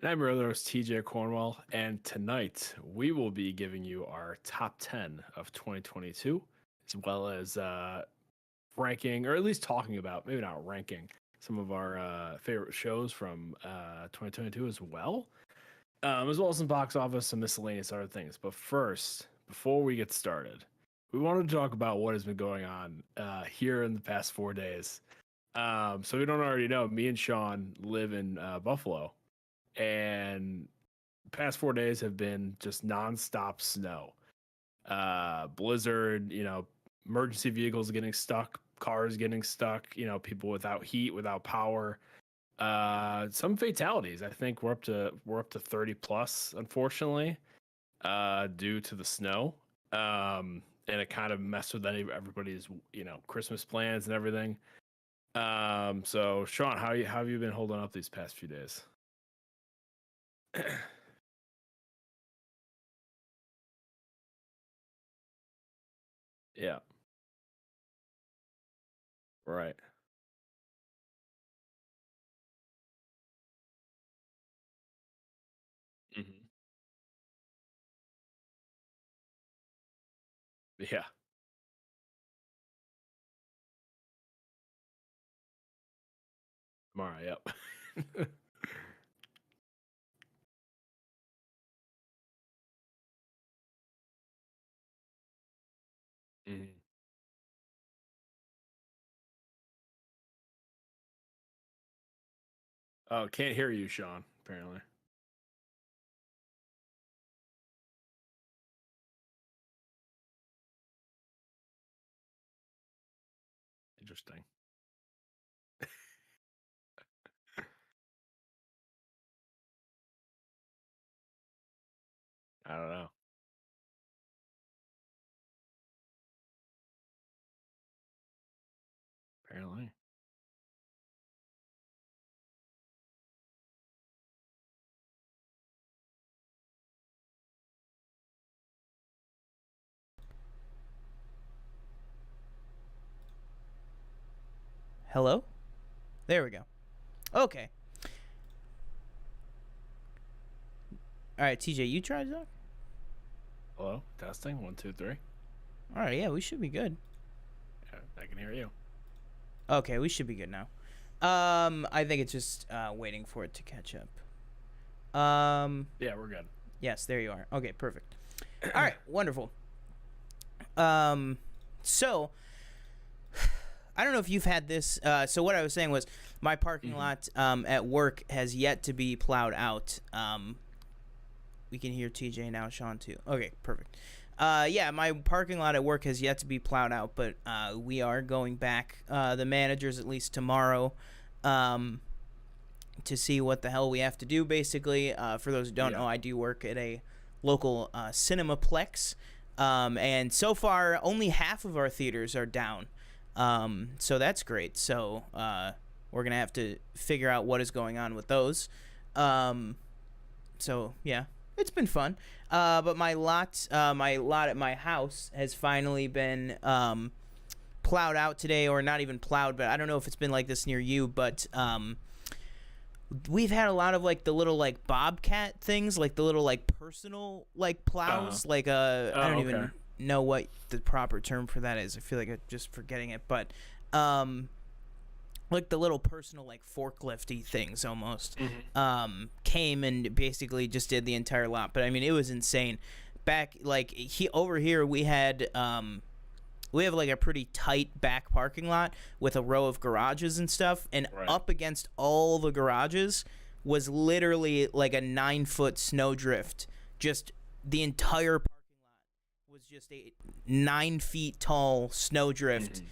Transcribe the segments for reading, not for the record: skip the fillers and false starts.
And I'm your other host, TJ Cornwell, and tonight we will be giving you our top 10 of 2022, as well as ranking, or at least talking about, maybe not ranking, some of our favorite shows from 2022 as well as some box office, some miscellaneous other things. But first, before we get started, we wanted to talk about what has been going on here in the past 4 days. So we don't already know, me and Sean live in Buffalo, and the past 4 days have been just nonstop snow. Blizzard, emergency vehicles getting stuck, cars getting stuck, people without heat, without power. Some fatalities. I think we're up to 30 plus, unfortunately, due to the snow. And it kind of messed with everybody's, Christmas plans and everything. So Sean, how have you been holding up these past few days? Yeah. Right. Hmm. Yeah. Tomorrow. Yep. Hmm. Oh, can't hear you, Sean. Apparently. Interesting. I don't know. Apparently. Hello? There we go. Okay. All right, TJ, you try to talk? Hello. Testing. 1, 2, 3. All right, yeah, we should be good. Yeah, I can hear you. Okay, we should be good now. I think it's just waiting for it to catch up. Yeah, we're good. Yes, there you are. Okay, perfect. All right, wonderful. So I don't know if you've had this. So what I was saying was my parking lot at work has yet to be plowed out. We can hear TJ now, Sean too. Okay, perfect. Yeah, my parking lot at work has yet to be plowed out, but we are going back. The managers at least tomorrow, to see what the hell we have to do. Basically, for those who don't know, I do work at a local cinemaplex, and so far only half of our theaters are down. So that's great. So we're gonna have to figure out what is going on with those. So yeah, it's been fun. But my lot at my house has finally been plowed out today, or not even plowed, but I don't know if it's been like this near you, but we've had a lot of like the little like bobcat things, like the little like personal like plows, like I don't even know what the proper term for that is. I feel like I'm just forgetting it, but like the little personal like forklifty things almost came and basically just did the entire lot. But I mean, it was insane. Back like over here we had we have like a pretty tight back parking lot with a row of garages and stuff, and up against all the garages was literally like a 9-foot snowdrift. Just the entire parking lot was just a 9 feet tall snowdrift.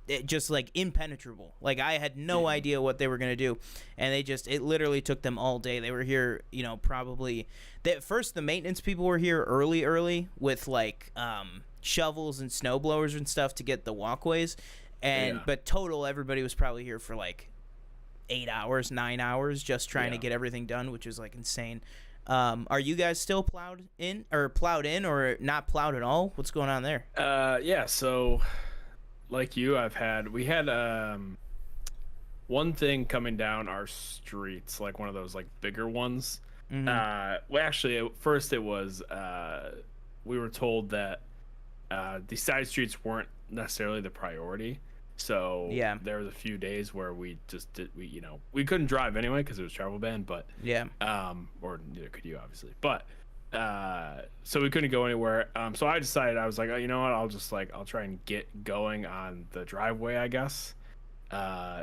It just like impenetrable. Like I had no idea what they were gonna do, and it literally took them all day. They were here, probably. At first, the maintenance people were here early with like shovels and snow blowers and stuff to get the walkways, but total everybody was probably here for like 8 hours, 9 hours just trying to get everything done, which is like insane. Are you guys still plowed in or not plowed at all? What's going on there? Yeah, so like you, we had one thing coming down our streets, like one of those like bigger ones. Well, actually, at first it was we were told that the side streets weren't necessarily the priority. So Yeah. there was a few days where we just we couldn't drive anyway because it was travel ban, but Yeah. or neither could you obviously, but so we couldn't go anywhere. So I decided, I was like, oh, you know what, I'll try and get going on the driveway, I guess.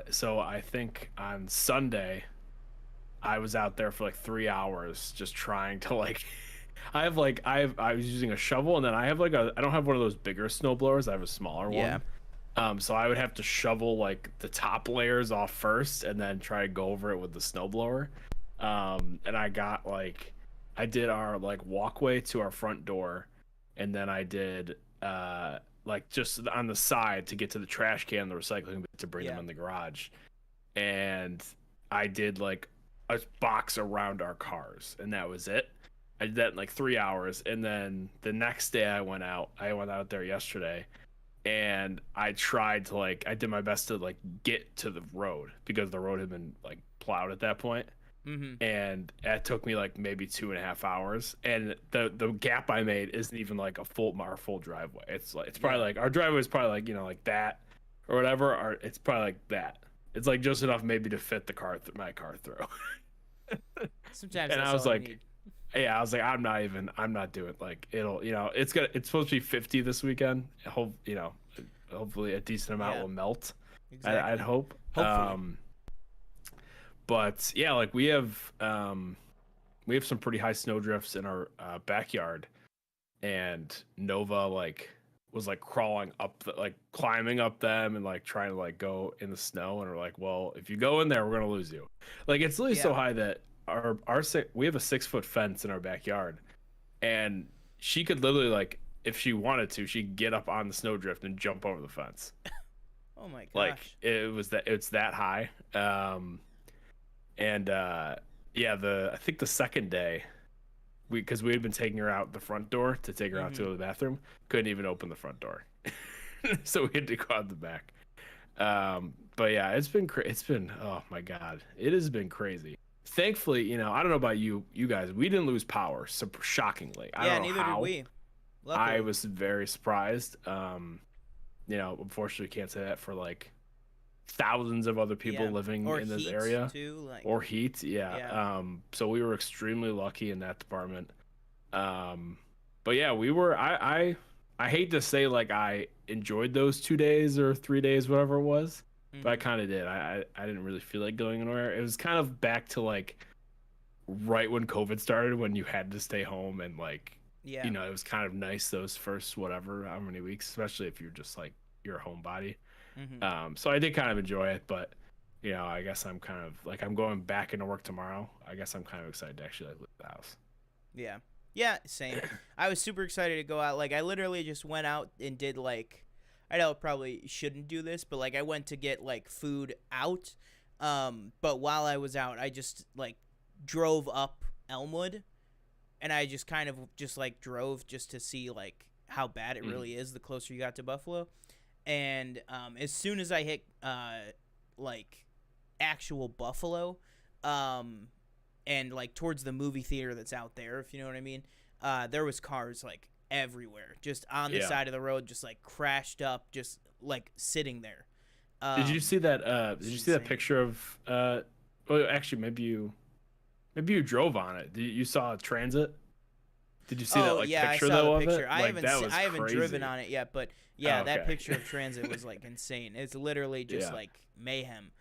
So I think on Sunday I was out there for like 3 hours just trying to like I was using a shovel, and then I don't have one of those bigger snow blowers. I have a smaller Yeah. one. So I would have to shovel like the top layers off first and then try to go over it with the snowblower. And I did our like walkway to our front door, and then I did like just on the side to get to the trash can, the recycling bin, to bring them in the garage. And I did like a box around our cars, and that was it. I did that in like 3 hours, and then the next day I went out there yesterday, and I did my best to like get to the road because the road had been like plowed at that point. And it took me like maybe 2.5 hours, and the gap I made isn't even like our full driveway. It's probably like our driveway is probably like like that or whatever, or it's probably like that. It's like just enough maybe to fit my car through. Sometimes And that's I was all you like, need. yeah, I was like, I'm not doing like it'll, it's supposed to be 50 this weekend. Hopefully a decent amount will melt. Exactly. I'd hope. Hopefully. But yeah, like we have some pretty high snow drifts in our backyard, and Nova like was like crawling up climbing up them and like trying to like go in the snow, and we're like, well, if you go in there, we're gonna lose you. Like it's literally so high that we have a 6-foot fence in our backyard, and she could literally like, if she wanted to, she'd get up on the snowdrift and jump over the fence. Oh my gosh. Like it's that high. I think the second day, because we had been taking her out the front door to take her out to the bathroom, couldn't even open the front door. So we had to go out the back. But yeah, it's been oh my god, it has been crazy. Thankfully, I don't know about you guys, we didn't lose power, shockingly. I don't know neither how. did we. Luckily. I was very surprised. Unfortunately, can't say that for like thousands of other people living in this area. Too, or heat. So we were extremely lucky in that department. But yeah, we were. I hate to say like I enjoyed those 2 days or 3 days, whatever it was. But I kind of did. I didn't really feel like going anywhere. It was kind of back to like right when COVID started, when you had to stay home, and like it was kind of nice those first how many weeks, especially if you're just like you're a homebody. So I did kind of enjoy it, but I guess I'm kind of like, I'm going back into work tomorrow. I guess I'm kind of excited to actually like leave the house. Yeah, same. I was super excited to go out. Like I literally just went out and did like, I know I probably shouldn't do this, but like I went to get like food out. But while I was out, I just like drove up Elmwood, and I just kind of just like drove just to see like how bad it really is the closer you got to Buffalo. And as soon as I hit like actual Buffalo, and like towards the movie theater that's out there, if you know what I mean, there was cars like everywhere, just on the side of the road, just like crashed up, just like sitting there. Did you see that? Did you see that picture of? Well, actually, maybe you drove on it. You saw a transit. Did you see that picture I saw though the picture. of it? I haven't crazy. driven on it yet, but yeah, that picture of transit was like insane. It's literally just like mayhem.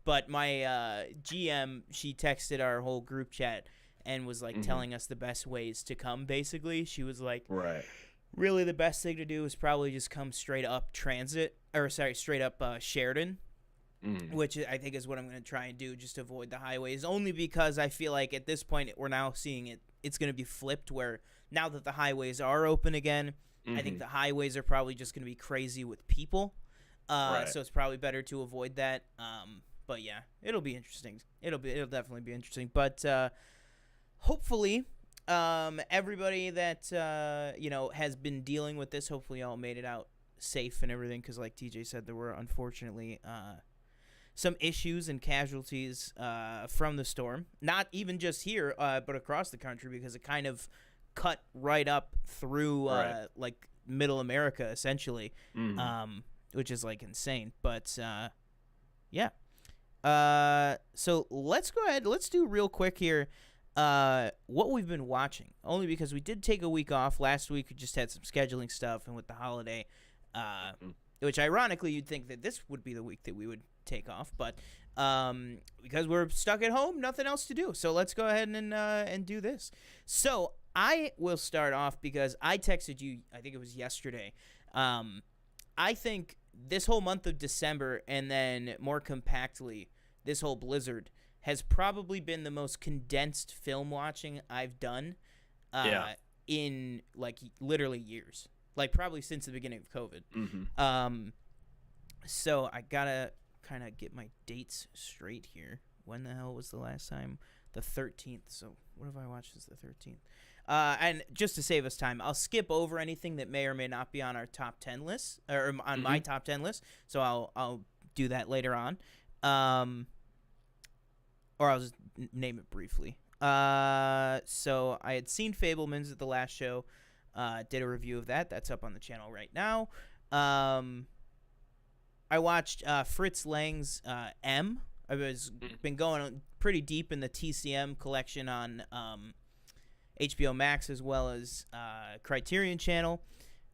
But my GM, she texted our whole group chat and was like telling us the best ways to come. Basically, she was like, really the best thing to do is probably just come straight up straight up Sheridan. Which I think is what I'm going to try and do, just to avoid the highways, only because I feel like at this point we're now seeing it's going to be flipped, where now that the highways are open again, I think the highways are probably just going to be crazy with people. So it's probably better to avoid that. But yeah, it'll be interesting. It'll definitely be interesting. But hopefully everybody that has been dealing with this, hopefully all made it out safe and everything, because like TJ said, there were unfortunately some issues and casualties from the storm. Not even just here, but across the country, because it kind of cut right up through like middle America essentially, which is like insane. But yeah. So let's go ahead. Let's do real quick here what we've been watching. Only because we did take a week off. Last week we just had some scheduling stuff, and with the holiday, which ironically you'd think that this would be the week that we would take off, but because we're stuck at home, nothing else to do. So let's go ahead and do this. So I will start off because I texted you, I think it was yesterday. I think this whole month of December, and then more compactly this whole blizzard, has probably been the most condensed film watching I've done in like literally years, like probably since the beginning of COVID. So I gotta kind of get my dates straight here. When the hell was the last time? The 13th. So what have I watched since the 13th? And just to save us time, I'll skip over anything that may or may not be on our top 10 list, or on my top 10 list. So I'll do that later on. Or I'll just name it briefly. So I had seen Fabelmans at the last show. Did a review of that. That's up on the channel right now. I watched Fritz Lang's M. I've been going pretty deep in the TCM collection on HBO Max as well as Criterion Channel.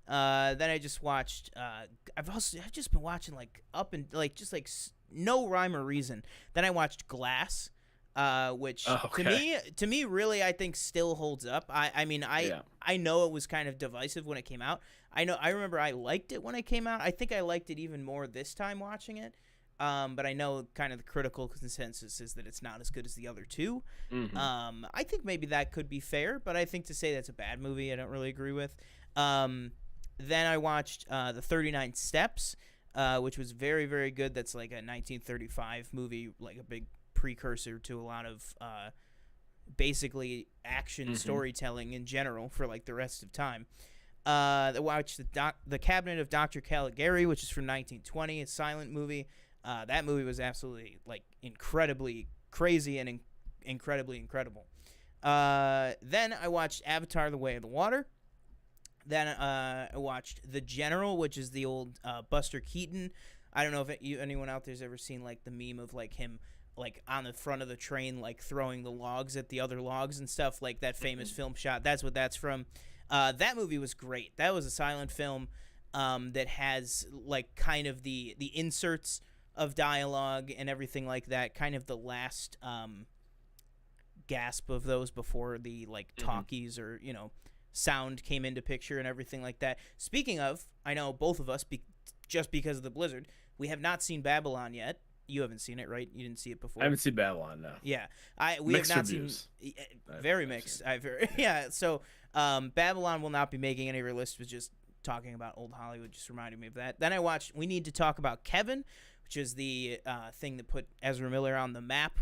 Then I just watched. I've just been watching like no rhyme or reason. Then I watched Glass, which to me really I think still holds up. I know it was kind of divisive when it came out. I remember I liked it when it came out. I think I liked it even more this time watching it. But I know kind of the critical consensus is that it's not as good as the other two. I think maybe that could be fair, but I think to say that's a bad movie, I don't really agree with. Then I watched The 39 Steps, which was very, very good. That's like a 1935 movie, like a big precursor to a lot of basically action storytelling in general for like the rest of time. I watched The Cabinet of Dr. Caligari, which is from 1920, a silent movie. That movie was absolutely like incredibly crazy and incredibly incredible. Then I watched Avatar: The Way of the Water. Then I watched The General, which is the old Buster Keaton. I don't know if anyone out there's ever seen like the meme of like him like on the front of the train like throwing the logs at the other logs and stuff, like that famous film shot. That's what that's from. That movie was great. That was a silent film that has like kind of the inserts of dialogue and everything like that, kind of the last gasp of those before the like talkies or sound came into picture and everything like that. Speaking of, I know both of us, just because of the blizzard, we have not seen Babylon yet. You haven't seen it, right? You didn't see it before. I haven't seen Babylon, no. Yeah, we mixed have not reviews. seen. Very mixed. I've heard. Yeah, so Babylon will not be making any of your list. Was just talking about old Hollywood, just reminded me of that. Then I watched. We Need to Talk About Kevin, which is the thing that put Ezra Miller on the map.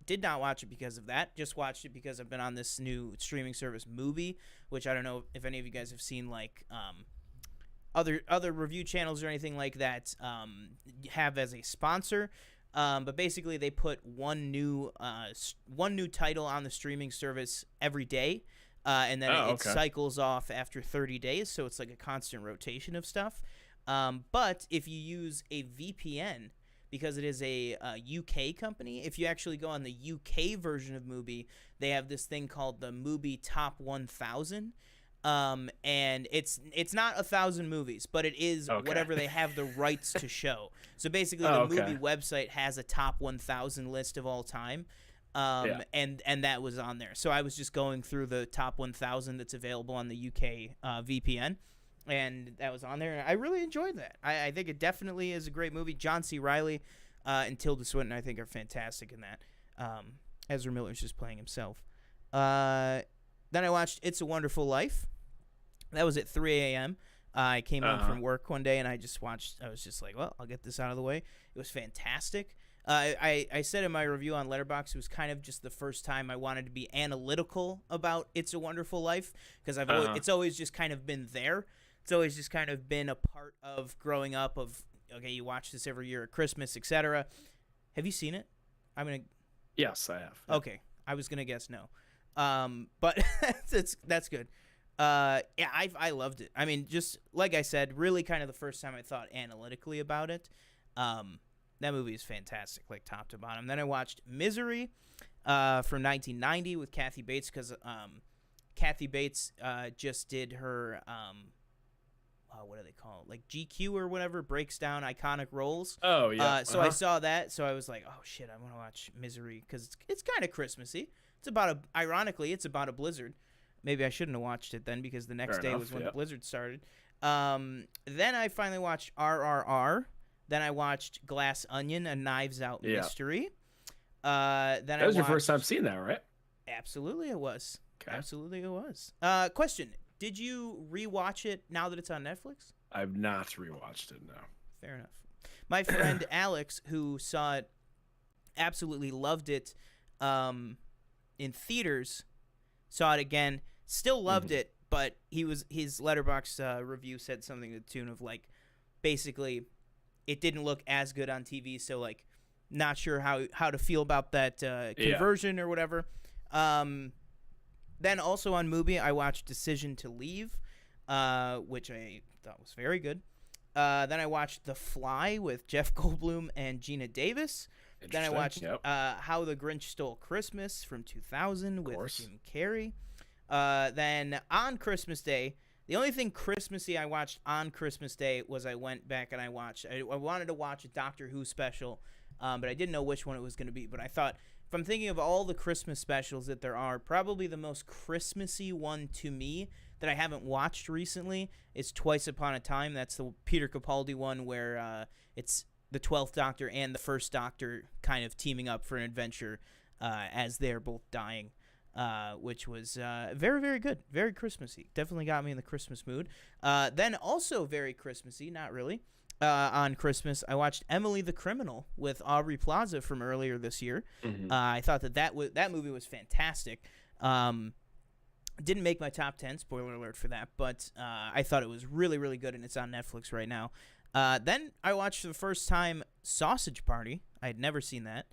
Did not watch it because of that. Just watched it because I've been on this new streaming service, Mubi, which I don't know if any of you guys have seen, like other review channels or anything like that have as a sponsor. But basically, they put one new title on the streaming service every day, and then it cycles off after 30 days. So it's like a constant rotation of stuff. But if you use a VPN, because it is a UK company, if you actually go on the UK version of Mubi, they have this thing called the Mubi Top 1000. And it's not 1,000 movies, but it is whatever they have the rights to show. So basically, the Mubi website has a top 1,000 list of all time. And that was on there. So I was just going through the top 1,000 that's available on the UK VPN. And that was on there. I really enjoyed that. I think it definitely is a great movie. John C. Reilly and Tilda Swinton, I think, are fantastic in that. Ezra Miller's just playing himself. Then I watched It's a Wonderful Life. That was at 3 a.m. I came home from work one day, and I just watched. I was just like, well, I'll get this out of the way. It was fantastic. I said in my review on Letterboxd, it was kind of just the first time I wanted to be analytical about It's a Wonderful Life, because it's always just kind of been there. It's always just kind of been a part of growing up, of okay, you watch this every year at Christmas, etc. Have you seen it? I'm gonna. Yes, I have. Okay, I was gonna guess no, but that's good. Yeah, I loved it. I mean, just like I said, really kind of the first time I thought analytically about it. That movie is fantastic, like top to bottom. Then I watched Misery, from 1990 with Kathy Bates, because Kathy Bates just did her what do they call it, like GQ or whatever, breaks down iconic roles. Oh yeah. So I saw that, so I was like, oh shit, I want to watch Misery because it's kind of Christmassy. It's about ironically, it's about a blizzard. Maybe I shouldn't have watched it then, because the next day was when the blizzard started. Then I finally watched RRR. Then I watched Glass Onion, a Knives Out mystery. Then that was your first time seeing that, right? Absolutely, it was. Okay. Absolutely, it was. Question: did you rewatch it now that it's on Netflix? I've not rewatched it. No. Fair enough. My friend Alex, who saw it, absolutely loved it in theaters. Saw it again, still loved it, but his Letterboxd review said something to the tune of like, basically, it didn't look as good on TV, so like, not sure how to feel about that conversion or whatever. Then also on Mubi, I watched Decision to Leave, which I thought was very good. Then I watched The Fly with Jeff Goldblum and Gina Davis. Then I watched How the Grinch Stole Christmas from 2000 with Jim Carrey. Then on Christmas Day, the only thing Christmassy I watched on Christmas Day was I went back and I wanted to watch a Doctor Who special, but I didn't know which one it was going to be. But I thought, if I'm thinking of all the Christmas specials that there are, probably the most Christmassy one to me that I haven't watched recently is Twice Upon a Time. That's the Peter Capaldi one where it's the 12th Doctor and the First Doctor kind of teaming up for an adventure as they're both dying, which was very, very good. Very Christmassy. Definitely got me in the Christmas mood. Then also very Christmassy, not really. On Christmas, I watched Emily the Criminal with Aubrey Plaza from earlier this year. I thought that movie was fantastic. Didn't make my top 10, spoiler alert for that, but I thought it was really, really good, and it's on Netflix right now. Then I watched for the first time Sausage Party. I had never seen that.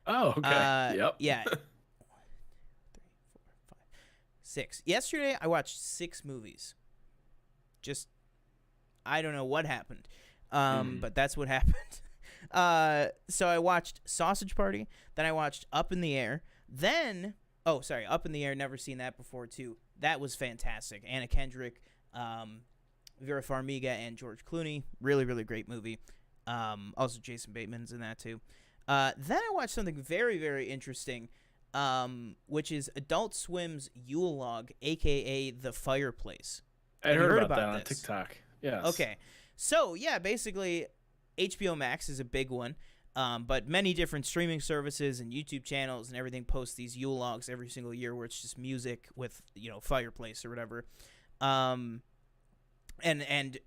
Oh, okay. Yep. Yeah. 1, 2, 3, 4, 5, 6. Yesterday, I watched 6 movies. Just, I don't know what happened. But that's what happened. So I watched Sausage Party. Then I watched Up in the Air. Then, Up in the Air. Never seen that before, too. That was fantastic. Anna Kendrick, Vera Farmiga, and George Clooney. Really, really great movie. Also, Jason Bateman's in that, too. Then I watched something very, very interesting, which is Adult Swim's Yule Log, a.k.a. The Fireplace. I heard about that on TikTok. Yes. Okay. So, yeah, basically, HBO Max is a big one, but many different streaming services and YouTube channels and everything post these Yule logs every single year where it's just music with, fireplace or whatever. And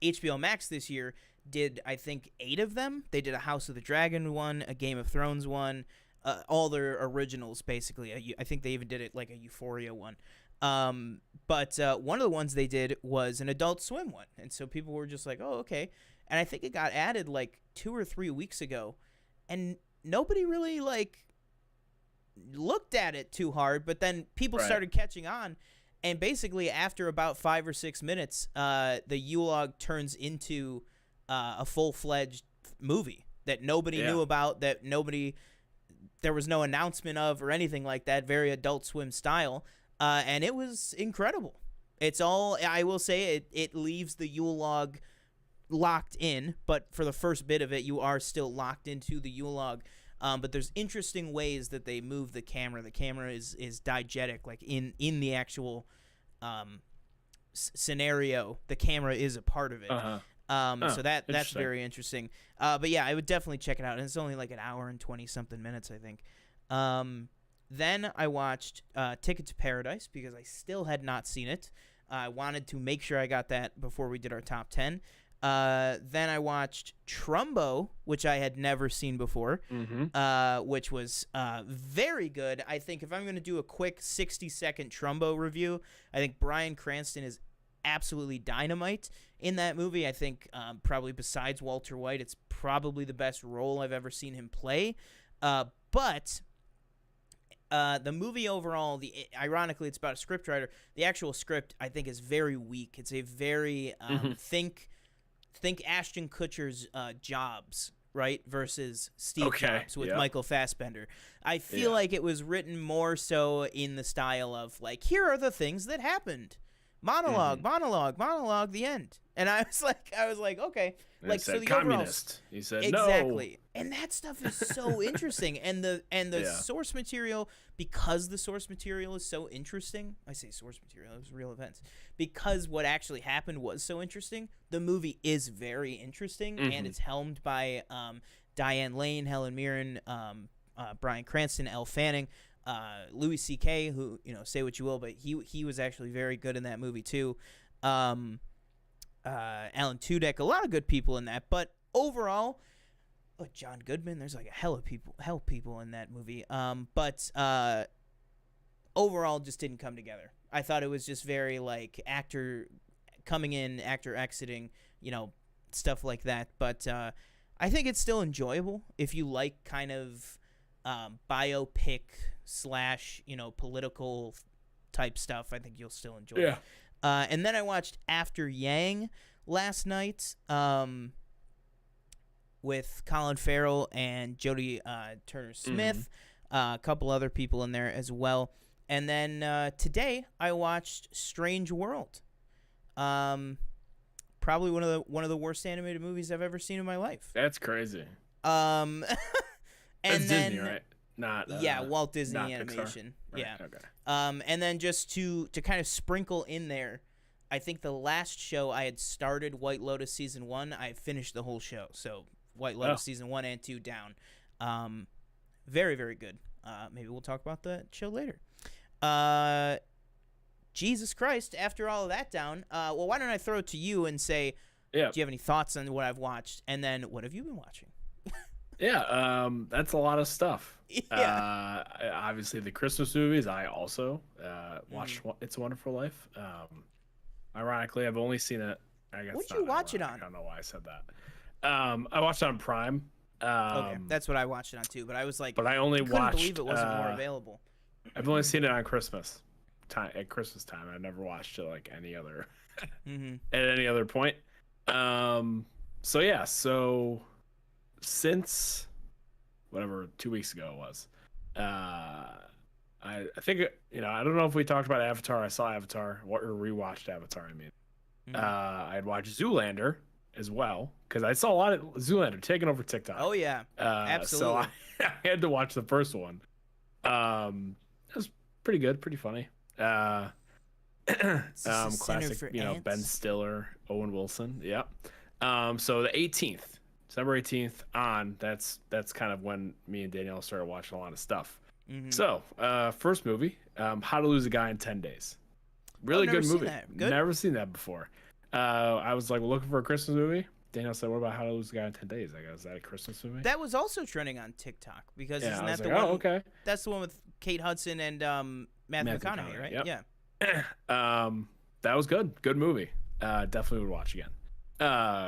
HBO Max this year did, I think, 8 of them. They did a House of the Dragon one, a Game of Thrones one, all their originals, basically. I think they even did it like a Euphoria one. But one of the ones they did was an Adult Swim one, and so people were just like, oh, okay. And I think it got added like 2 or 3 weeks ago, and nobody really like looked at it too hard, but then people started catching on, and basically after about 5 or 6 minutes, the Yule log turns into a full-fledged movie that nobody knew about, that there was no announcement of or anything like that, very Adult Swim style. And it was incredible. It's all, I will say, it leaves the Yule log locked in, but for the first bit of it, you are still locked into the Yule log. But there's interesting ways that they move the camera. The camera is diegetic, like in the actual scenario, the camera is a part of it. So that's very interesting. But yeah, I would definitely check it out. And it's only like an hour and 20-something minutes, I think. Then I watched Ticket to Paradise because I still had not seen it. I wanted to make sure I got that before we did our top 10. Then I watched Trumbo, which I had never seen before, which was very good. I think if I'm going to do a quick 60-second Trumbo review, I think Bryan Cranston is absolutely dynamite in that movie. I think probably besides Walter White, it's probably the best role I've ever seen him play. But the movie overall, ironically, it's about a scriptwriter. The actual script, I think, is very weak. It's a very think Ashton Kutcher's Jobs, right, versus Steve Jobs with Michael Fassbender. I feel like it was written more so in the style of, like, here are the things that happened. Monologue, monologue, the end. And I was like, okay. And like, so the communist. He said exactly. No. And that stuff is so interesting. And the source material, because the source material is so interesting. I say source material, it was real events. Because what actually happened was so interesting, the movie is very interesting, and it's helmed by Diane Lane, Helen Mirren, Bryan Cranston, Elle Fanning, Louis C.K., who, say what you will, but he was actually very good in that movie too. Alan Tudyk, a lot of good people in that, but overall, John Goodman, there's like a hell of people in that movie. But overall, just didn't come together. I thought it was just very like actor coming in, actor exiting, stuff like that. But I think it's still enjoyable if you like kind of biopic / political type stuff. I think you'll still enjoy it. And then I watched After Yang last night with Colin Farrell and Jodie Turner-Smith, a couple other people in there as well. And then today I watched Strange World. Probably one of the worst animated movies I've ever seen in my life. That's crazy. And That's then Disney, right? Not Walt Disney not Animation. Right. Yeah. Okay. And then just to kind of sprinkle in there, I think the last show I had started, White Lotus season 1, I finished the whole show. So White Lotus season 1 and 2 down. Very, very good. Maybe we'll talk about the show later. Jesus Christ, after all of that down, well, why don't I throw it to you and say, do you have any thoughts on what I've watched? And then what have you been watching? That's a lot of stuff. Yeah. Obviously, the Christmas movies, I also watched It's a Wonderful Life. Ironically, I've only seen it. I guess. What'd you watch it on? I don't know why I said that. I watched it on Prime. Okay, that's what I watched it on too. But I was like, but I only couldn't watched. believe it wasn't more available. I've only seen it on Christmas time. At Christmas time, I never watched it like any other at any other point. So since whatever 2 weeks ago it was, I think I don't know if we talked about Avatar. I saw Avatar or rewatched Avatar. I mean, I had watched Zoolander as well because I saw a lot of Zoolander taking over TikTok. Oh yeah, absolutely. So I had to watch the first one. It was pretty good, pretty funny. Classic, Ben Stiller, Owen Wilson. Yep. So the 18th, December 18th on, that's kind of when me and Danielle started watching a lot of stuff. So, first movie, How to Lose a Guy in 10 Days. Really good movie. Never seen that before. I was like looking for a Christmas movie. Danielle said, "What about How to Lose a Guy in 10 Days?" I go, "Is that a Christmas movie?" That was also trending on TikTok because isn't that the one? one? Oh, okay. That's the one with Kate Hudson and Matthew McConaughey, right? Yep. Yeah. That was good. Good movie. Definitely would watch again.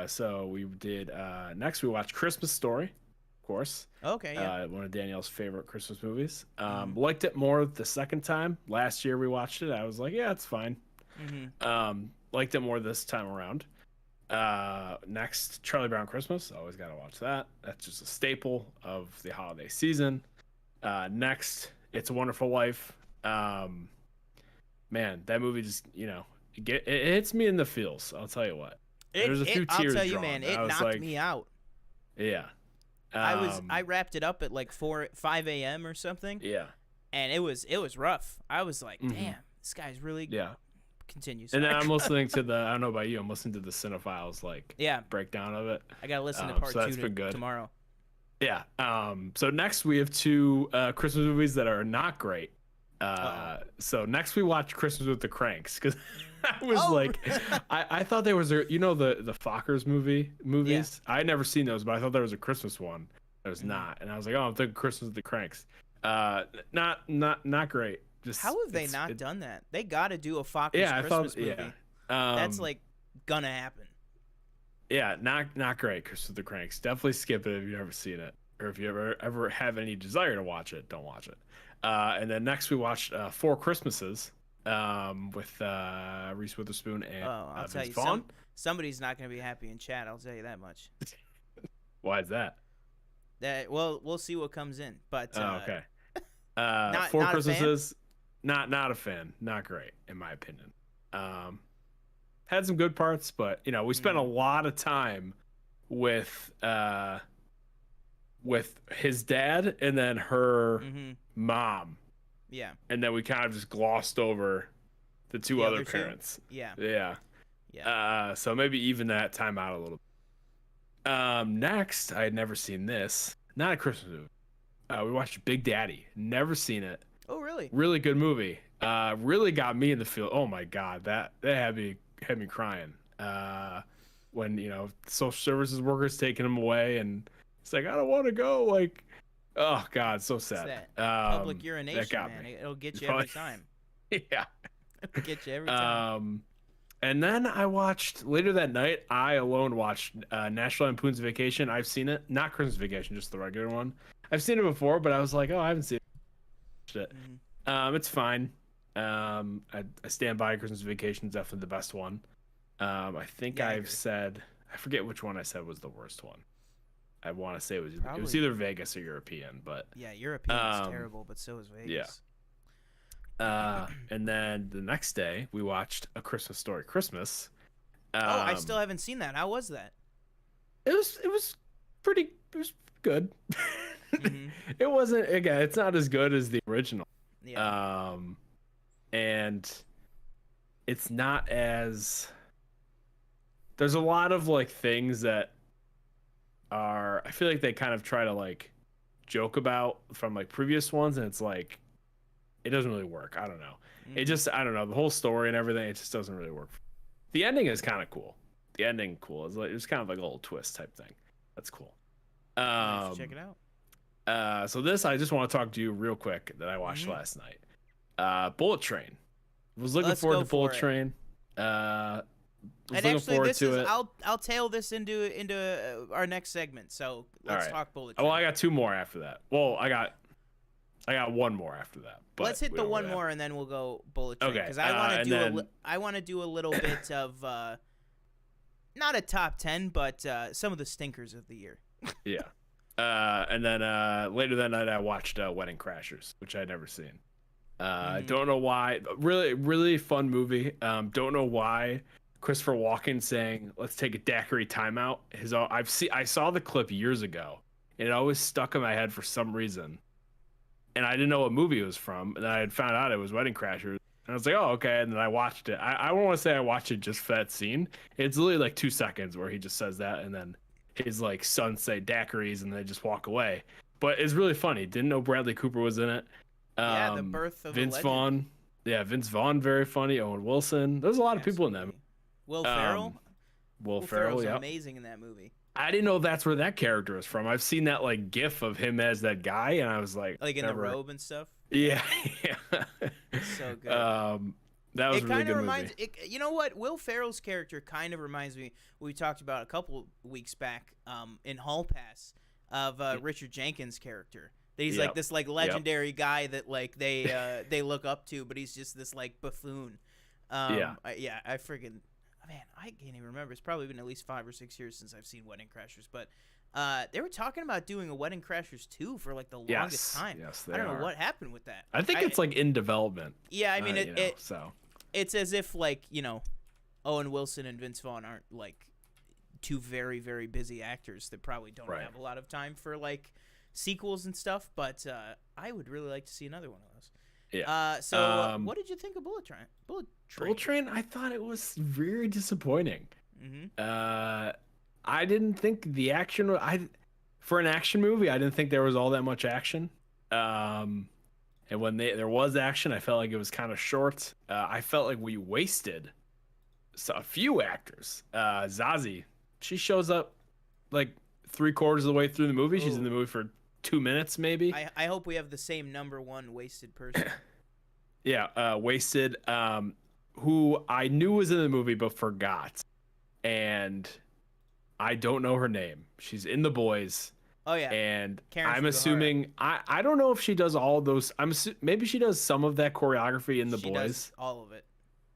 So we did. Next, we watched Christmas Story, of course. Okay. Yeah. One of Danielle's favorite Christmas movies. Liked it more the second time. Last year we watched it. I was like, yeah, it's fine. Liked it more this time around. Next, Charlie Brown Christmas. Always got to watch that. That's just a staple of the holiday season. Next, It's a Wonderful Life. Man, that movie just, it hits me in the feels. I'll tell you what. There's a few tears I'll tell you, drawn. man, it knocked me out. Yeah. I wrapped it up at like 5 a.m. or something. Yeah. And it was rough. I was like, damn, this guy's really continues. And then I'm listening to I don't know about you, I'm listening to the Cinephiles breakdown of it. I gotta listen to part so 2 tomorrow. Yeah. So next we have 2 Christmas movies that are not great. So next we watch Christmas with the Cranks because I was I thought there was the Fockers movies. Yeah. I had never seen those, but I thought there was a Christmas one. There was not, and I was like, oh, I'm thinking Christmas with the Cranks. Not great. Just how have they not done that? They got to do a Fockers Christmas movie. That's like gonna happen. Yeah, not great. Christmas with the Cranks. Definitely skip it if you've never seen it, or if you ever have any desire to watch it, don't watch it. And then next we watched Four Christmases with Reese Witherspoon and I'll tell Vince you, Vaughn. somebody's not gonna be happy in chat. I'll tell you that much. Why is that? We'll see what comes in, but okay. not Four a Christmases, not a fan, not great in my opinion. Had some good parts, but we spent a lot of time with his dad and then her mom. Yeah. And then we kind of just glossed over the two other parents. Yeah. Yeah. So maybe even that time out a little bit. Next, I had never seen this. Not a Christmas movie. We watched Big Daddy. Never seen it. Oh, really? Really good movie. Really got me in the field. Oh my God, that had me crying. When social services workers taking him away, and it's like I don't want to go. Like, oh God, so sad. Public urination, man. It'll get you every time. Yeah, it'll get you every time. And then I watched later that night. I alone watched National Lampoon's Vacation. I've seen it, not Christmas Vacation, just the regular one. I've seen it before, but I was like, oh, I haven't seen it. It's fine. I stand by Christmas Vacation is definitely the best one. I think I forget which one I said was the worst one. I want to say it was either Vegas or European, but yeah, European is terrible, but so is Vegas. Yeah. And then the next day we watched A Christmas Story Christmas. I still haven't seen that. How was that? It was pretty good. It wasn't, again, it's not as good as the original. Yeah. And it's not as, there's a lot of like things that are, I feel like they kind of try to like joke about from like previous ones, and it's like it doesn't really work. I don't know. It just, I don't know, the whole story and everything, it just doesn't really work. The ending is kind of cool. It's like, it's kind of like a little twist type thing. That's cool. Check it out. So this, I just want to talk to you real quick that I watched last night. Bullet Train. Was looking forward to Bullet Train. And actually, I'll tail this into our next segment. So let's talk Bullet Train. Well, I got two more after that. Well, I got one more after that. But let's hit the one more and then we'll go Bullet Train, because I want to do a little bit of not a top 10, but some of the stinkers of the year. Yeah. And then later that night I watched Wedding Crashers, which I'd never seen. Don't know why. Really, really fun movie. Don't know why Christopher Walken saying, "Let's take a daiquiri timeout." I saw the clip years ago, and it always stuck in my head for some reason. And I didn't know what movie it was from, and I had found out it was Wedding Crashers. And I was like, oh, okay. And then I watched it. I don't want to say I watched it just for that scene. It's literally like 2 seconds where he just says that, and then his like son say daiquiris, and they just walk away. But it's really funny. Didn't know Bradley Cooper was in it. Yeah, the birth of Vince Vaughn. Yeah, Vince Vaughn, very funny. Owen Wilson. There's a lot of people in them. Will Ferrell. Will Ferrell, yeah, amazing in that movie. I didn't know that's where that character is from. I've seen that like GIF of him as that guy, and I was like in the robe and stuff. Yeah, so good. That was a really good movie. You know what? Will Ferrell's character kind of reminds me. We talked about a couple weeks back in Hall Pass of Richard Jenkins' character. That he's like this like legendary guy that like they look up to, but he's just this like buffoon. I freaking. Man, I can't even remember. It's probably been at least 5 or 6 years since I've seen Wedding Crashers, but they were talking about doing a Wedding Crashers 2 for like the longest time. Yes, I don't know what happened with that. I think it's like in development. Yeah, I mean it's as if like, Owen Wilson and Vince Vaughn aren't like two very, very busy actors that probably don't have a lot of time for like sequels and stuff, but I would really like to see another one of those. Yeah. So what did you think of Bullet Train? Bullet Train, I thought it was very disappointing. I didn't think the action. For an action movie, I didn't think there was all that much action. And when there was action, I felt like it was kind of short. I felt like we wasted a few actors. Zazie, she shows up like 3/4 of the way through the movie. Ooh. She's in the movie for 2 minutes, maybe. I hope we have the same number one wasted person. Yeah, wasted. who I knew was in the movie but forgot, and I don't know her name. She's in The Boys. Oh yeah. And Karen I'm Fukuhara. assuming I don't know if she does all those. Maybe she does some of that choreography in The She Boys. does all of it.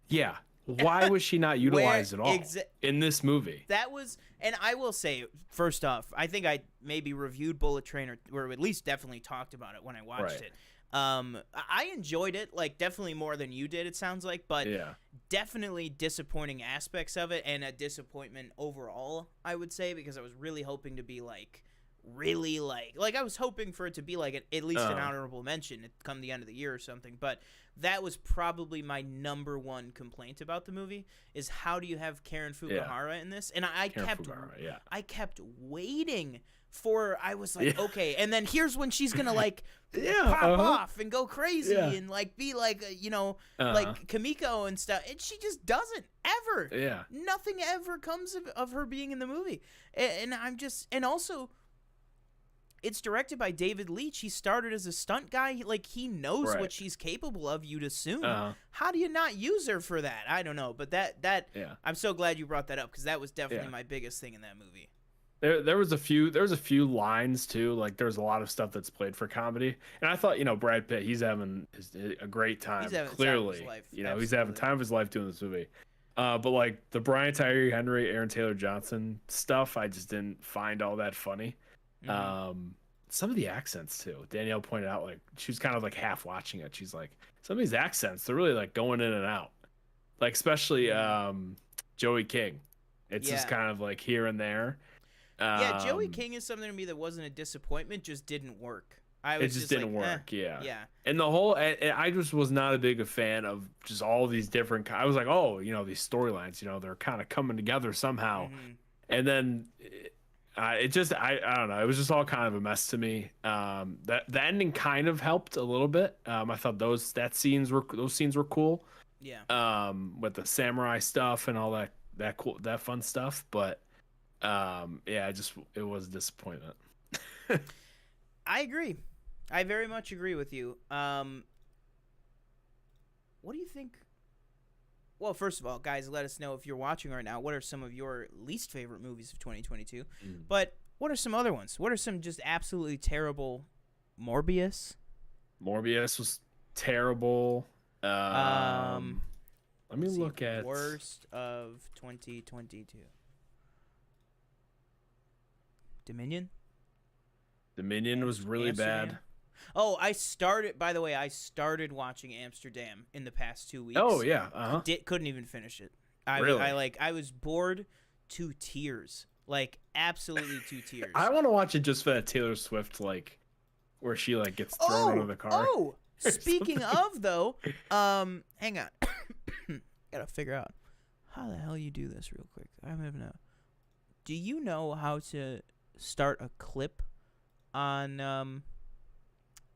Yeah. Why was she not utilized at all in this movie? That was, and I will say, first off, I think I maybe reviewed Bullet Train or at least definitely talked about it when I watched it. I enjoyed it, like definitely more than you did, it sounds like, but definitely disappointing aspects of it and a disappointment overall, I would say, because I was really hoping to be like I was hoping for it to be like at least an honorable mention come the end of the year or something, but that was probably my number one complaint about the movie is how do you have Karen Fukuhara in this? And I kept waiting for, I was like, okay, and then here's when she's gonna like pop off and go crazy and like be like like Kamiko and stuff, and she just doesn't ever. Nothing ever comes of her being in the movie, and I'm just, and also it's directed by David Leitch. He started as a stunt guy. Like, he knows what she's capable of, you'd assume. How do you not use her for that? I don't know. But that I'm so glad you brought that up because that was definitely my biggest thing in that movie. There was a few lines too. Like, there's a lot of stuff that's played for comedy. And I thought, Brad Pitt, he's having a great time. He's having clearly. time of his life. He's having time of his life doing this movie. But like the Brian Tyree Henry, Aaron Taylor Johnson stuff, I just didn't find all that funny. Some of the accents too. Danielle pointed out, like, she was kind of like half watching it. She's like, some of these accents, they're really like going in and out. Like, especially Joey King. It's just kind of like here and there. Joey King is something to me that wasn't a disappointment, just didn't work. It just didn't work. Yeah. And the whole, I just was not a big fan of just all these different. I was like, these storylines, they're kind of coming together somehow. And then it just, I don't know. It was just all kind of a mess to me. The ending kind of helped a little bit. I thought those scenes were cool. Yeah. With the samurai stuff and all that fun stuff. But it was a disappointment. I agree. I very much agree with you. What do you think? Well, first of all, guys, let us know if you're watching right now. What are some of your least favorite movies of 2022? But what are some other ones? What are some just absolutely terrible? Morbius was terrible. Let me look at worst of 2022. Dominion was really bad. Oh, I started watching Amsterdam in the past 2 weeks. Oh yeah, Couldn't even finish it. Really? I was bored to tears, like absolutely to tears. I want to watch it just for that Taylor Swift, like, where she like gets thrown under the car. Oh, speaking of though, hang on, gotta figure out how the hell you do this real quick. I don't even know. Do you know how to start a clip on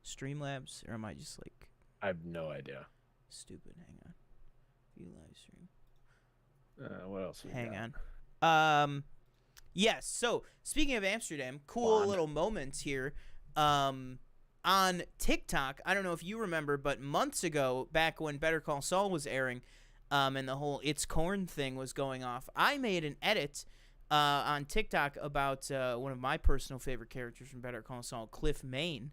Streamlabs, or am I just like, I have no idea. Stupid. Hang on. View live stream. What else? Hang on. Yes. So speaking of Amsterdam, cool little moments here. On TikTok, I don't know if you remember, but months ago, back when Better Call Saul was airing, and the whole "It's Corn" thing was going off, I made an edit on TikTok about one of my personal favorite characters from Better Call Saul, Cliff Main,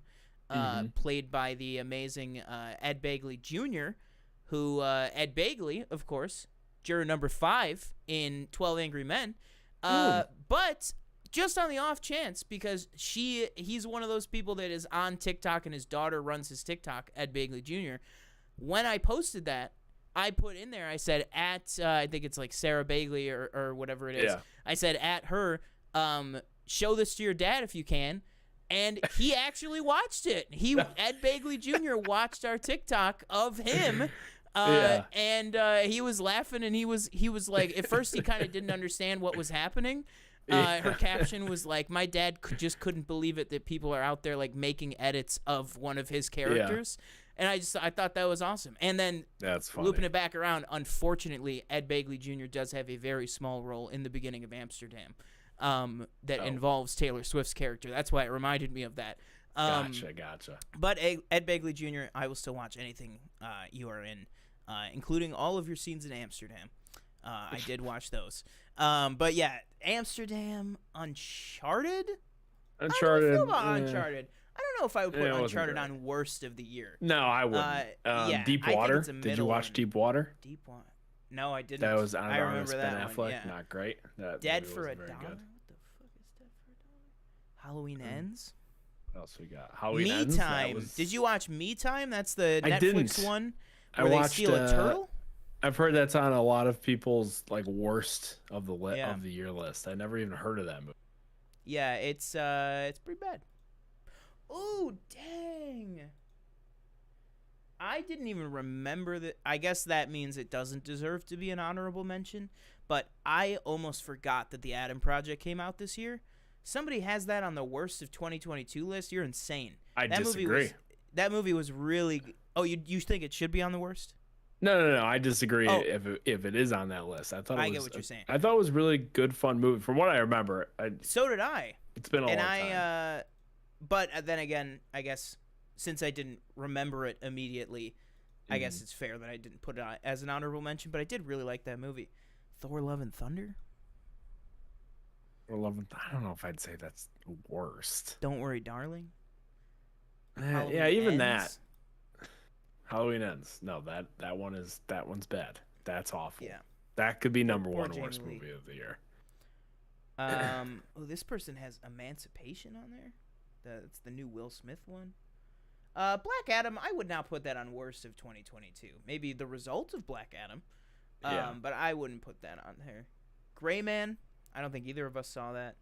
played by the amazing Ed Begley Jr., who Ed Begley, of course, juror number 5 in 12 Angry Men. But just on the off chance, because he's one of those people that is on TikTok and his daughter runs his TikTok, Ed Begley Jr., when I posted that, I put in there, I said, at, I think it's like Sarah Bagley or whatever it is. Yeah. I said, at her, show this to your dad if you can. And he actually watched it. Ed Begley Jr. watched our TikTok of him. And he was laughing, and he was like, at first he kind of didn't understand what was happening. Her caption was like, my dad just couldn't believe it that people are out there like making edits of one of his characters. And I thought that was awesome. And then that's funny. Looping it back around, unfortunately, Ed Begley Jr. does have a very small role in the beginning of Amsterdam that involves Taylor Swift's character. That's why it reminded me of that. Gotcha. But Ed Begley Jr., I will still watch anything you are in. including all of your scenes in Amsterdam. I did watch those. But yeah, Amsterdam, Uncharted. How do you feel about Uncharted? I don't know if I would put Uncharted on worst of the year. No, I wouldn't. Yeah, Deep Water. Did you watch Deep Water? Deep Water. No, I didn't. That was I remember that Ben Affleck. one. Yeah. Not great. Dead for a Dollar. What the fuck is Dead for a Dollar? Halloween Ends. What else we got? Halloween Me Ends. Time. Did you watch Me Time? That's the Netflix one where I watched, they steal a turtle. I've heard that's on a lot of people's like worst of the year list. I never even heard of that movie. Yeah, it's pretty bad. Oh, dang. I didn't even remember that. I guess that means it doesn't deserve to be an honorable mention, but I almost forgot that the Adam Project came out this year. Somebody has that on the worst of 2022 list. You're insane. I disagree. That movie was really. Oh, you think it should be on the worst? No. I disagree. If it is on that list, I get what you're saying. I thought it was a really good, fun movie. From what I remember, so did I. It's been a long time. But then again, I guess since I didn't remember it immediately, I guess it's fair that I didn't put it on as an honorable mention. But I did really like that movie, Thor: Love and Thunder. I don't know if I'd say that's worst. Don't Worry, Darling. Yeah, even that. Halloween Ends. No, that one's bad. That's awful. Yeah. That could be number one worst movie of the year. This person has Emancipation on there. That's the new Will Smith one. Black Adam, I would not put that on worst of 2022. Maybe the result of Black Adam. But I wouldn't put that on there. Gray Man, I don't think either of us saw that.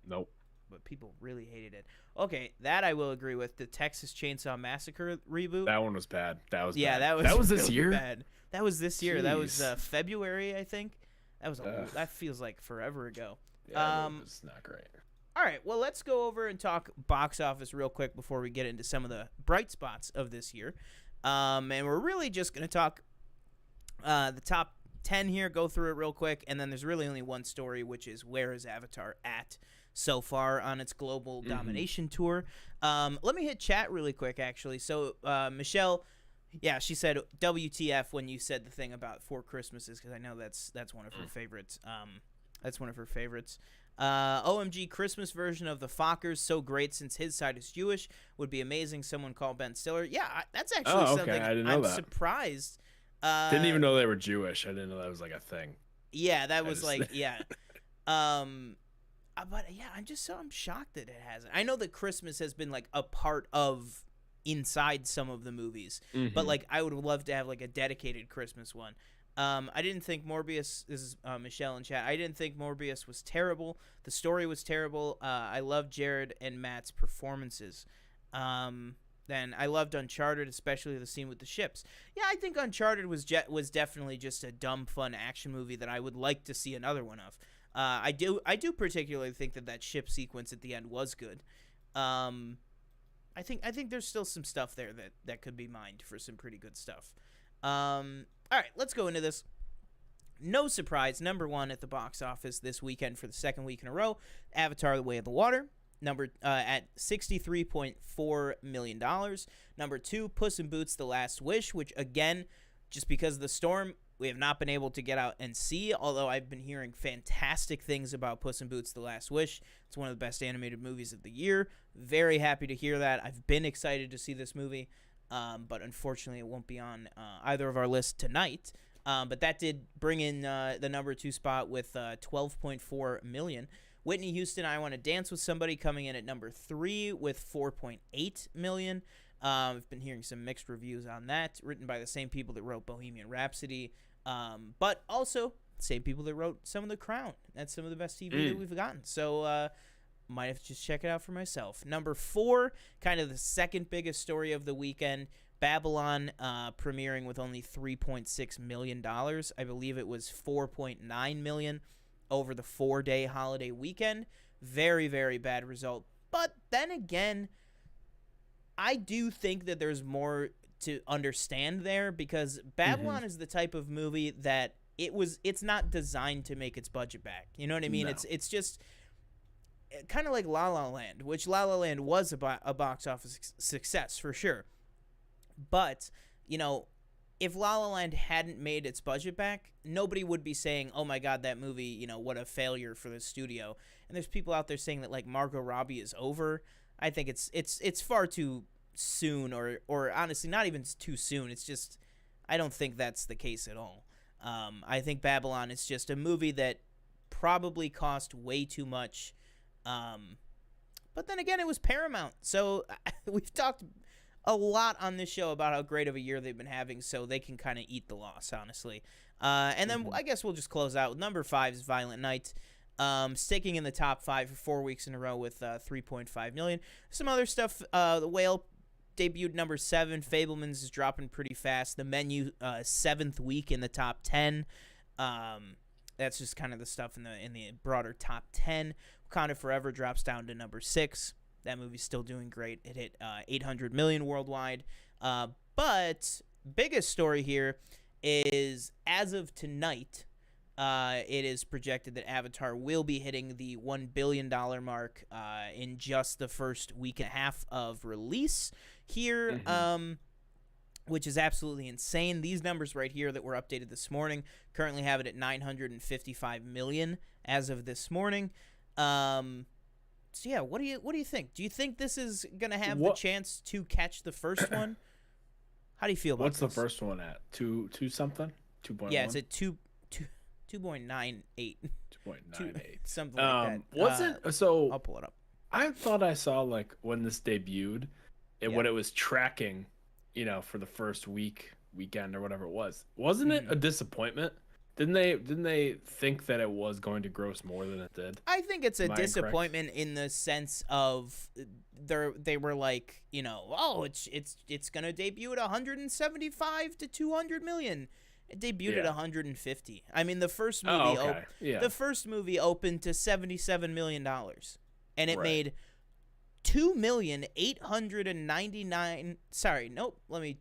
Nope. But people really hated it. Okay, that I will agree with. The Texas Chainsaw Massacre reboot. That one was bad. That was bad. That was this really year. Bad. That was this year. Jeez. That was February, I think. That feels like forever ago. Yeah, it's not great. All right, well, let's go over and talk box office real quick before we get into some of the bright spots of this year. And we're really just going to talk the top 10 here, go through it real quick, and then there's really only one story, which is where is Avatar at so far on its global domination tour. Let me hit chat really quick, actually. So Michelle, she said WTF when you said the thing about Four Christmases, because I know that's one of her favorites. That's one of her favorites. OMG Christmas version of the Fockers, so great since his side is Jewish. Would be amazing. Someone call Ben Stiller. Yeah, that's actually something I didn't know I'm that. surprised. Didn't even know they were Jewish. I didn't know that was like a thing. Yeah, that was like, yeah. But yeah, I'm shocked that it hasn't. I know that Christmas has been like a part of inside some of the movies, but like I would love to have like a dedicated Christmas one. I didn't think Morbius. This is Michelle in chat. I didn't think Morbius was terrible. The story was terrible. I loved Jared and Matt's performances. Then I loved Uncharted, especially the scene with the ships. Yeah, I think Uncharted was definitely just a dumb, fun action movie that I would like to see another one of. I do particularly think that ship sequence at the end was good. I think there's still some stuff there that could be mined for some pretty good stuff. All right, let's go into this. No surprise, number one at the box office this weekend for the second week in a row, Avatar: The Way of the Water. Number at $63.4 million. Number two, Puss in Boots: The Last Wish, which again, just because of the storm, we have not been able to get out and see, although I've been hearing fantastic things about Puss in Boots: The Last Wish. It's one of the best animated movies of the year. Very happy to hear that. I've been excited to see this movie, but unfortunately it won't be on either of our lists tonight. But that did bring in the number two spot with $12.4 million. Whitney Houston, I Want to Dance with Somebody, coming in at number 3 with $4.8 million. I've been hearing some mixed reviews on that, written by the same people that wrote Bohemian Rhapsody, but also same people that wrote some of The Crown. That's some of the best TV that we've gotten. So might have to just check it out for myself. Number 4, kind of the second biggest story of the weekend, Babylon, premiering with only $3.6 million. I believe it was $4.9 million over the 4-day holiday weekend. Very, very bad result. But then again, I do think that there's more to understand there, because Babylon is the type of movie that it's not designed to make its budget back. You know what I mean? No. It's just kind of like La La Land, which La La Land was a box office success for sure. But, you know, if La La Land hadn't made its budget back, nobody would be saying, "Oh my God, that movie, what a failure for the studio." And there's people out there saying that like Margot Robbie is over. I think it's far too soon, or honestly, not even too soon. It's just I don't think that's the case at all. I think Babylon is just a movie that probably cost way too much. But then again, it was Paramount, so we've talked a lot on this show about how great of a year they've been having, so they can kind of eat the loss, honestly. And then I guess we'll just close out with number 5 is Violent Night, sticking in the top 5 for 4 weeks in a row with 3.5 million. Some other stuff, The Whale debuted number 7. Fabelmans is dropping pretty fast. The Menu, 7th week in the top 10. That's just kind of the stuff in the broader top 10. Wakanda Forever drops down to number 6. That movie's still doing great. It hit 800 million worldwide. But biggest story here is, as of tonight, it is projected that Avatar will be hitting the $1 billion mark in just the first week and a half of release here, which is absolutely insane. These numbers right here that were updated this morning currently have it at 955 million as of this morning. So yeah, what do you think? Do you think this is gonna have the chance to catch the first one? How do you feel about What's the first one at? Two something? 2.1? Yeah, it's at 2.98. 2.98. Something like that. Was it so? I'll pull it up. I thought I saw like when this debuted, when it was tracking, for the first weekend or whatever it was. Wasn't it a disappointment? Didn't they think that it was going to gross more than it did? I think it's a disappointment in the sense of they were like, it's gonna debut at 175 to 200 million. It debuted at 150. I mean, the first movie the first movie opened to $77 million, and it made 2,899. Sorry, nope. Let me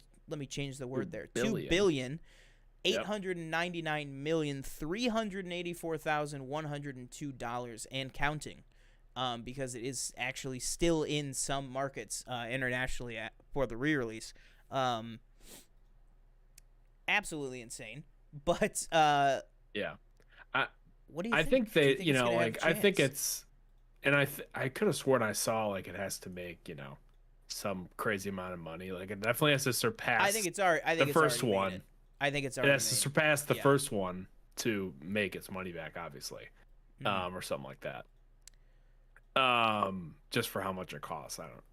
change the word there. 2,899,384,102 and counting, because it is actually still in some markets internationally for the re-release. Absolutely insane. But what do you think? I think they, I think it's, and I could have sworn I saw like it has to make some crazy amount of money. Like it definitely has to surpass. I think it's already. The first one. I think it's already. It has to surpass the first one to make its money back, obviously, or something like that. Just for how much it costs, I don't.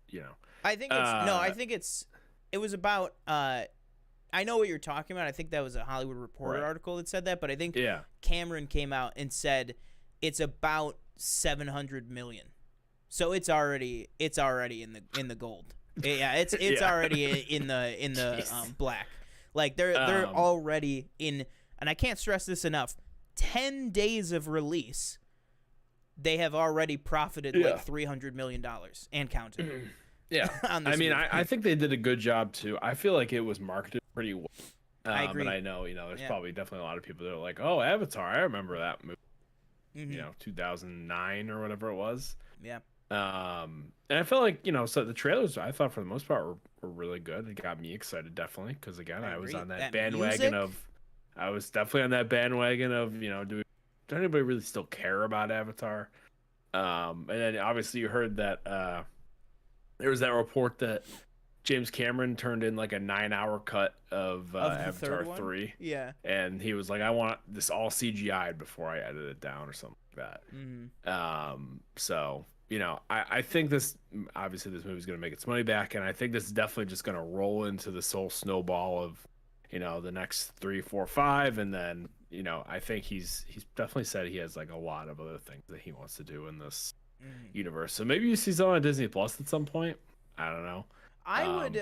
I think it's I think it was about. I know what you're talking about. I think that was a Hollywood Reporter article that said that, but I think Cameron came out and said it's about 700 million. So it's already in the gold. Yeah, it's already in the black. Like they're already in, and I can't stress this enough. 10 days of release, they have already profited like $300 million and counting. I mean, I think they did a good job too. I feel like it was marketed pretty well. I agree. But I know, there's probably definitely a lot of people that are like, "Oh, Avatar, I remember that movie." 2009 or whatever it was. Yeah. And I felt like, so the trailers, I thought for the most part were really good. It got me excited, definitely, because again, I was on that bandwagon I was definitely on that bandwagon of, does anybody really still care about Avatar? And then obviously you heard that there was that report that James Cameron turned in like a 9-hour cut of Avatar 3. Yeah. And he was like, I want this all CGI'd before I edit it down or something like that. So, I think this movie's going to make its money back. And I think this is definitely just going to roll into this whole snowball of, the next 3, 4, 5. And then, I think he's definitely said he has like a lot of other things that he wants to do in this universe. So maybe you see something on Disney Plus at some point. I don't know. I would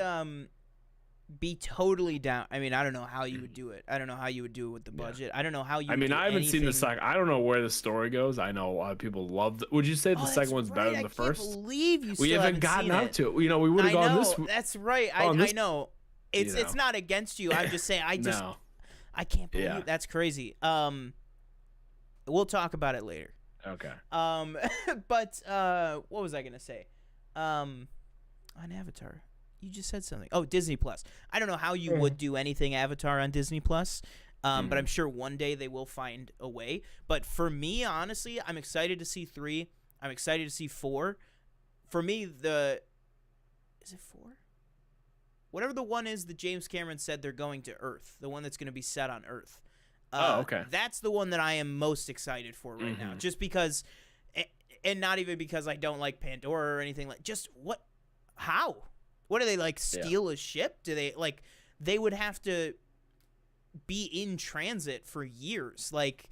be totally down. I mean, I don't know how you would do it. I don't know how you would do it with the budget. I don't know how you. I mean, I haven't seen the second. I don't know where the story goes. I know a lot of people love. Would you say the second one's better than the first? I can't believe you. We haven't gotten out to it. We would have gone this. That's right. I know. It's not against you. I'm just saying. I can't believe it. That's crazy. We'll talk about it later. Okay. But what was I gonna say? On Avatar. You just said something. Oh, Disney Plus. I don't know how you would do anything Avatar on Disney Plus, but I'm sure one day they will find a way. But for me, honestly, I'm excited to see 3. I'm excited to see 4. For me, is it 4? Whatever the one is that James Cameron said they're going to Earth, the one that's going to be set on Earth. Okay. That's the one that I am most excited for right now, just because, and not even because I don't like Pandora or anything like. Just how? What do they like? Steal a ship? Do they like? They would have to be in transit for years. Like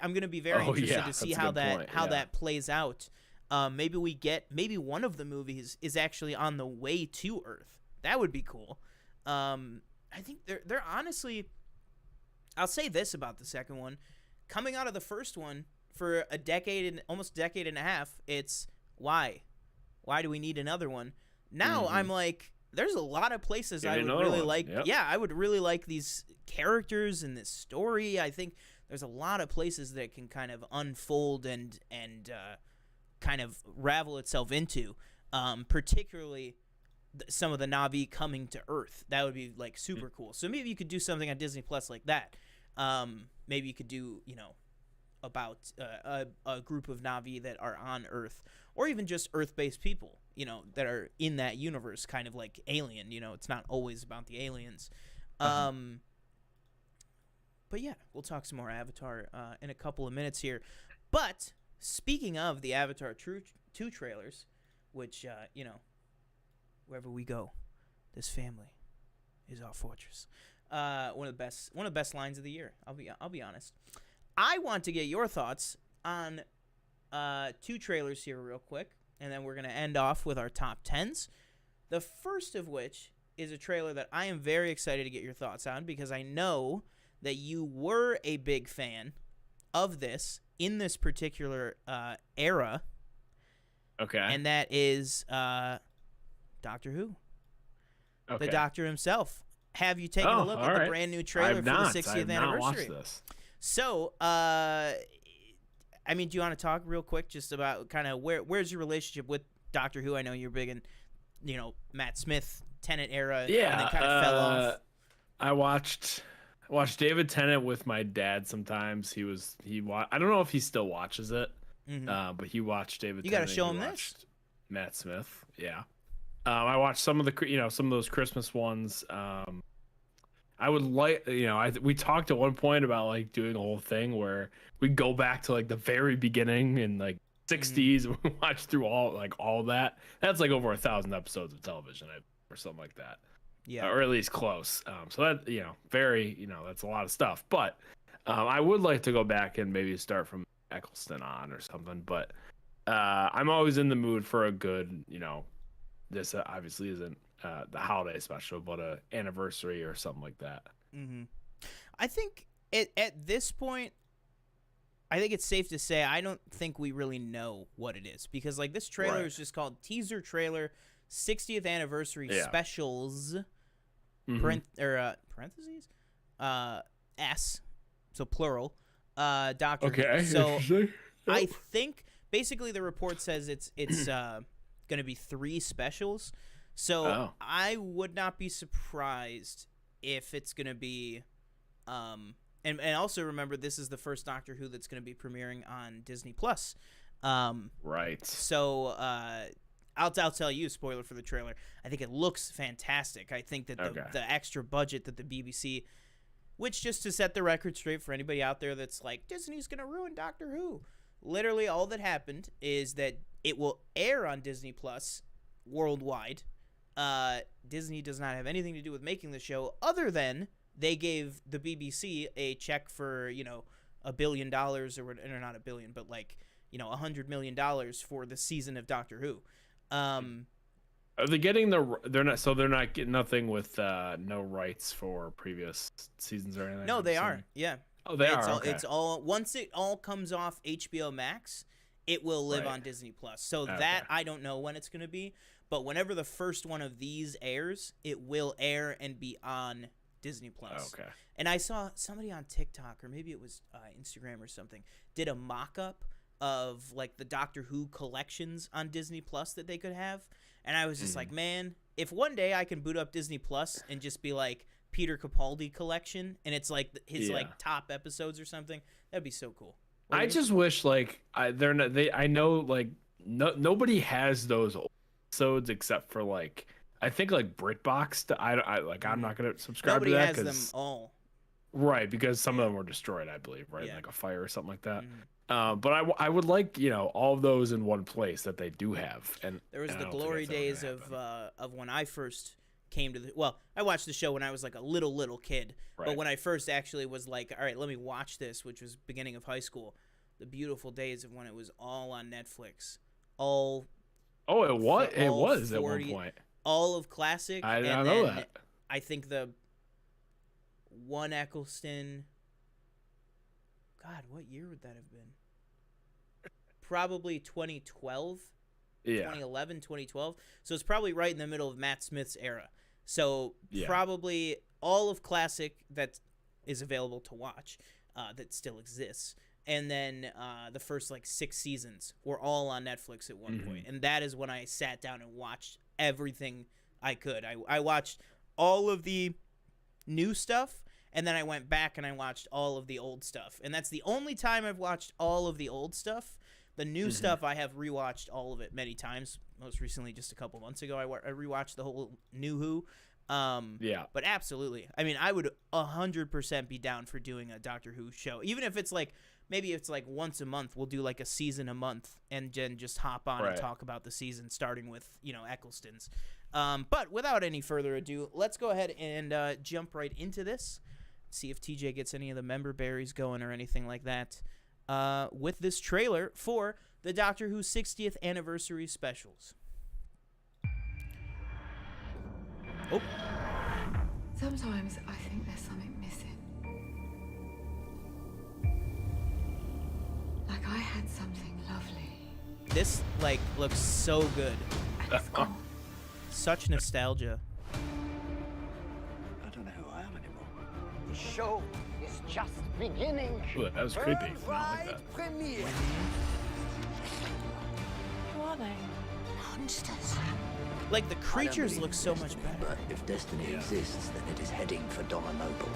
I'm gonna be very interested to see how that plays out. Maybe one of the movies is actually on the way to Earth. That would be cool. I think they're honestly. I'll say this about the second one. Coming out of the first one for almost a decade and a half, it's why? Why do we need another one? Now I'm like, there's a lot of places I would really like. Yep. Yeah, I would really like these characters and this story. I think there's a lot of places that it can kind of unfold and kind of ravel itself into, particularly some of the Na'vi coming to Earth. That would be like super cool. So maybe you could do something on Disney Plus like that. Maybe you could do, about a group of Na'vi that are on Earth, or even just Earth-based people, that are in that universe, kind of like Alien. It's not always about the aliens. But yeah, we'll talk some more Avatar in a couple of minutes here. But speaking of the Avatar 2 trailers, which, wherever we go, this family is our fortress. One of the best lines of the year. I'll be honest. I want to get your thoughts on 2 trailers here real quick, and then we're gonna end off with our top 10s. The first of which is a trailer that I am very excited to get your thoughts on, because I know that you were a big fan of this in this particular era. Okay. And that is Doctor Who. Okay. The Doctor himself. Have you taken a look at the brand new trailer for the 60th anniversary? Not watched this. So, do you want to talk real quick just about kind of where's your relationship with Doctor Who? I know you're big in, Matt Smith, Tennant era, and then kind of fell off. I watched David Tennant with my dad sometimes. I don't know if he still watches it, but he watched David Tennant. You got to show him this. Matt Smith, yeah. I watched some of those Christmas ones. I would like, we talked at one point about like doing a whole thing where we go back to like the very beginning in like 60s and we watch through all that. That's like over 1,000 episodes of television or something like that. Yeah. Or at least close. So that, very, that's a lot of stuff. But I would like to go back and maybe start from Eccleston on or something. But I'm always in the mood for a good, this obviously isn't the holiday special, but a anniversary or something like that. I think at this point, I think it's safe to say I don't think we really know what it is, because like this trailer is just called teaser trailer 60th anniversary specials parentheses S, so plural, Doctor Who. So I think basically the report says it's going to be 3 specials. So I would not be surprised if it's going to be and also remember, this is the first Doctor Who that's going to be premiering on Disney Plus. Right. So I'll tell you, spoiler for the trailer, I think it looks fantastic. I think that the extra budget that the BBC, which, just to set the record straight for anybody out there that's like, Disney's going to ruin Doctor Who, literally all that happened is that it will air on Disney Plus worldwide. Disney does not have anything to do with making the show, other than they gave the BBC a check for, $1 billion, or not $1 billion, but like, $100 million for the season of Doctor Who. Are they getting they're not getting nothing with no rights for previous seasons or anything? No, they are. Yeah. Oh, they are. It's all once it all comes off HBO Max, it will live on Disney Plus. So that I don't know when it's going to be, but whenever the first one of these airs, it will air and be on Disney Plus. Okay. And I saw somebody on TikTok, or maybe it was Instagram or something, did a mock-up of like the Doctor Who collections on Disney Plus that they could have, and I was just like, man, if one day I can boot up Disney Plus and just be like Peter Capaldi collection, and it's like his like top episodes or something, that'd be so cool. I just wish like they're not, I know like nobody has those episodes except for like I think like BritBox. I'm not gonna subscribe Nobody to that has them all. Right, because some of them were destroyed, I believe, right, like a fire or something like that. But I would like all of those in one place that they do have. And there was the glory days of when I first came to the. Well, I watched the show when I was like a little kid, but when I first actually was like, all right, let me watch this, which was beginning of high school. The beautiful days of when it was all on Netflix, all. Oh, it was at one point. All of classic. I didn't know that. I think the one Eccleston. God, what year would that have been? Probably 2012. Yeah. 2011, 2012. So it's probably right in the middle of Matt Smith's era. So probably all of classic that is available to watch that still exists. And then the first like 6 seasons were all on Netflix at one point. And that is when I sat down and watched everything I could. I watched all of the new stuff, and then I went back and I watched all of the old stuff. And that's the only time I've watched all of the old stuff. The new stuff, I have rewatched all of it many times. Most recently, just a couple months ago, I rewatched the whole New Who. But absolutely. I mean, I would 100% be down for doing a Doctor Who show. Even if it's like, maybe it's like once a month, we'll do like a season a month and then just hop on and talk about the season, starting with, Eccleston's. But without any further ado, let's go ahead and jump right into this. See if TJ gets any of the member berries going or anything like that. With this trailer for the Doctor Who 60th anniversary specials. Oh. Sometimes I think there's something missing. Like I had something lovely. This, looks so good. And it's gone. Such nostalgia. I don't know who I am anymore. The show is just beginning. Ooh, that was creepy. I don't like that. Premiere. Who are they? Monsters. Like, the creatures look so much better. But if destiny exists, then it is heading for Donna Noble.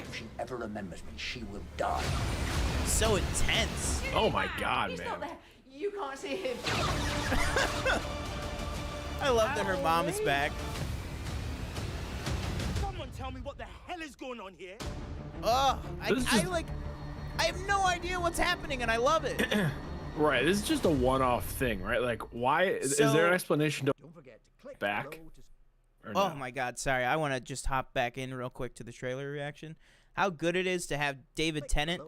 If she ever remembers me, she will die. So intense. Oh my God, He's man. not there. You can't see him. I love that her mom is back. Someone tell me what the hell is going on here? I have no idea what's happening, and I love it. Right, this is just a one-off thing, right? Like, why is there an explanation to Don't forget to click back? below Oh my God, sorry. I want to just hop back in real quick to the trailer reaction. How good it is to have David Tennant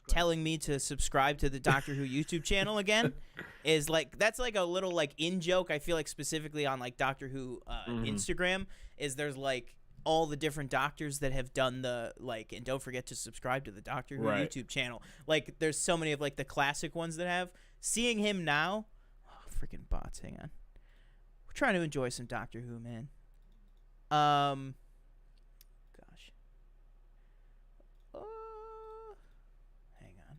telling me to subscribe to the Doctor Who YouTube channel again is that's like a little in joke. I feel like specifically on Doctor Who Instagram is there's all the different doctors that have done the and don't forget to subscribe to the Doctor Who YouTube channel. There's so many of the classic ones that have. Seeing him now, freaking bots. Hang on, we're trying to enjoy some Doctor Who, man. Gosh. Hang on.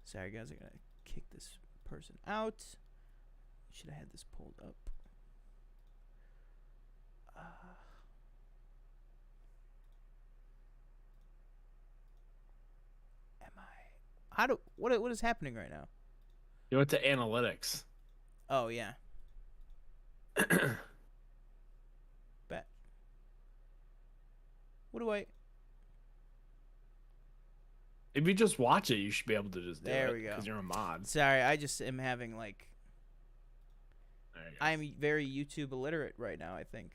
Sorry, guys. I gotta kick this person out. Should have had this pulled up. What is happening right now? You went to analytics. Oh yeah. Bet. What do I? If you just watch it, you should be able to just do it. There we go. Because you're a mod. Sorry, I just am having There you go. I'm very YouTube illiterate right now, I think.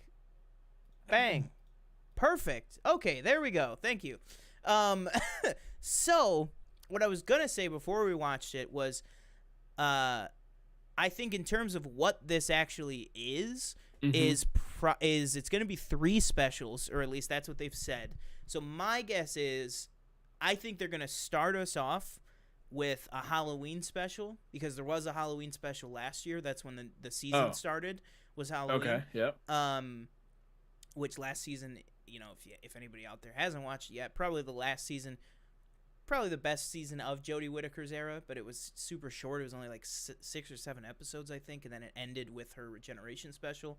Bang. Perfect. Okay, there we go. Thank you. So what I was gonna say before we watched it was, I think in terms of what this actually is it's gonna be 3 specials, or at least that's what they've said. So my guess is, I think they're gonna start us off with a Halloween special, because there was a Halloween special last year. That's when the season started, was Halloween. Okay. Yep. Which last season, if anybody out there hasn't watched it yet, probably the last season probably the best season of Jodie Whittaker's era, but it was super short. It was only like 6 or 7 episodes, I think, and then it ended with her regeneration special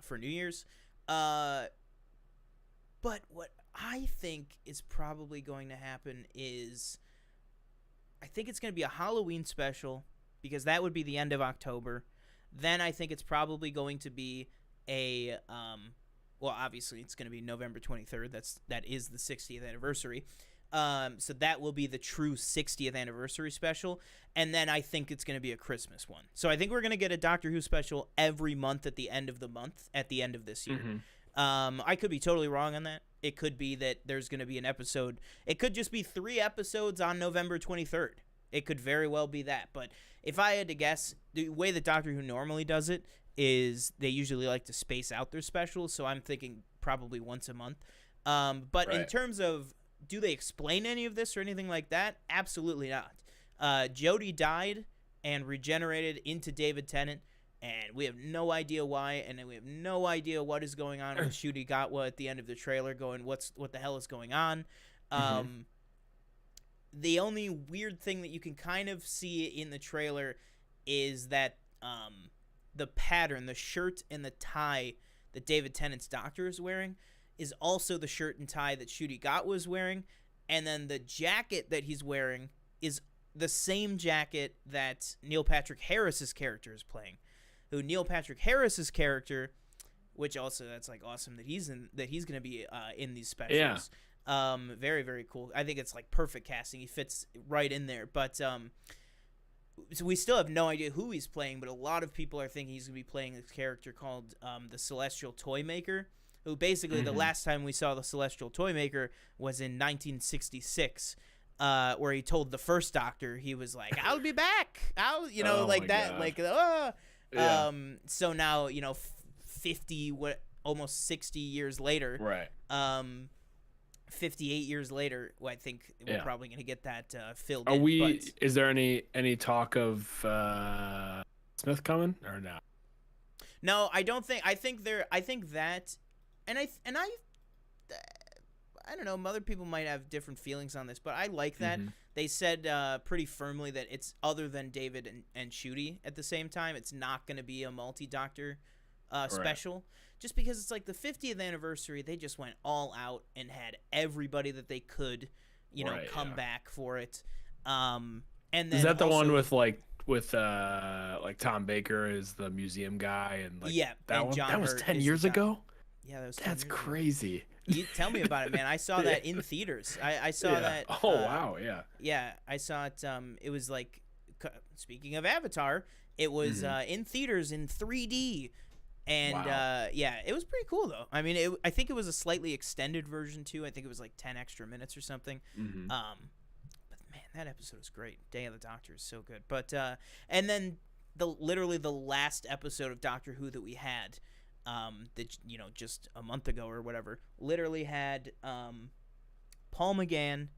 for New Year's. But what I think is probably going to happen is I think it's going to be a Halloween special because that would be the end of October. Then I think it's probably going to be a well, obviously it's going to be November 23rd. That is the 60th anniversary. So that will be the true 60th anniversary special. And then I think it's going to be a Christmas one. So I think we're going to get a Doctor Who special every month at the end of the month, at the end of this year. I could be totally wrong on that. It could be that there's going to be an episode. It could just be 3 episodes on November 23rd. It could very well be that. But if I had to guess, the way that Doctor Who normally does it is they usually like to space out their specials. So I'm thinking probably once a month. But in terms of, do they explain any of this or anything like that? Absolutely not. Jodie died and regenerated into David Tennant, and we have no idea why, and we have no idea what is going on with Ncuti Gatwa at the end of the trailer going, what the hell is going on? The only weird thing that you can kind of see in the trailer is that the pattern, the shirt and the tie that David Tennant's doctor is wearing is also the shirt and tie that Ncuti Gatwa was wearing, and then the jacket that he's wearing is the same jacket that Neil Patrick Harris's character is playing. Who Neil Patrick Harris's character, which also that's like awesome that he's going to be in these specials. Yeah. Very, very cool. I think it's like perfect casting. He fits right in there. But so we still have no idea who he's playing, but a lot of people are thinking he's going to be playing this character called the Celestial Toymaker, who basically the last time we saw the Celestial Toymaker was in 1966. Where he told the first Doctor, he was like, "I'll be back." Like that, God. Like, Yeah. So now, 50, almost 60 years later, right? 58 years later, I think we're probably going to get that filled. Is there any talk of Smith coming or no? No, I don't think. I think that, and I don't know. Other people might have different feelings on this, but I like that. They said pretty firmly that it's other than David and Ncuti at the same time. It's not going to be a multi-Doctor special. Just because it's like the 50th anniversary, they just went all out and had everybody that they could, come back for it. And then is that the one with Tom Baker as the museum guy and that one? That was 10 years ago. Yeah, that was. That's crazy. You tell me about it, man. I saw that in theaters. I saw that. Oh wow, yeah. Yeah, I saw it. It was like, speaking of Avatar, it was in theaters in 3D, and it was pretty cool though. I mean, I think it was a slightly extended version too. I think it was like 10 extra minutes or something. But man, that episode was great. Day of the Doctor is so good. But and then literally the last episode of Doctor Who that we had. That just a month ago or whatever, literally had Paul McGann,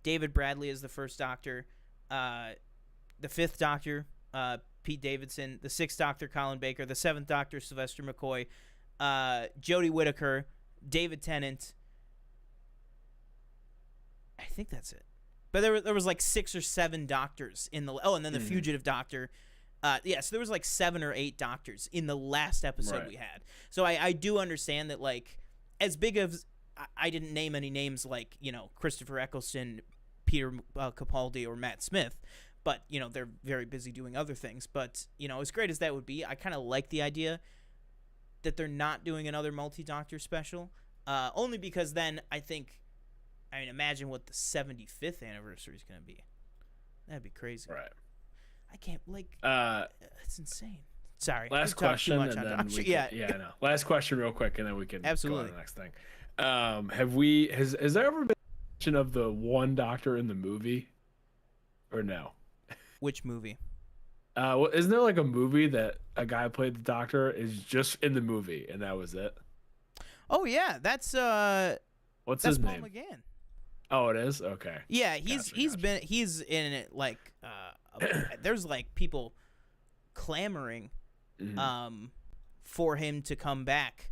David Bradley as the first Doctor, the 5th Doctor, Pete Davidson, the 6th Doctor, Colin Baker, the 7th Doctor, Sylvester McCoy, Jodie Whittaker, David Tennant. I think that's it. But there was like 6 or 7 Doctors in the and then the Fugitive Doctor. So there was like 7 or 8 Doctors in the last episode we had. So I do understand that, like, as big as I didn't name any names like, Christopher Eccleston, Peter Capaldi, or Matt Smith, but, they're very busy doing other things. But, as great as that would be, I kind of like the idea that they're not doing another multi-Doctor special, only because then imagine what the 75th anniversary is going to be. That'd be crazy. Right. I can't it's insane. Sorry. Last question, and then I know. Last question, real quick, and then we can absolutely go to the next thing. Has there ever been mention of the one Doctor in the movie, or no? Which movie? Isn't there like a movie that a guy played the Doctor is just in the movie, and that was it? Oh yeah, that's what's his Paul name? McGann. Oh, it is? Okay. Yeah, he's in it like there's like people clamoring for him to come back.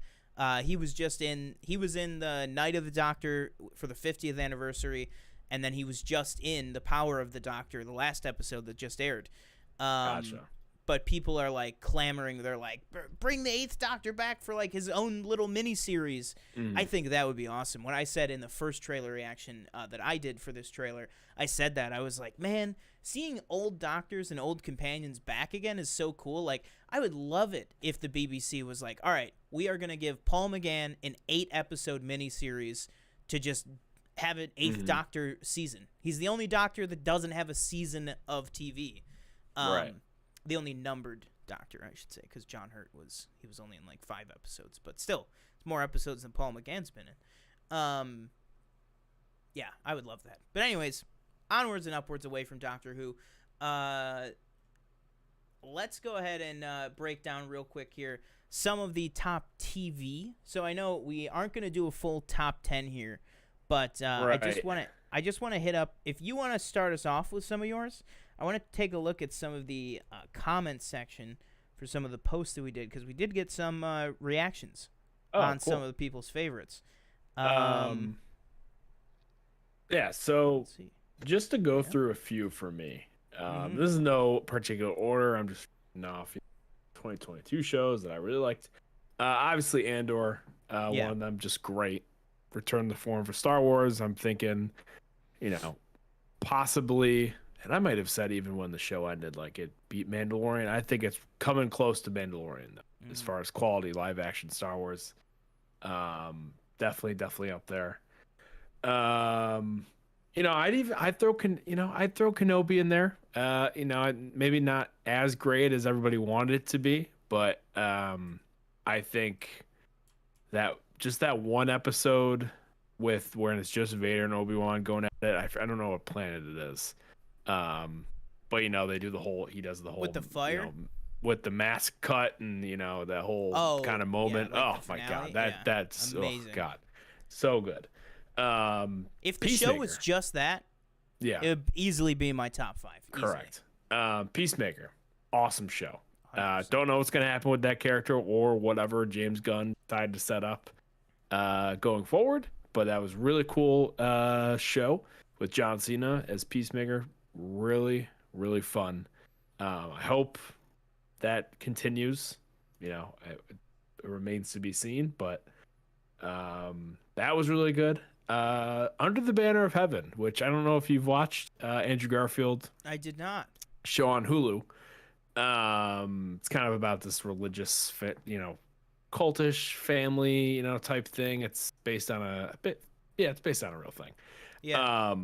He was in the Night of the Doctor for the 50th anniversary, and then he was just in The Power of the Doctor, the last episode that just aired. Gotcha. But people are like clamoring. They're like, bring the Eighth Doctor back for like his own little mini series. I think that would be awesome. When I said in the first trailer reaction that I did for this trailer, I said that I was like, man, seeing old doctors and old companions back again is so cool. Like, I would love it if the BBC was like, all right, we are gonna give Paul McGann an 8-episode miniseries to just have an Eighth Doctor season. He's the only Doctor that doesn't have a season of TV. Right. The only numbered Doctor, I should say, because John Hurt was only in like 5 episodes, but still, it's more episodes than Paul McGann's been in. Yeah, I would love that. But anyways, onwards and upwards away from Doctor Who. Let's go ahead and break down real quick here some of the top TV. So I know we aren't going to do a full top 10 here, but Right. I just want to hit up, if you want to start us off with some of yours, I want to take a look at some of the comment section for some of the posts that we did, because we did get some reactions on cool. some of the people's favorites. Yeah, so Let's see. just to go through a few for me. This is no particular order. I'm just off 2022 shows that I really liked. Obviously, Andor, one of them, just great. Return to form for Star Wars. I'm thinking, possibly, and I might have said even when the show ended, like it beat Mandalorian. I think it's coming close to Mandalorian as far as quality live action Star Wars. Definitely up there. I'd throw Kenobi in there. Maybe not as great as everybody wanted it to be, but I think that just that one episode when it's just Vader and Obi-Wan going at it. I don't know what planet it is. But they do he does the whole With the fire? with the mask cut and that whole kind of moment. Yeah, like oh my finale? God, that's amazing. Oh God, so good. If the show was just that, yeah, it would easily be my top 5. Easily. Correct. Peacemaker, awesome show. 100%. Don't know what's gonna happen with that character or whatever James Gunn decided to set up going forward, but that was really cool show with John Cena as Peacemaker. Really, really fun. I hope that continues. It remains to be seen, but that was really good. Under the Banner of Heaven, which I don't know if you've watched, Andrew Garfield I did not. show on Hulu. It's kind of about this religious, cultish family, type thing. It's based on it's based on a real thing. Yeah.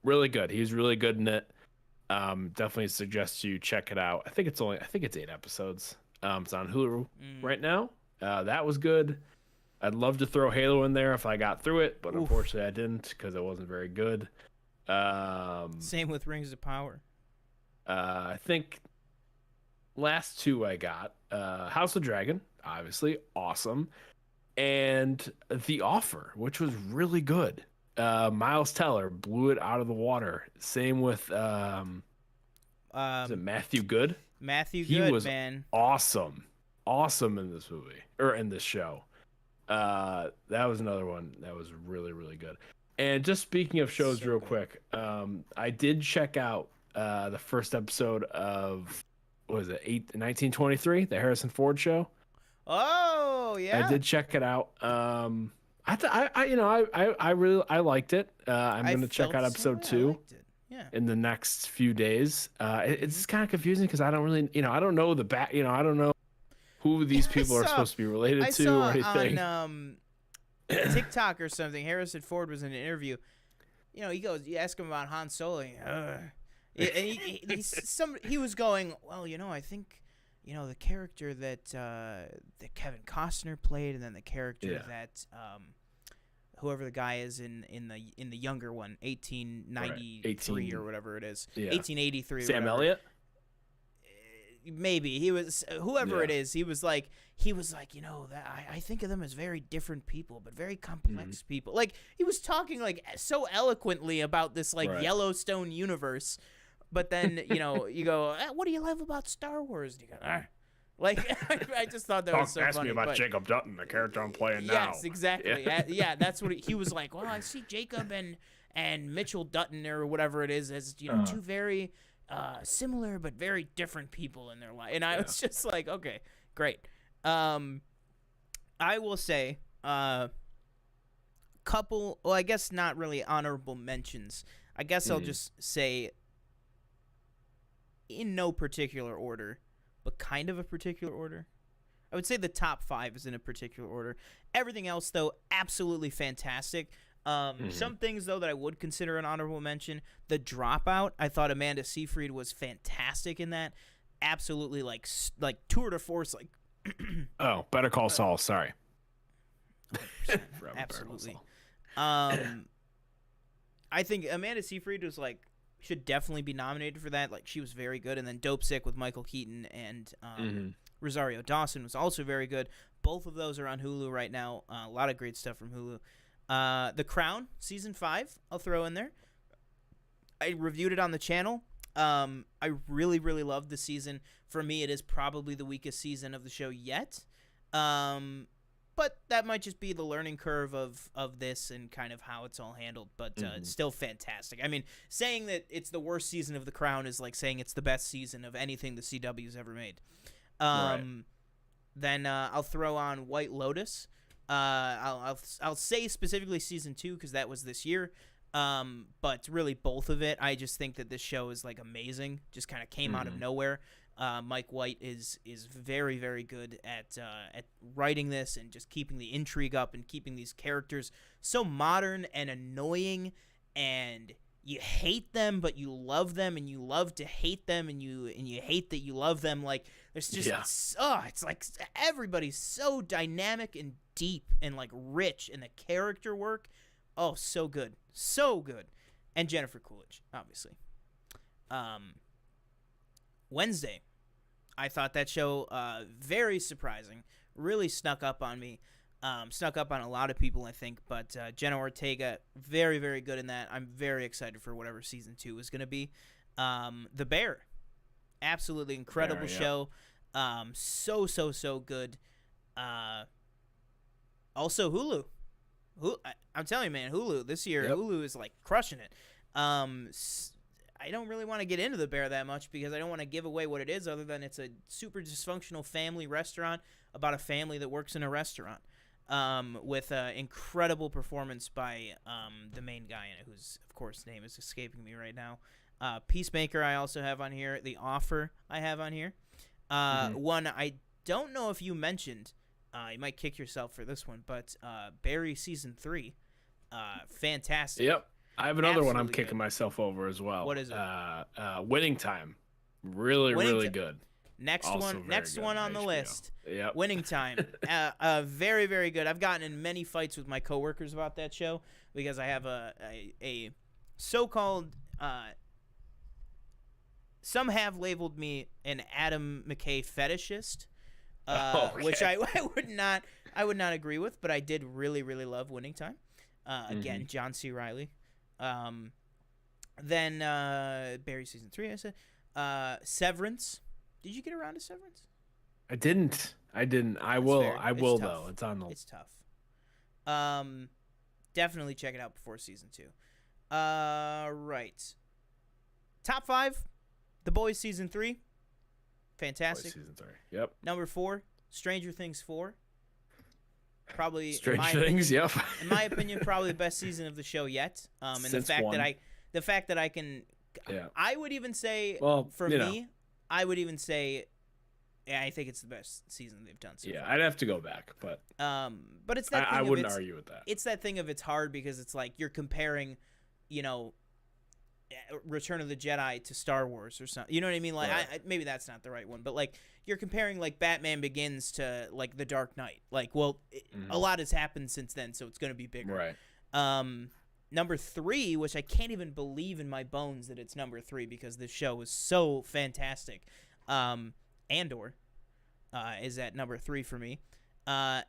Really good. He's really good in it. Definitely suggest you check it out. I think it's 8 episodes. It's on Hulu right now. That was good. I'd love to throw Halo in there if I got through it, but unfortunately I didn't because it wasn't very good. Same with Rings of Power. I think last 2 I got House of Dragon, obviously awesome, and The Offer, which was really good. Miles Teller blew it out of the water. Same with is it Matthew Good? Matthew He Good, was man. awesome in this movie or in this show. That was another one that was really, really good. And just speaking of shows real quick, I did check out the first episode of, what was it, 1923, the Harrison Ford show. Oh, yeah. I did check it out. I liked it. I'm going to check out episode 2 in the next few days. It's just kind of confusing because I don't really, I don't know I don't know who these people are supposed to be related to or anything. On TikTok or something, Harrison Ford was in an interview. He goes, you ask him about Han Solo, and he was going, well, I think, the character that Kevin Costner played, and then the character that whoever the guy is in the younger one, 1893 or whatever it is, 1883. Sam Elliott. Maybe he was whoever it is. He was like that I think of them as very different people, but very complex people. Like he was talking like so eloquently about this Yellowstone universe, but then you go, what do you love about Star Wars? And you go, I just thought that was so ask funny. me about Jacob Dutton, the character I'm playing now. Yes, exactly. Yeah, that's what he was like. Well, I see Jacob and and Mitchell Dutton or whatever it is as two very similar but very different people in their life. And I was just like, okay, great. I will say couple, well, I guess not really honorable mentions. I guess I'll just say in no particular order, but kind of a particular order. I would say the top 5 is in a particular order. Everything else, though, absolutely fantastic. Some things, though, that I would consider an honorable mention. The Dropout, I thought Amanda Seyfried was fantastic in that. Absolutely, like tour de force. Like, oh, Better Call Saul. Sorry. Absolutely. I think Amanda Seyfried was like should definitely be nominated for that. Like, she was very good. And then Dope Sick with Michael Keaton and Rosario Dawson was also very good. Both of those are on Hulu right now. A lot of great stuff from Hulu. The Crown, Season 5, I'll throw in there. I reviewed it on the channel. I really, really loved the season. For me, it is probably the weakest season of the show yet. But that might just be the learning curve of this and kind of how it's all handled. But it's still fantastic. I mean, saying that it's the worst season of The Crown is like saying it's the best season of anything the CW's ever made. Right. Then I'll throw on White Lotus. I'll say specifically season 2 because that was this year. But really both of it. I just think that this show is like amazing. Just kind of came out of nowhere. Mike White is very, very good at writing this and just keeping the intrigue up and keeping these characters so modern and annoying, and you hate them but you love them, and you love to hate them, and you hate that you love them. Like, there's just it's like everybody's so dynamic and deep and like rich, and the character work, so good, and Jennifer Coolidge, obviously. Wednesday, I thought that show very surprising, really snuck up on me, snuck up on a lot of people, I think, but Jenna Ortega, very, very good in that. I'm very excited for whatever season 2 is going to be. The Bear, absolutely incredible show, so good. Also Hulu. I'm telling you, man, Hulu this year, Hulu is like crushing it. I don't really want to get into The Bear that much because I don't want to give away what it is, other than it's a super dysfunctional family restaurant about a family that works in a restaurant, with an incredible performance by the main guy in it, whose, of course, name is escaping me right now. Peacemaker I also have on here. The Offer I have on here. One I don't know if you mentioned. You might kick yourself for this one, but Barry Season 3, fantastic. Yep. I have another one I'm kicking myself over as well. What is it? Winning Time. Really good. Next one on the list. Yep. Winning Time. Very, very good. I've gotten in many fights with my coworkers about that show because I have a so-called some have labeled me an Adam McKay fetishist, which I would not agree with, but I did really, really love Winning Time. Again, John C. Reilly. Then Barry Season 3, I said. Severance. Did you get around to Severance? I didn't. I will though. It's on the It's tough. Definitely check it out before Season 2. Right. Top 5. The Boys Season 3. Fantastic. Season 3. Yep. Number 4, Stranger Things 4. Probably Stranger Things, yep. In my opinion, probably the best season of the show yet. And the fact that I can, I would even say, I would even say, I think it's the best season they've done so far. I'd have to go back, but it's that. I wouldn't argue with that. It's that thing of it's hard because it's like you're comparing, Return of the Jedi to Star Wars or something. You know what I mean? Like, right. Maybe that's not the right one, but like you're comparing like Batman Begins to like The Dark Knight. Like, well, a lot has happened since then, so it's going to be bigger. Right. Number 3, which I can't even believe in my bones that it's number 3 because this show was so fantastic. Andor is at number 3 for me. And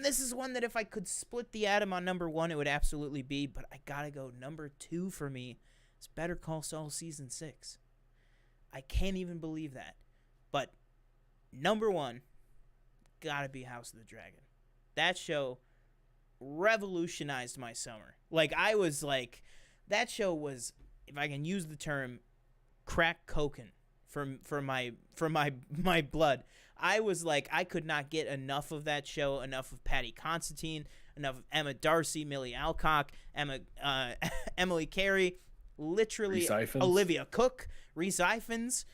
this is one that if I could split the atom on number 1, it would absolutely be, but I gotta go number 2 for me. It's Better Call Saul Season 6. I can't even believe that. But number 1, gotta be House of the Dragon. That show revolutionized my summer. Like, I was like, that show was, if I can use the term, crack cocaine for my blood. I was like, I could not get enough of that show, enough of Patty Constantine, enough of Emma Darcy, Millie Alcock, Emily Carey, literally Olivia Cook, Reese Ifans.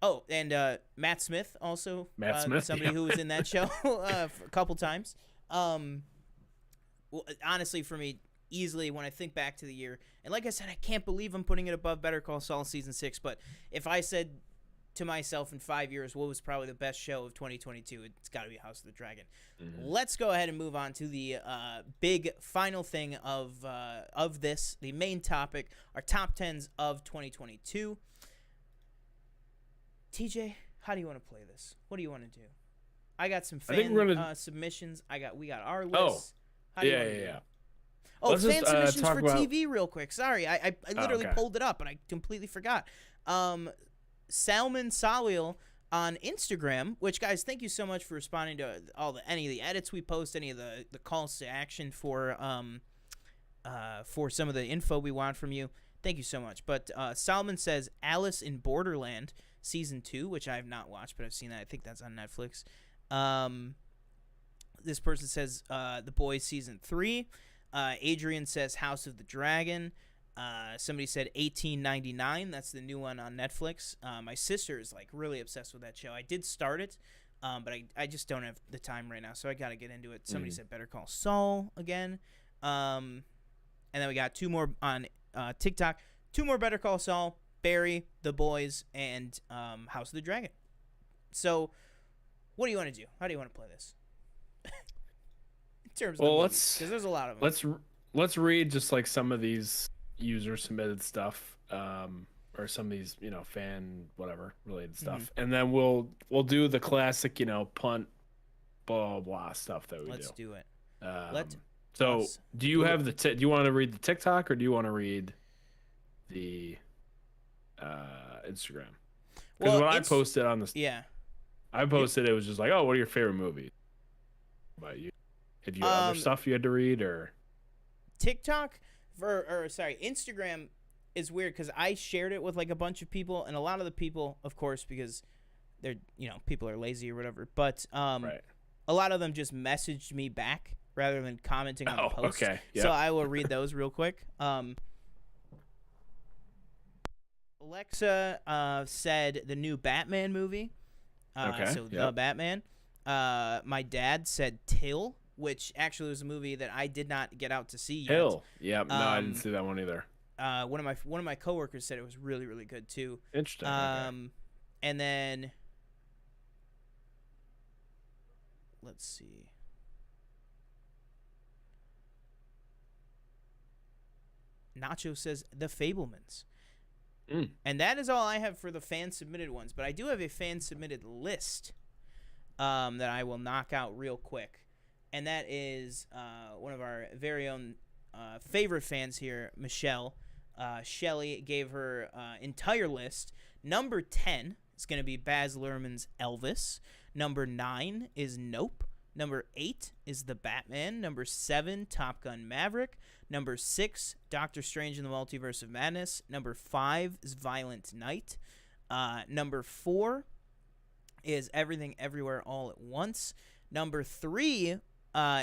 Oh, and Matt Smith also. Matt Smith, somebody who was in that show a couple times. Well, honestly, for me, easily when I think back to the year, and like I said, I can't believe I'm putting it above Better Call Saul season 6. But if I said to myself in 5 years, what was probably the best show of 2022? It's got to be House of the Dragon. Mm-hmm. Let's go ahead and move on to the big final thing of this, the main topic, our top 10s of 2022. TJ, how do you want to play this? What do you want to do? I got some fan submissions. We got our list. Oh, how do you want to do? Oh, let's fan submissions for TV real quick. Sorry, I literally pulled it up and I completely forgot. Salmon Salil on Instagram, which, guys, thank you so much for responding to any of the edits we post, any of the calls to action for some of the info we want from you. Thank you so much. But Salmon says Alice in Borderland season 2, which I have not watched, but I've seen that. I think that's on Netflix. This person says The Boys season 3. Adrian says House of the Dragon. Somebody said 1899. That's the new one on Netflix. My sister is like really obsessed with that show. I did start it, but I just don't have the time right now, so I got to get into it. Somebody said Better Call Saul again. And then we got 2 more on TikTok. 2 more Better Call Saul, Barry, The Boys, and House of the Dragon. So what do you want to do? How do you want to play this? In terms of because there's a lot of them. Let's read just like some of these user submitted stuff, or some of these fan whatever related stuff, and then we'll do the classic punt blah blah stuff that we do. Let's do it. Do you have do you want to read the TikTok or do you want to read the Instagram? Because when I posted on this, I posted it was just like, oh, what are your favorite movies? About you, did you have other stuff you had to read or TikTok? Instagram is weird because I shared it with like a bunch of people, and a lot of the people, of course, because they're people are lazy or whatever. But a lot of them just messaged me back rather than commenting on the post. Okay. Yep. So I will read those real quick. Alexa said the new Batman movie. The Batman. My dad said Till, which actually was a movie that I did not get out to see yet. Hill. Yeah, no, I didn't see that one either. One of my coworkers said it was really, really good too. Interesting. And then let's see. Nacho says The Fabelmans. And that is all I have for the fan submitted ones, but I do have a fan submitted list that I will knock out real quick. And that is one of our very own favorite fans here, Michelle. Shelly gave her entire list. Number 10 is going to be Baz Luhrmann's Elvis. Number 9 is Nope. Number 8 is The Batman. Number 7, Top Gun Maverick. Number 6, Doctor Strange in the Multiverse of Madness. Number 5 is Violent Night. Number 4 is Everything Everywhere All at Once. Number 3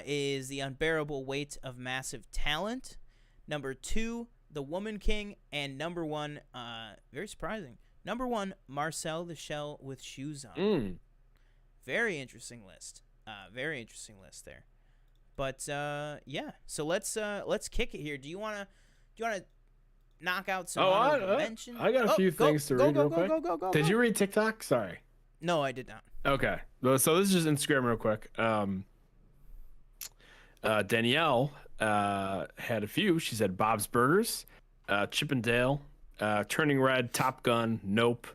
is The Unbearable Weight of Massive Talent. Number 2, The Woman King. And number 1, very surprising, number 1, Marcel the Shell with Shoes On. Very interesting list. Very interesting list there. But yeah, so let's kick it here. Do you wanna knock out some honorable mentions? I got a few things to read real quick. Go. Did you read TikTok? Sorry. No, I did not. Okay. So this is just Instagram real quick. Danielle had a few. She said Bob's Burgers, Chip and Dale, Turning Red, Top Gun, Nope.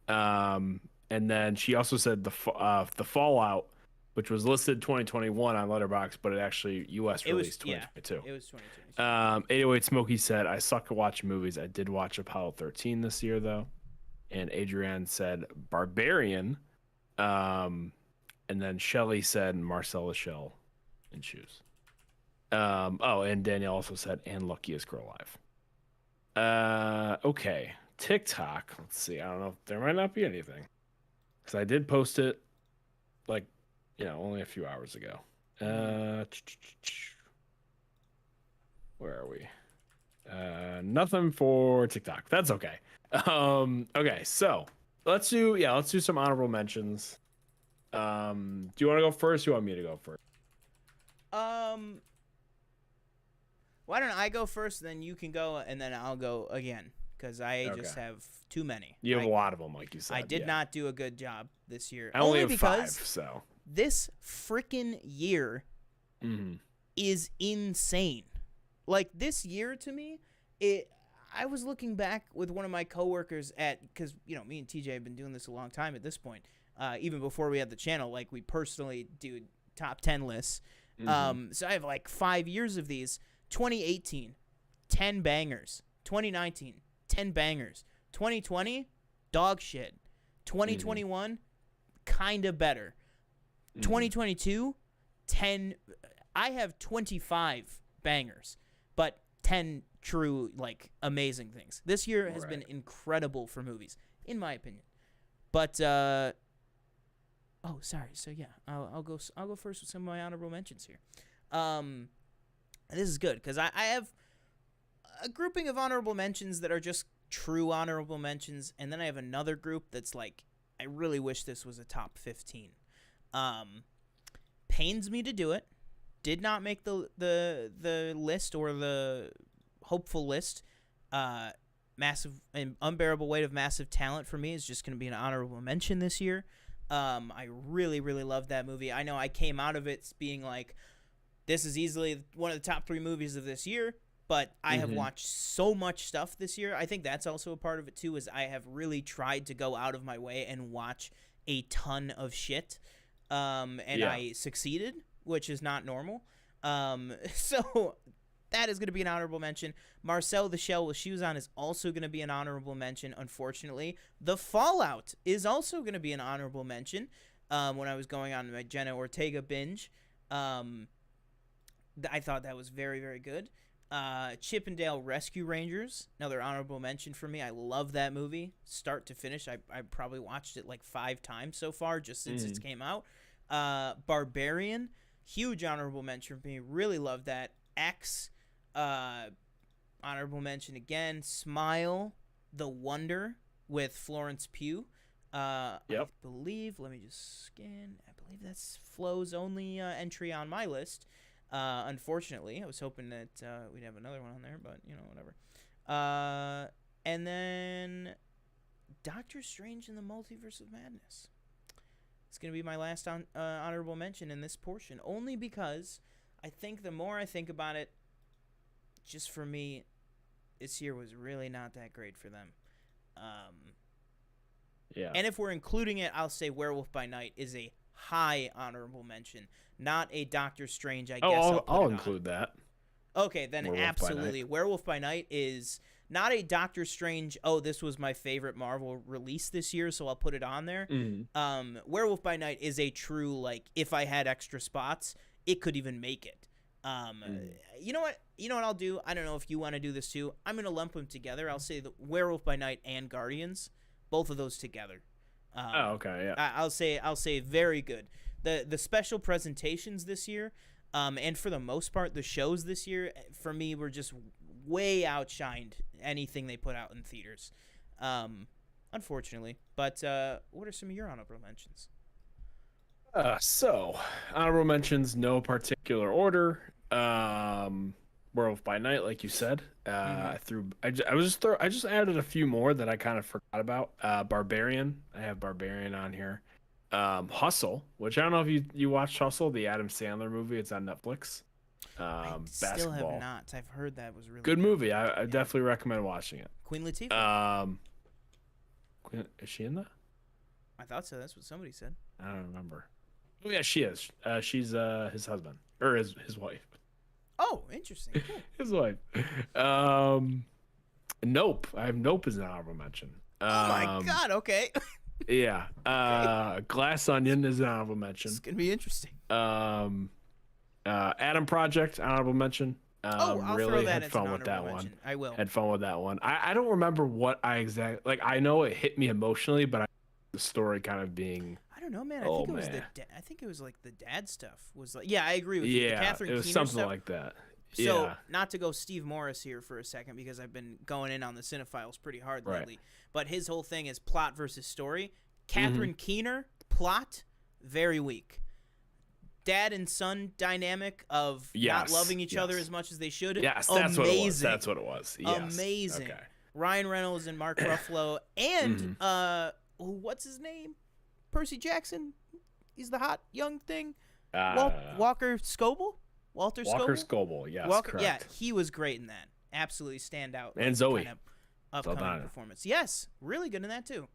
And then she also said the Fallout, which was listed 2021 on Letterboxd, but it actually U.S. released 2022. It was 2022. 808 Smokey said, I suck at watching movies. I did watch Apollo 13 this year, though. And Adrienne said Barbarian. And then Shelly said Marcel the Shell in Shoes. And Danielle also said, and Luckiest Girl Alive. Okay. TikTok. Let's see. I don't know. There might not be anything. Because I did post it, like, only a few hours ago. Where are we? Nothing for TikTok. That's okay. Okay, so let's do some honorable mentions. Do you want to go first? Or you want me to go first? Why don't I go first, then you can go, and then I'll go again, because I just have too many. You have a lot of them, like you said. I did not do a good job this year. I only have because 5, so. This freaking year is insane. Like, this year, to me, I was looking back with one of my coworkers because, me and TJ have been doing this a long time at this point. Even before we had the channel, like, we personally do top 10 lists. So I have, like, 5 years of these. 2018, 10 bangers. 2019, 10 bangers. 2020, dog shit. 2021, kind of better. 2022, 10. I have 25 bangers, but 10 true, like, amazing things. This year has been incredible for movies, in my opinion. But oh, sorry. So yeah, I'll go first with some of my honorable mentions here. This is good because I have a grouping of honorable mentions that are just true honorable mentions, and then I have another group that's like, I really wish this was a top 15. Pains me to do it. Did not make the list or the hopeful list. Massive and Unbearable Weight of Massive Talent for me is just going to be an honorable mention this year. I really, really love that movie. I know I came out of it being like, this is easily one of the top 3 movies of this year, but I have watched so much stuff this year. I think that's also a part of it too, is I have really tried to go out of my way and watch a ton of shit. I succeeded, which is not normal. So that is going to be an honorable mention. Marcel the Shell with Shoes On is also going to be an honorable mention, unfortunately. The Fallout is also going to be an honorable mention. When I was going on my Jenna Ortega binge, I thought that was very, very good. Chippendale Rescue Rangers, another honorable mention for me. I love that movie, start to finish. I probably watched it like 5 times so far, just since it came out. Barbarian, huge honorable mention for me. Really love that. X, honorable mention again. Smile, The Wonder with Florence Pugh. I believe, let me just scan. I believe that's Flo's only entry on my list. Unfortunately, I was hoping that we'd have another one on there, but whatever. And then Doctor Strange and the Multiverse of Madness. It's going to be my last honorable mention in this portion, only because I think the more I think about it, just for me, this year was really not that great for them. And if we're including it, I'll say Werewolf by Night is a high honorable mention, not a Doctor Strange. I guess I'll include that. Okay, then absolutely. Werewolf by Night is not a Doctor Strange, this was my favorite Marvel release this year, so I'll put it on there. Werewolf by Night is a true, like, if I had extra spots, it could even make it. You know what I'll do? I don't know if you want to do this too. I'm going to lump them together. I'll say the Werewolf by Night and Guardians, both of those together. Okay, yeah. I'll say very good. The special presentations this year, and for the most part, the shows this year, for me, were just way outshined anything they put out in theaters, unfortunately. But what are some of your honorable mentions? So honorable mentions, no particular order. Werewolf by Night, like you said. I just added a few more that I kind of forgot about. Barbarian. I have Barbarian on here. Hustle, which I don't know if you watched Hustle, the Adam Sandler movie. It's on Netflix. I still have not. I've heard that was really good movie. I definitely recommend watching it. Queen Latifah. Is she in that? I thought so. That's what somebody said. I don't remember. Oh yeah, she is. She's his husband or his wife. Oh, interesting. Cool. His wife. Nope. I have Nope as an honorable mention. Oh my god. Okay. Yeah. Glass Onion is an honorable mention. It's gonna be interesting. Adam Project, honorable mention. I'll really throw that had as fun an with that honorable one. mention. I will. Had fun with that one. I don't remember what I exactly like. I know it hit me emotionally, but the story kind of being. I don't know, man. I Oh, think it was man. I think it was like the dad stuff was like. Yeah, I agree with you. The Yeah, Catherine it was Keener something stuff. like that. So, Yeah. not to go Steve Morris here for a second because I've been going in on the Cinephiles pretty hard Right. lately. But his whole thing is plot versus story. Mm-hmm. Catherine Keener, plot, very weak. Dad and son dynamic of not Yes, loving each other yes. as much as they should. Yes, amazing. that's what it was. That's what it was. Yes. Amazing. Okay. Ryan Reynolds and Mark Ruffalo and what's his name? Percy Jackson. He's the hot young thing. Walker Scoble. Walter Scoble. Yes. Correct. Yeah, he was great in that. Absolutely stand out. And Zoe kind of upcoming performance. Yes, really good in that too.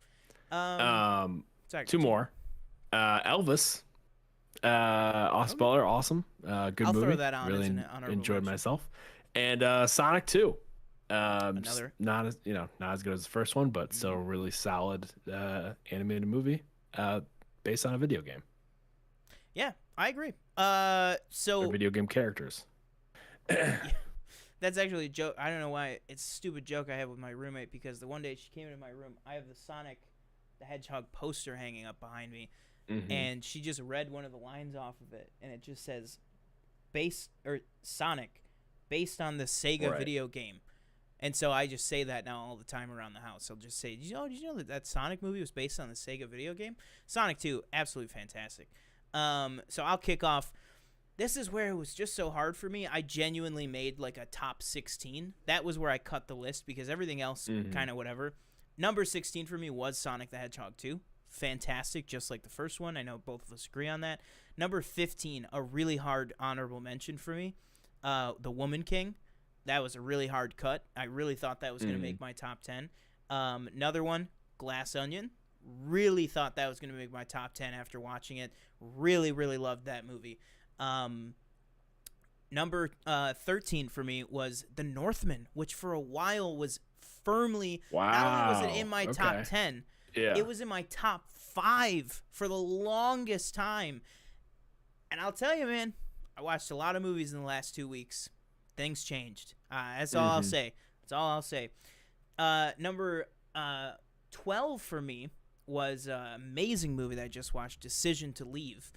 Sorry, two more. Elvis. Austin Butler, awesome. Good I'll movie. throw that on really as an honorable enjoyed mention. myself. And Sonic 2. Another Not as not as good as the first one, but still a really solid animated movie based on a video game. Yeah, I agree. So Or video game characters. that's actually a joke. I don't know why it's a stupid joke I have with my roommate because the one day she came into my room, I have the Sonic the Hedgehog poster hanging up behind me, and she just read one of the lines off of it, and it just says, Sonic, based on the Sega video game." And so I just say that now all the time around the house. I'll just say, did you know that Sonic movie was based on the Sega video game? Sonic 2, absolutely fantastic. So I'll kick off. This is where it was just so hard for me. I genuinely made like a top 16. That was where I cut the list because everything else kind of whatever. Number 16 for me was Sonic the Hedgehog 2. Fantastic, just like the first one. I know both of us agree on that. Number 15, a really hard honorable mention for me, The Woman King. That was a really hard cut. I really thought that was going to make my top 10. Another one, Glass Onion. Really thought that was going to make my top 10 after watching it. Really, really loved that movie. Number 13 for me was The Northman, which for a while was firmly, not only was it in my top 10, it was in my top 5 for the longest time. And I'll tell you, man, I watched a lot of movies in the last 2 weeks. Things changed. That's all I'll say. That's all I'll say. Number 12 for me was an amazing movie that I just watched, Decision to Leave,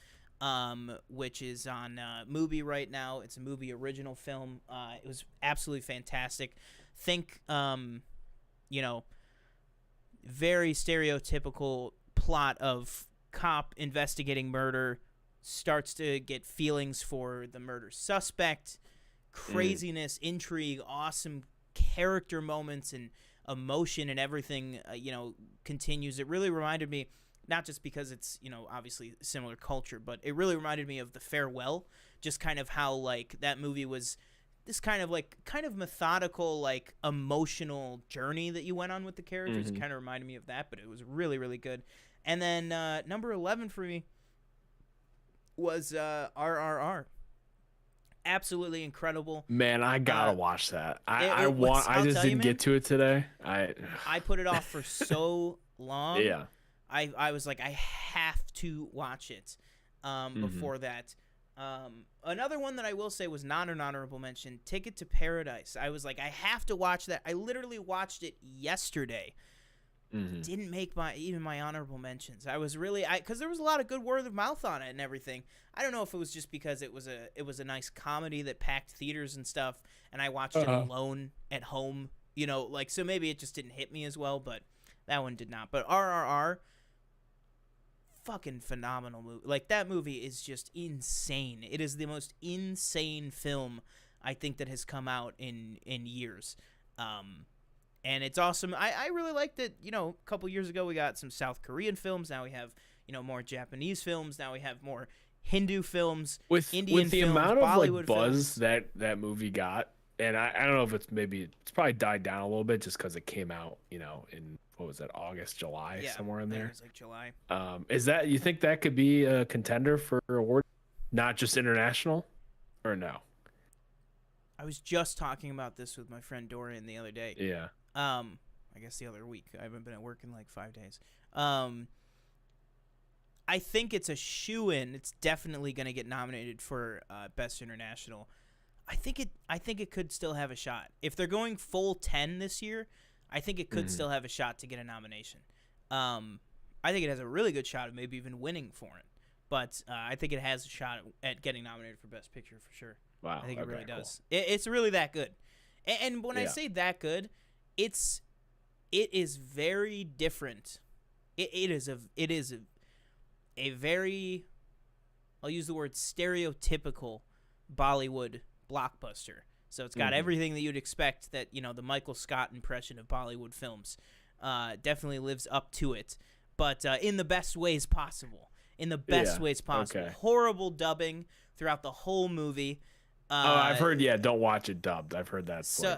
which is on Mubi right now. It's a Mubi original film. It was absolutely fantastic. Think, very stereotypical plot of cop investigating murder, starts to get feelings for the murder suspect, craziness, intrigue, awesome character moments and emotion and everything, continues. It really reminded me, not just because it's, obviously similar culture, but it really reminded me of The Farewell, just kind of how, like, that movie was this kind of methodical, like, emotional journey that you went on with the characters. Kind of reminded me of that, but it was really, really good. And then number 11 for me was RRR. Absolutely incredible. Man, I gotta watch that. I just didn't get to it today. I put it off for so long. Yeah. I was like, I have to watch it before that. Another one that I will say was not an honorable mention, Ticket to Paradise. I was like, I have to watch that. I literally watched it yesterday. Didn't make my honorable mentions. I was really because there was a lot of good word of mouth on it and everything. I don't know if it was just because it was a nice comedy that packed theaters and stuff, and I watched it alone at home. So maybe it just didn't hit me as well, but that one did not. But RRR, fucking phenomenal movie. Like, that movie is just insane. It is the most insane film I think that has come out in years. And it's awesome. I really liked it. A couple years ago we got some South Korean films. Now we have, more Japanese films. Now we have more Hindu films, Indian with the films, amount of Bollywood buzz films. that movie got, and I don't know if it's probably died down a little bit just because it came out, in what was that, August, July, somewhere in there. It was like July. Is that, you think that could be a contender for award, not just international, or no? I was just talking about this with my friend Dorian the other day. Yeah. I guess the other week. I haven't been at work in like 5 days. I think it's a shoo-in. It's definitely going to get nominated for Best International. I think it could still have a shot. If they're going full 10 this year, I think it could still have a shot to get a nomination. I think it has a really good shot of maybe even winning for it. But I think it has a shot at getting nominated for Best Picture for sure. Wow. I think it really does. It's really that good. And when I say that good, it is very different. It is a very, I'll use the word stereotypical Bollywood blockbuster. So it's got everything that you'd expect that, the Michael Scott impression of Bollywood films definitely lives up to it, but in the best ways possible. Okay. Horrible dubbing throughout the whole movie. I've heard, don't watch it dubbed. I've heard that. So,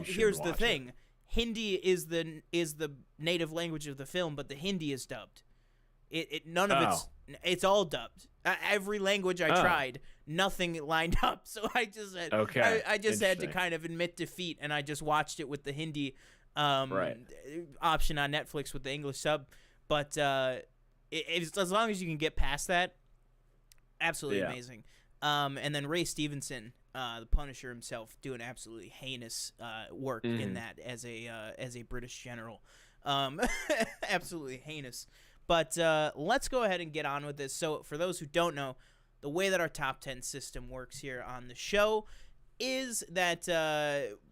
here's the thing. Hindi is the native language of the film, but the Hindi is dubbed. None of it's all dubbed. Every language I tried, nothing lined up. So I just had I just had to kind of admit defeat, and I just watched it with the Hindi option on Netflix with the English sub. But it's, as long as you can get past that, absolutely amazing. And then Ray Stevenson, the Punisher himself, doing absolutely heinous work in that as a British general. Absolutely heinous. But let's go ahead and get on with this. So for those who don't know, the way that our top 10 system works here on the show is that,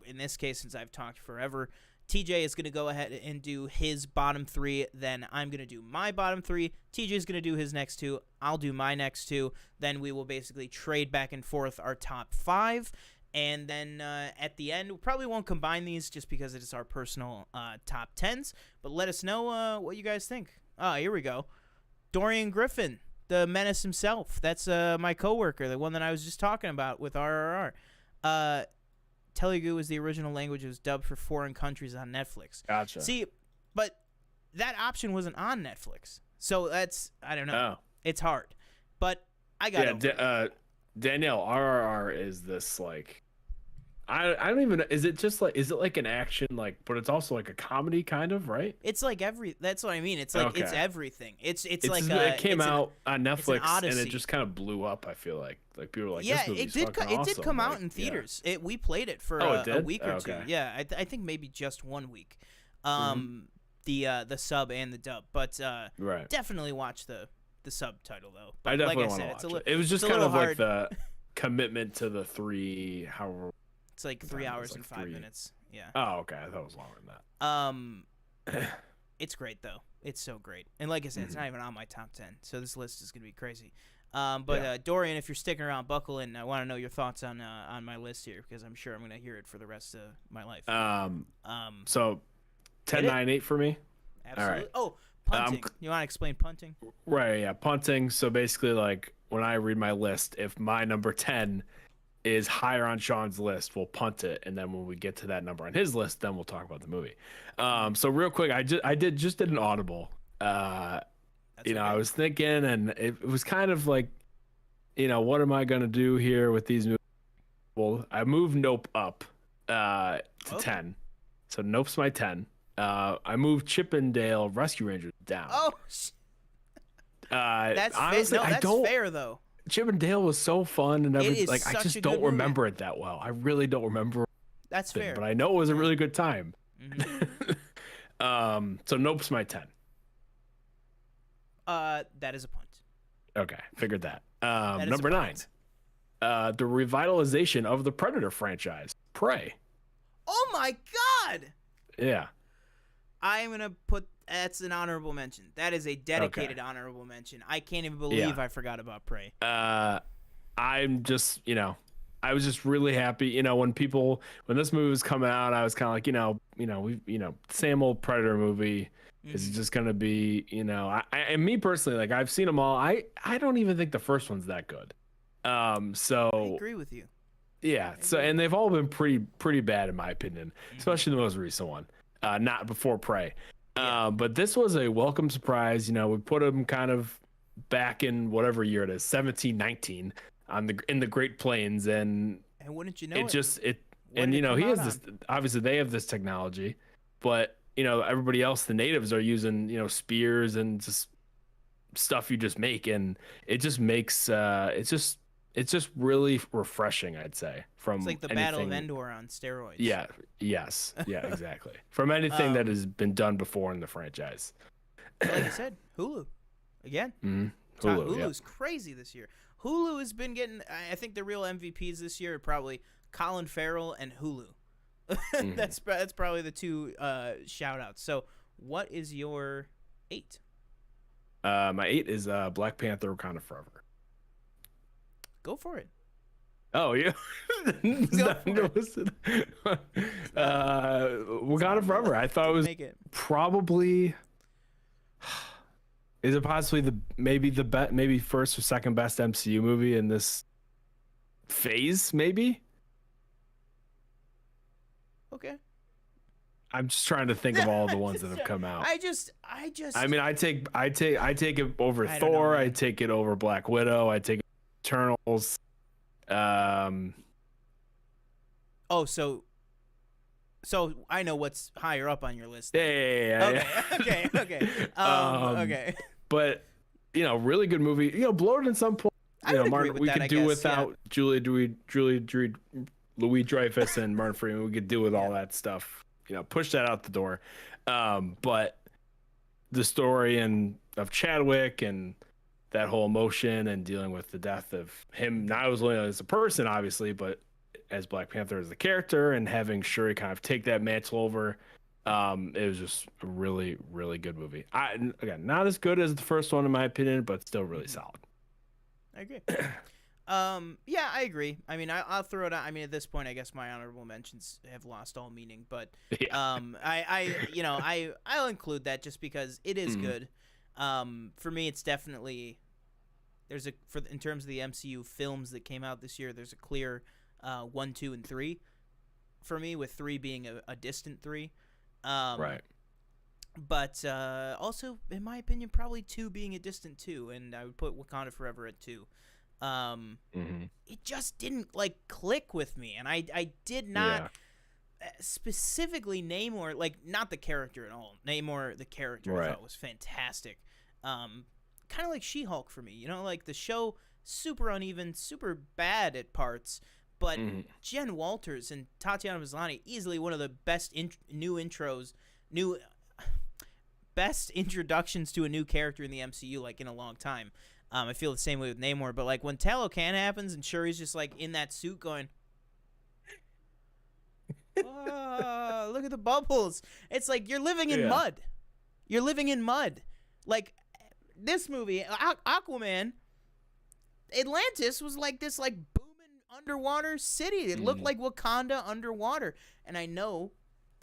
in this case, since I've talked forever, TJ is going to go ahead and do his bottom 3. Then I'm going to do my bottom 3. TJ is going to do his next 2. I'll do my next 2. Then we will basically trade back and forth our top 5. And then at the end, we probably won't combine these just because it is our personal top 10s. But let us know what you guys think. Here we go. Dorian Griffin, the menace himself. That's my coworker, the one that I was just talking about with RRR. Telugu is the original language. It was dubbed for foreign countries on Netflix. Gotcha. See, but that option wasn't on Netflix. So that's, I don't know. Oh. It's hard. But I got it. Danielle, RRR is this, like, I don't even, is it like an action, like, but it's also like a comedy kind of, right? It's like that's what I mean. It's like, it's everything. It's like, it came out on Netflix Odyssey. and it just kind of blew up. I feel like people were like, yeah, this movie's it did come out in like, theaters. We played it for a week or two. Yeah, I think maybe just 1 week. The sub and the dub, but definitely watch the subtitle though. But I definitely like I want said, to watch it. It was just kind of like the commitment to the 3 hour. It's like 3 hours and 5 minutes. Yeah. Oh, okay. I thought it was longer than that. It's great though. It's so great. And like I said, it's not even on my top 10. So this list is gonna be crazy. But Dorian, if you're sticking around, buckle in. I want to know your thoughts on my list here because I'm sure I'm gonna hear it for the rest of my life. So 10, 9, 8 for me. Absolutely. Right. Oh, punting. You want to explain punting? Right. Yeah. Punting. So basically, like when I read my list, if my number 10 is higher on Sean's list, we'll punt it, and then when we get to that number on his list, then we'll talk about the movie. So real quick, I just did an audible. I was thinking, and it was kind of like, what am I gonna do here with these movies? Well, I moved Nope up to 10, so Nope's my 10. I moved Chippendale Rescue Rangers down. Oh, that's honestly, that's fair though. Chip and Dale was so fun and everything. Like, I just don't remember it that well. I really don't remember. That's fair. But I know it was a really good time. So Nope's my 10. That is a punt. Okay, figured that. Number 9. The revitalization of the Predator franchise, Prey. Oh my God. Yeah. I am gonna put. That's an honorable mention. That is a dedicated honorable mention. I can't even believe I forgot about Prey. I'm just, I was just really happy. When this movie was coming out, I was kind of like, same old Predator movie. Is just gonna be, and me personally, like I've seen them all. I don't even think the first one's that good. So I agree with you. Yeah. So and they've all been pretty bad in my opinion, especially the most recent one. Not before Prey. But this was a welcome surprise. We put him kind of back in whatever year it is, 1719 in the Great Plains, and wouldn't you know he has this. Obviously, they have this technology, but everybody else, the natives, are using spears and just stuff you just make, and it just makes it it's just really refreshing, I'd say, from It's like the Battle of Endor on steroids. Yeah, yes, yeah, exactly. From anything that has been done before in the franchise. Like I said, Hulu again. Hulu's crazy this year. Hulu has been getting. I think the real MVPs this year are probably Colin Farrell and Hulu. That's probably the two shout outs. So, what is your 8? My 8 is Black Panther: Wakanda Forever. Go for it. Oh, yeah. Wakanda Forever. I thought it was probably. Is it possibly maybe first or second best MCU movie in this phase? Maybe. Okay. I'm just trying to think of all the ones that have come out. I mean, I take it over Thor. I take it over Black Widow. I take it over Eternals. So I know what's higher up on your list. Yeah. Okay. But really good movie. Bloated in some point. Martin, we could do without Julie Louis-Dreyfus and Martin Freeman. We could do with all that stuff. Push that out the door. But the story of Chadwick and that whole emotion and dealing with the death of him, not only as a person, obviously, but as Black Panther as the character, and having Shuri kind of take that mantle over. It was just a really, really good movie. Again, not as good as the first one in my opinion, but still really solid. I agree. Yeah, I agree. I mean, I'll throw it out. I mean, at this point, I guess my honorable mentions have lost all meaning, but I'll include that just because it is good. For me, it's definitely in terms of the MCU films that came out this year, there's a clear 1, 2, and 3 for me, with 3 being a distant 3. Right. But also, in my opinion, probably 2 being a distant 2, and I would put Wakanda Forever at 2. It just didn't click with me, and I did not specifically Namor, not the character at all. Namor, the character, I thought was fantastic. Kind of like She-Hulk for me, the show, super uneven, super bad at parts, but Jen Walters and Tatiana Maslany, easily one of the best best introductions to a new character in the MCU in a long time. I feel the same way with Namor, but when Talocan happens and Shuri's just in that suit going, oh, look at the bubbles. It's you're living in mud. You're living in mud. This movie, Aquaman, Atlantis was this booming underwater city. It looked like Wakanda underwater. And I know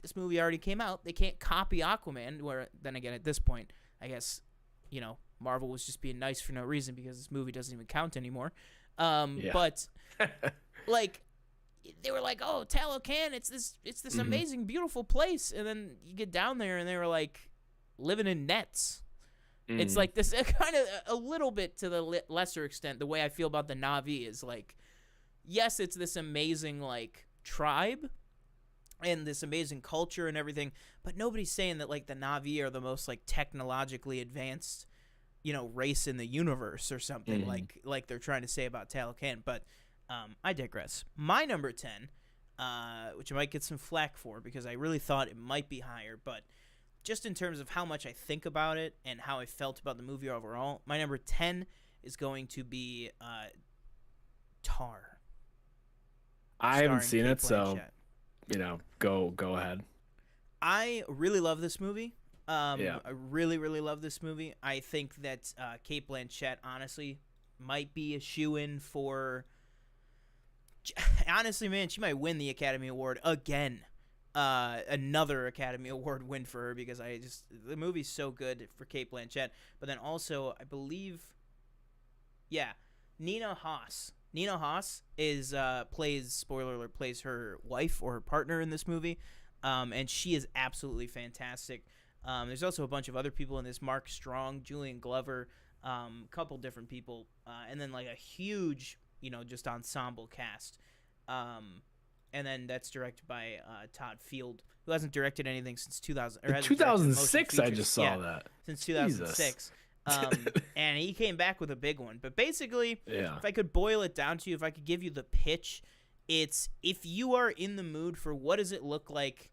this movie already came out. They can't copy Aquaman, where then again at this point, I guess, Marvel was just being nice for no reason because this movie doesn't even count anymore. But they were oh, Talocan, it's this amazing, beautiful place. And then you get down there and they were living in nets. It's this kind of a little bit to the lesser extent. The way I feel about the Na'vi is yes, it's this amazing tribe and this amazing culture and everything, but nobody's saying that the Na'vi are the most technologically advanced race in the universe or something like they're trying to say about Talocan. But I digress. My number 10, which I might get some flack for because I really thought it might be higher, but just in terms of how much I think about it and how I felt about the movie overall, my number 10 is going to be Tar. I haven't seen it, so go ahead. I really love this movie. I really, really love this movie. I think that Cate Blanchett honestly might be a shoo-in for. Honestly, man, she might win the Academy Award again. Another Academy Award win for her because the movie's so good for Cate Blanchett. But then also, I believe, Nina Hoss. Nina Hoss plays her wife or her partner in this movie, and she is absolutely fantastic. There's also a bunch of other people in this: Mark Strong, Julian Glover, a couple different people, and then a huge, just ensemble cast. And then that's directed by Todd Field, who hasn't directed anything since 2006. I just saw that. Since 2006. And he came back with a big one. But basically, Yeah. if I could boil it down to you, if I could give you the pitch, it's if you are in the mood for what does it look like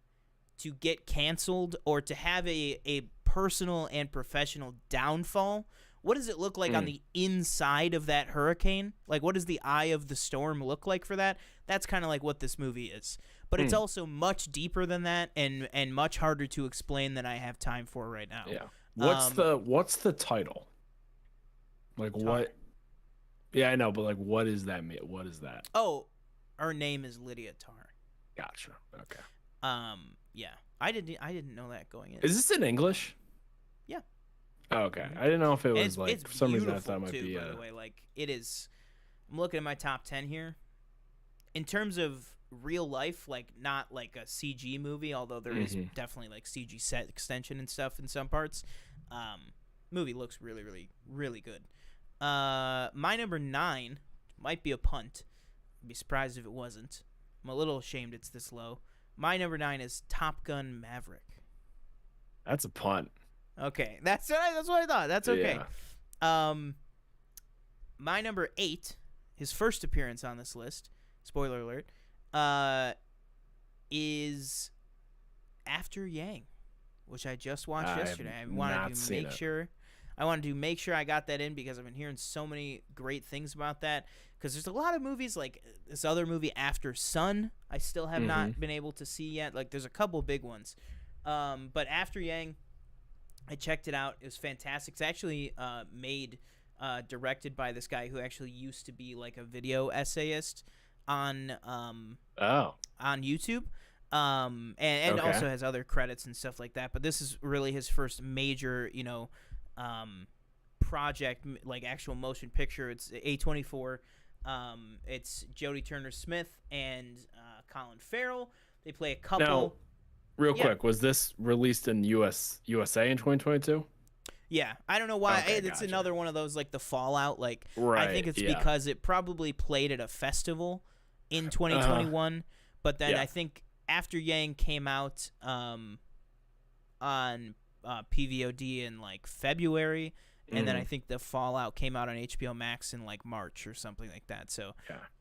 to get canceled or to have a personal and professional downfall, what does it look like on the inside of that hurricane? Like, what does the eye of the storm look like for that? That's kind of like what this movie is. But it's also much deeper than that and much harder to explain than I have time for right now. Yeah. What's the title? Like Tar. what? Yeah, I know, but like, what is that? What is that? Oh, her name is Lydia Tarr. Gotcha. Okay. Yeah. I didn't know that going in. Is this in English? Yeah. Oh, okay. I didn't know if it was It's, like it's for some reason I beautiful thought it might too, be. by the way. Like, it is. I'm looking at my top 10 here. In terms of real life, like not like a CG movie, although there is definitely like CG set extension and stuff in some parts. Movie looks really, really, really good. My number 9 might be a punt. I'd be surprised if it wasn't. I'm a little ashamed it's this low. My number 9 is Top Gun Maverick. That's a punt. Okay, that's what I thought. That's okay. Yeah. My number 8, his first appearance on this list. Spoiler alert. Is After Yang, which I just watched yesterday. I wanted to make sure I got that in because I've been hearing so many great things about that. Because there's a lot of movies like this other movie After Sun I still have not been able to see yet. Like there's a couple big ones. But After Yang, I checked it out. It was fantastic. It's actually directed by this guy who actually used to be like a video essayist on YouTube. And also has other credits and stuff like that. But this is really his first major, project, like actual motion picture. It's A24. It's Jodie Turner-Smith and Colin Farrell. They play a couple. Now, real quick, was this released in USA in 2022? Yeah, I don't know why. Okay, It's gotcha. another one of those like the Fallout. Like Right, I think it's yeah. because it probably played at a festival in 2021, but then Yeah. I think After Yang came out on PVOD in like February, and then I think the Fallout came out on HBO Max in like March or something like that. So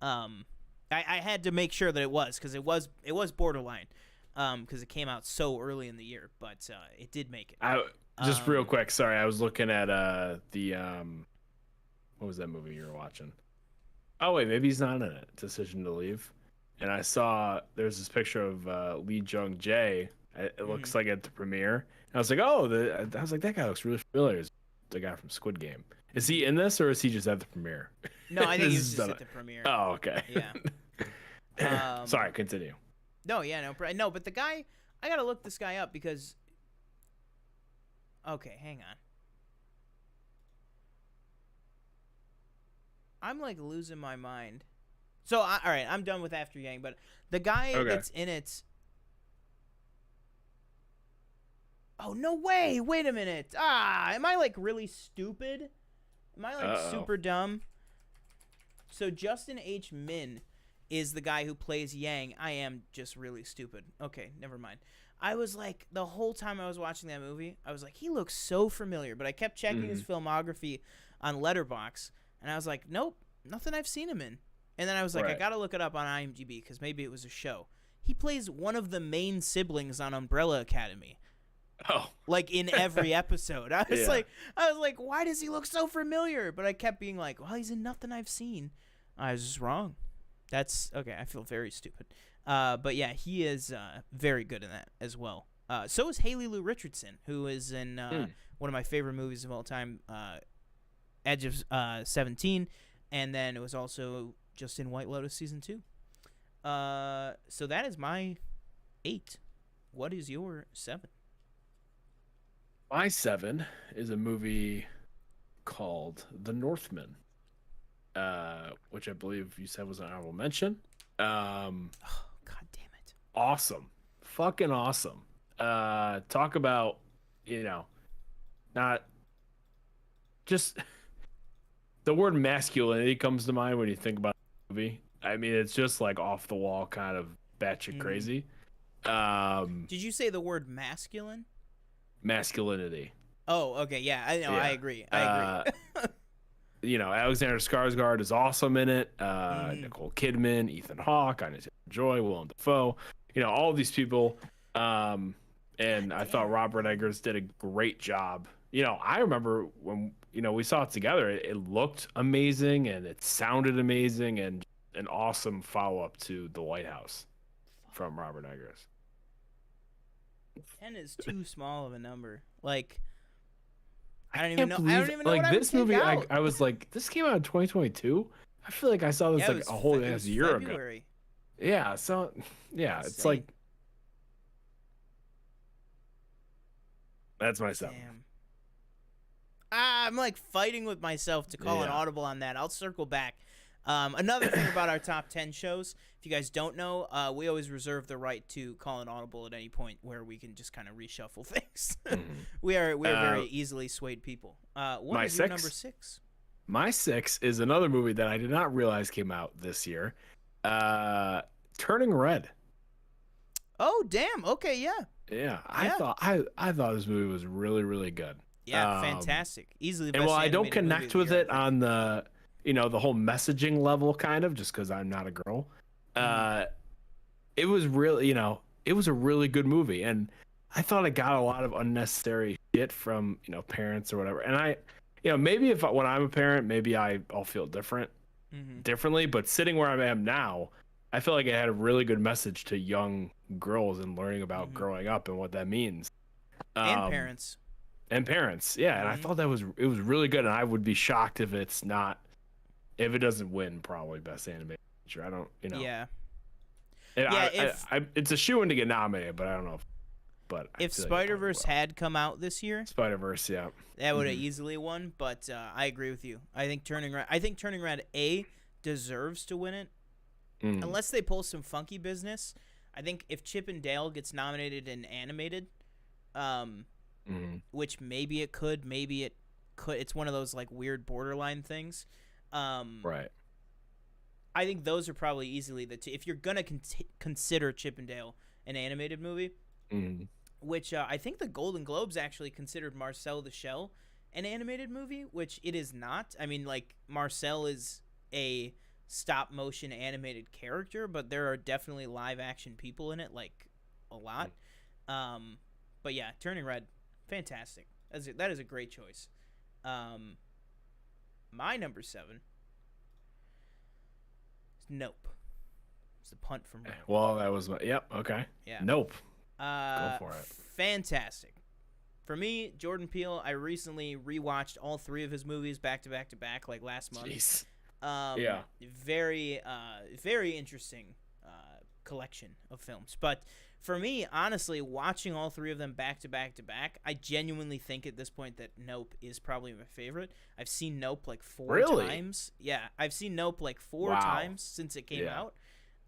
I had to make sure that it was because it was borderline because it came out so early in the year, but it did make it. Just real quick, sorry, I was looking at the what was that movie you were watching? Oh wait, maybe he's not in it. Decision to Leave, and I saw there's this picture of Lee Jung Jae. It looks like at the premiere. And I was like, I was like, that guy looks really familiar. It's the guy from Squid Game. Is he in this or is he just at the premiere? No, I think This he's is just done at the premiere. Oh, okay. Yeah. Sorry, continue. No, yeah, no, but the guy, I gotta look this guy up because. Okay, hang on. I'm like losing my mind. So, all right, I'm done with After Yang, but the guy that's in it. Oh, no way. Wait a minute. Am I like really stupid? Am I like super dumb? So, Justin H. Min is the guy who plays Yang. I am just really stupid. Okay, never mind. I was like, the whole time I was watching that movie, I was like, he looks so familiar. But I kept checking his filmography on Letterboxd, and I was like, nope, nothing I've seen him in. And then I was like, I got to look it up on IMDb because maybe it was a show. He plays one of the main siblings on Umbrella Academy. Oh. Like in every episode. I was like, why does he look so familiar? But I kept being like, well, he's in nothing I've seen. I was just wrong. That's okay. I feel very stupid. But yeah, he is very good in that as well. So is Haley Lou Richardson, who is in one of my favorite movies of all time, Edge of 17, and then it was also just in White Lotus season 2. So that is my 8. What is your 7? My 7 is a movie called The Northman, which I believe you said was an honorable mention. Oh, God damn it. Awesome. Fucking awesome. Talk about, not just the word masculinity comes to mind when you think about the movie. I mean, it's just like off the wall, kind of batshit crazy. Did you say the word masculine? Masculinity. Oh, okay, yeah, I know, Yeah. I agree. I agree. You know, Alexander Skarsgård is awesome in it. Mhm. Nicole Kidman, Ethan Hawke, Anya Taylor-Joy, Willem Dafoe. You know, all these people. And I thought Robert Eggers did a great job. You know, I remember when we saw it together. It looked amazing and it sounded amazing, and an awesome follow up to The Lighthouse from Robert Eggers. 10 is too small of a number. Like, I don't Can't even know. I believe, don't even know like, what I would this take movie. out. I was like, this came out in 2022. I feel like I saw this Yeah, it like was a whole it ass was year ago. February. Yeah, so yeah, it's Insane. like that's my 7. Damn. I'm like fighting with myself to call an Yeah. audible on that. I'll circle back. Another thing about our top 10 shows, if you guys don't know, we always reserve the right to call an audible at any point where we can just kind of reshuffle things. we are very easily swayed people. What my is your 6? number 6? My 6 is another movie that I did not realize came out this year. Turning Red. Oh, damn. Okay, yeah. Yeah, Yeah. I thought this movie was really, really good. Yeah, fantastic. Easily the And best while I don't animated movie connect of the with year, it on the the whole messaging level, kind of, just because I'm not a girl, it was really it was a really good movie, and I thought it got a lot of unnecessary shit from parents or whatever. And I maybe when I'm a parent, maybe I'll feel differently, but sitting where I am now, I feel like it had a really good message to young girls and learning about growing up and what that means. and parents. And parents, yeah. And I thought it was really good, and I would be shocked if it doesn't win probably best animated feature. I don't, Yeah. it's a shoo-in to get nominated, but I don't know. But If Spider-Verse had come out this year, Spider-Verse, yeah, that would have easily won. But I agree with you. I think Turning Red A deserves to win it, unless they pull some funky business. I think if Chip and Dale gets nominated in animated, which maybe it could, it's one of those like weird borderline things. right. I think those are probably easily the two. If you're gonna consider Chip and Dale an animated movie, which I think the Golden Globes actually considered Marcel the Shell an animated movie, which it is not. I mean, like, Marcel is a stop motion animated character, but there are definitely live action people in it, like a lot. But yeah, Turning Red, fantastic. That is a great choice. My number 7 is Nope. It's the punt from Rome. Well, that was okay. Yeah. Nope. Go for it. Fantastic. For me, Jordan Peele, I recently rewatched all 3 of his movies back to back to back, like last month. Jeez. Yeah. Very interesting collection of films. But for me, honestly, watching all 3 of them back to back to back, I genuinely think at this point that Nope is probably my favorite. I've seen Nope like 4 times. Yeah, I've seen Nope like 4 times since it came out.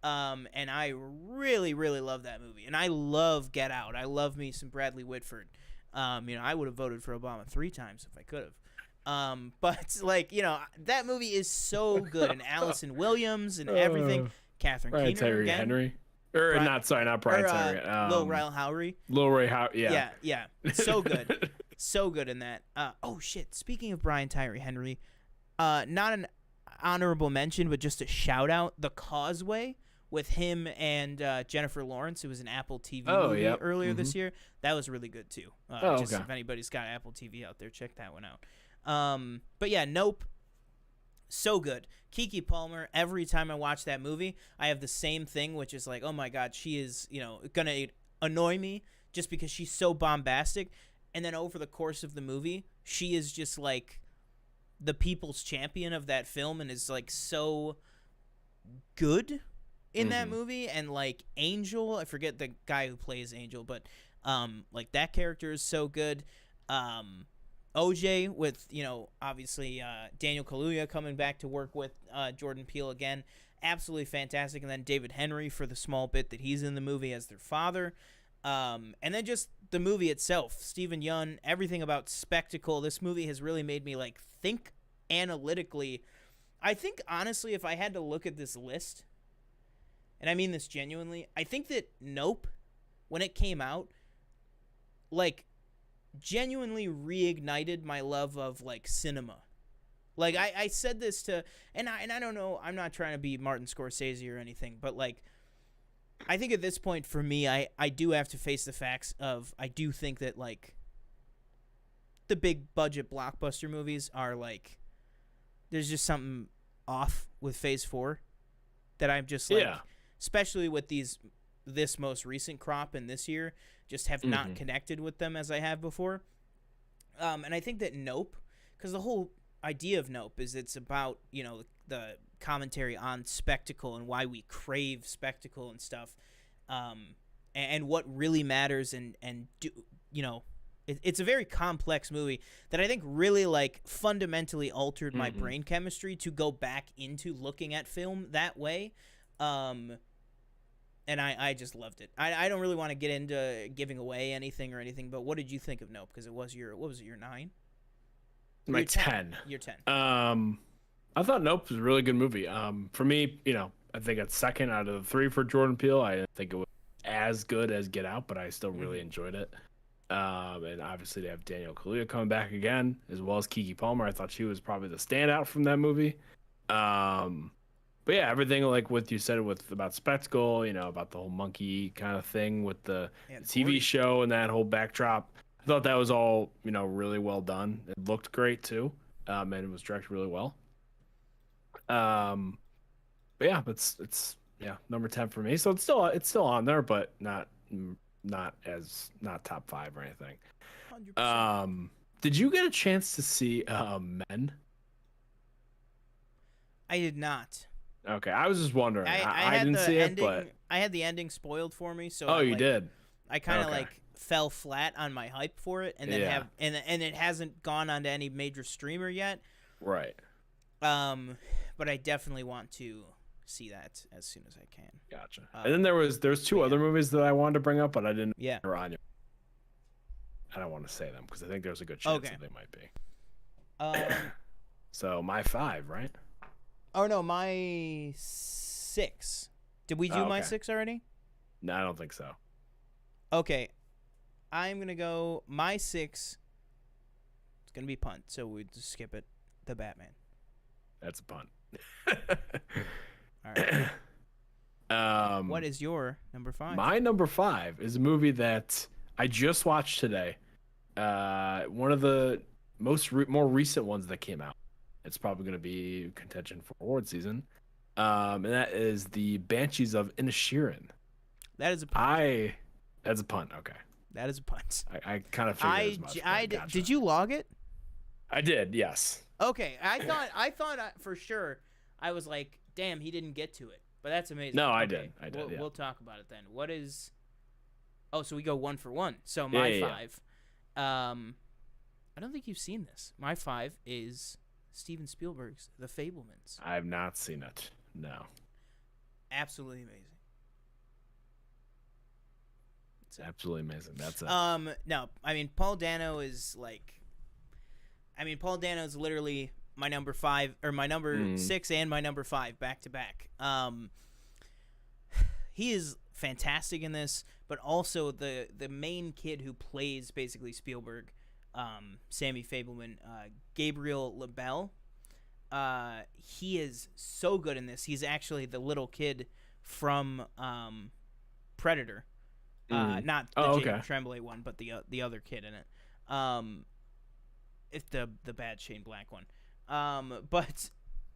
And I really, really love that movie. And I love Get Out. I love me some Bradley Whitford. I would have voted for Obama 3 times if I could have. But like, that movie is so good. And Allison Williams and everything. Catherine Brian Keener Tyree again. Henry. Not Brian Tyree. Lil Ryle Howery. Lil Ray Howery, yeah. Yeah. So good. So good in that. Oh, shit. Speaking of Brian Tyree Henry, not an honorable mention, but just a shout out. The Causeway with him and Jennifer Lawrence. It was an Apple TV movie earlier this year. That was really good, too. Just if anybody's got Apple TV out there, check that one out. But yeah, Nope. So good. Keke Palmer, every time I watch that movie, I have the same thing, which is like, oh my God, she is, going to annoy me just because she's so bombastic. And then over the course of the movie, she is just like the people's champion of that film and is like so good in that movie. And like Angel, I forget the guy who plays Angel, but like that character is so good. OJ with, obviously Daniel Kaluuya coming back to work with Jordan Peele again. Absolutely fantastic. And then David Henry for the small bit that he's in the movie as their father. And then just the movie itself. Stephen Yeun, everything about spectacle. This movie has really made me like think analytically. I think, honestly, if I had to look at this list, and I mean this genuinely, I think that Nope, when it came out, like, genuinely reignited my love of like cinema. Like I said this to, and I don't know, I'm not trying to be Martin Scorsese or anything, but like I think at this point for me, I do have to face the facts of, I do think that like the big budget blockbuster movies are like, there's just something off with Phase 4 that I'm just like, especially with this most recent crop and this year, just have not connected with them as I have before. And I think that Nope, because the whole idea of Nope is it's about, you know, the commentary on spectacle and why we crave spectacle and stuff, and what really matters, and do, you know, it's a very complex movie that I think really like fundamentally altered my brain chemistry to go back into looking at film that way. And I just loved it. I don't really want to get into giving away anything or anything, but what did you think of Nope? Because it was your, what was it, your 9? My 10. Your 10. I thought Nope was a really good movie. For me, you know, I think it's second out of the 3 for Jordan Peele. I didn't think it was as good as Get Out, but I still really enjoyed it. And obviously they have Daniel Kaluuya coming back again, as well as Keke Palmer. I thought she was probably the standout from that movie. But yeah, everything like what you said about spectacle, you know, about the whole monkey kind of thing with the TV show and that whole backdrop. I thought that was all, you know, really well done. It looked great too, and it was directed really well. But yeah, it's number 10 for me. So it's still on there, but not top 5 or anything. 100%. Did you get a chance to see Men? I did not. Okay, I was just wondering. I didn't see it, but I had the ending spoiled for me. So you did. I kind of like fell flat on my hype for it, and then and it hasn't gone onto any major streamer yet. Right. But I definitely want to see that as soon as I can. Gotcha. And then there's 2 other movies that I wanted to bring up, but I didn't. Yeah. I don't want to say them because I think there's a good chance that they might be. So my 5, right? Oh no, my 6. Did we do my 6 already? No, I don't think so. Okay, I'm gonna go my 6. It's gonna be punt, so we just skip it. The Batman. That's a punt. All right. What is your number 5? My number 5 is a movie that I just watched today. One of the more recent ones that came out. It's probably going to be contention for award season. And that is the Banshees of Inisherin. That is a punt. That's a punt. Okay. That is a punt. I kind of figured as much. Gotcha. Did you log it? I did. Yes. Okay. I thought for sure. I was like, damn, he didn't get to it. But that's amazing. No, I did. We'll talk about it then. What is? Oh, so we go 1 for 1. So my 5. I don't think you've seen this. My 5 is Steven Spielberg's The Fabelmans. I have not seen it. No. Absolutely amazing. It's absolutely amazing. That's it. No, I mean Paul Dano is literally my number 5 or my number 6 and my number 5 back to back. He is fantastic in this, but also the main kid who plays basically Spielberg, Sammy Fabelman, Gabriel LaBelle. He is so good in this. He's actually the little kid from Predator. Not the Jacob Tremblay one, but the other kid in it. It's the bad Shane Black one. But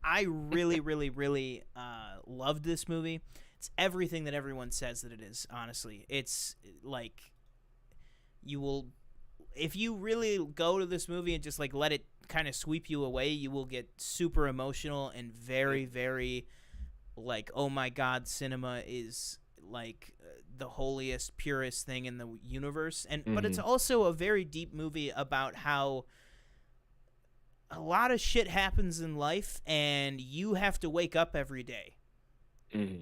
I really, really, really loved this movie. It's everything that everyone says that it is, honestly. It's like if you really go to this movie and just like let it kind of sweep you away, you will get super emotional and very, very like, oh my God, cinema is like the holiest, purest thing in the universe. But it's also a very deep movie about how a lot of shit happens in life and you have to wake up every day.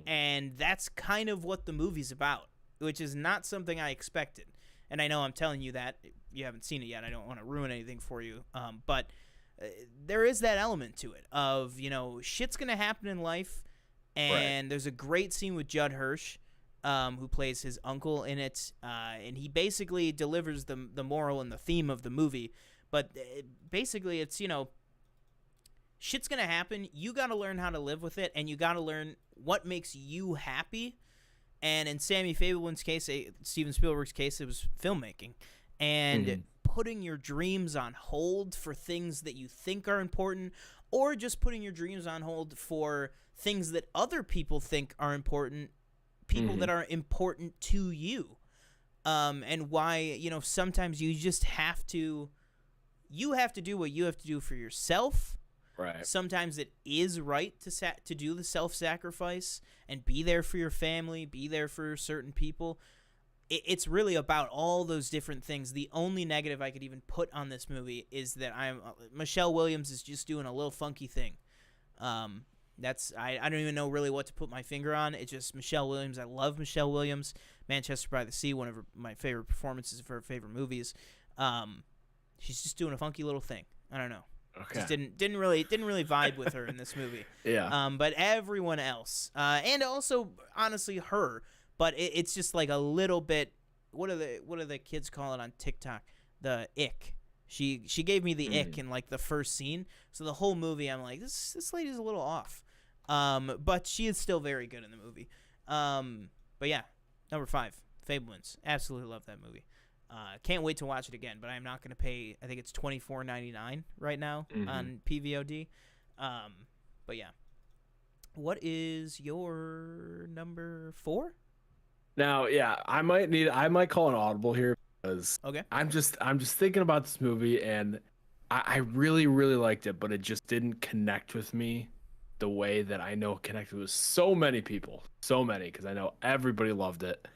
And that's kind of what the movie's about, which is not something I expected. And I know I'm telling you that you haven't seen it yet. I don't want to ruin anything for you. But there is that element to it of, shit's going to happen in life. And there's a great scene with Judd Hirsch who plays his uncle in it, and he basically delivers the moral and the theme of the movie. But basically, it's, you know, shit's gonna happen. You gotta learn how to live with it, and you gotta learn what makes you happy. And in Sammy Fableman's case, Steven Spielberg's case, it was filmmaking. And putting your dreams on hold for things that you think are important, or just putting your dreams on hold for things that other people think are important, people that are important to you. And why, you know, sometimes you just have to do what you have to do for yourself. Right. Sometimes it is right to do the self-sacrifice and be there for your family, be there for certain people. It's really about all those different things. The only negative I could even put on this movie is that Michelle Williams is just doing a little funky thing. I don't even know really what to put my finger on. It's just Michelle Williams. I love Michelle Williams. Manchester by the Sea, one of my favorite performances of her favorite movies. She's just doing a funky little thing. I don't know. Okay. Just didn't really vibe with her in this movie. Yeah. But everyone else, and also honestly her, but it's just like a little bit. What do the kids call it on TikTok? The ick. She gave me the ick in like the first scene. So the whole movie, I'm like, this lady's a little off. But she is still very good in the movie. But yeah, number 5, Fabelmans. Absolutely love that movie. Can't wait to watch it again, but I'm not going to pay. I think it's $24.99 right now on PVOD. But yeah, what is your number 4? Now, yeah, I might call an audible here because Okay. I'm just thinking about this movie, and I really, really liked it, but it just didn't connect with me the way that I know it connected with so many people, because I know everybody loved it.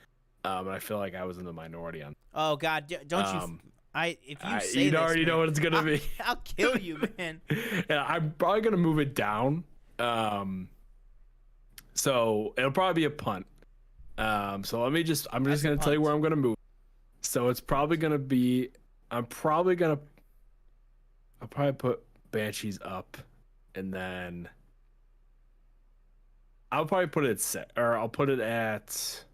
And I feel like I was in the minority on. Oh God, don't you? If you say you this, already man, know what it's gonna be. I'll kill you, man. Yeah, I'm probably gonna move it down. So it'll probably be a punt. So I'm just gonna tell you where I'm gonna move. So it's probably gonna be. I'll probably put Banshees up, and then I'll probably put it I'll put it at.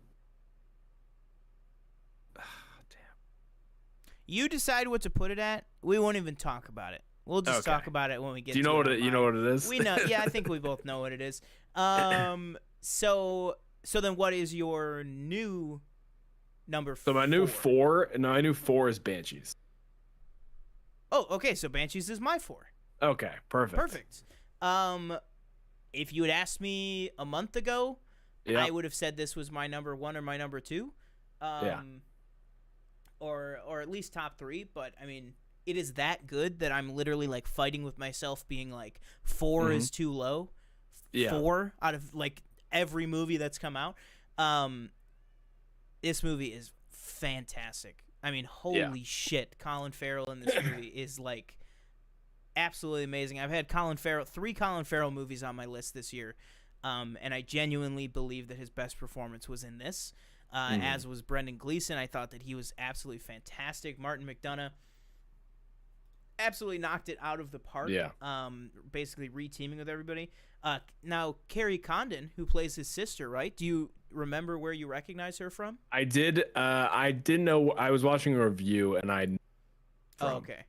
You decide what to put it at. We won't even talk about it. We'll just talk about it when we get. Do you know what it? You know what it is? We know. Yeah, I think we both know what it is. So then, what is your new number? So my new 4. No, my new 4 is Banshees. Oh, okay. So Banshees is my 4. Okay, perfect. If you had asked me a month ago, Yeah. I would have said this was my number 1 or my number 2. Yeah. Or at least top 3, but I mean, it is that good that I'm literally like fighting with myself, being like 4 is too low. Yeah. 4 out of like every movie that's come out. This movie is fantastic. I mean, holy shit, Colin Farrell in this movie is like absolutely amazing. I've had 3 Colin Farrell movies on my list this year, and I genuinely believe that his best performance was in this. As was Brendan Gleeson. I thought that he was absolutely fantastic. Martin McDonagh absolutely knocked it out of the park. Yeah. Basically re-teaming with everybody. Now, Carrie Condon, who plays his sister, right? Do you remember where you recognize her from? I did. I didn't know. I was watching a review, and I. Oh, okay.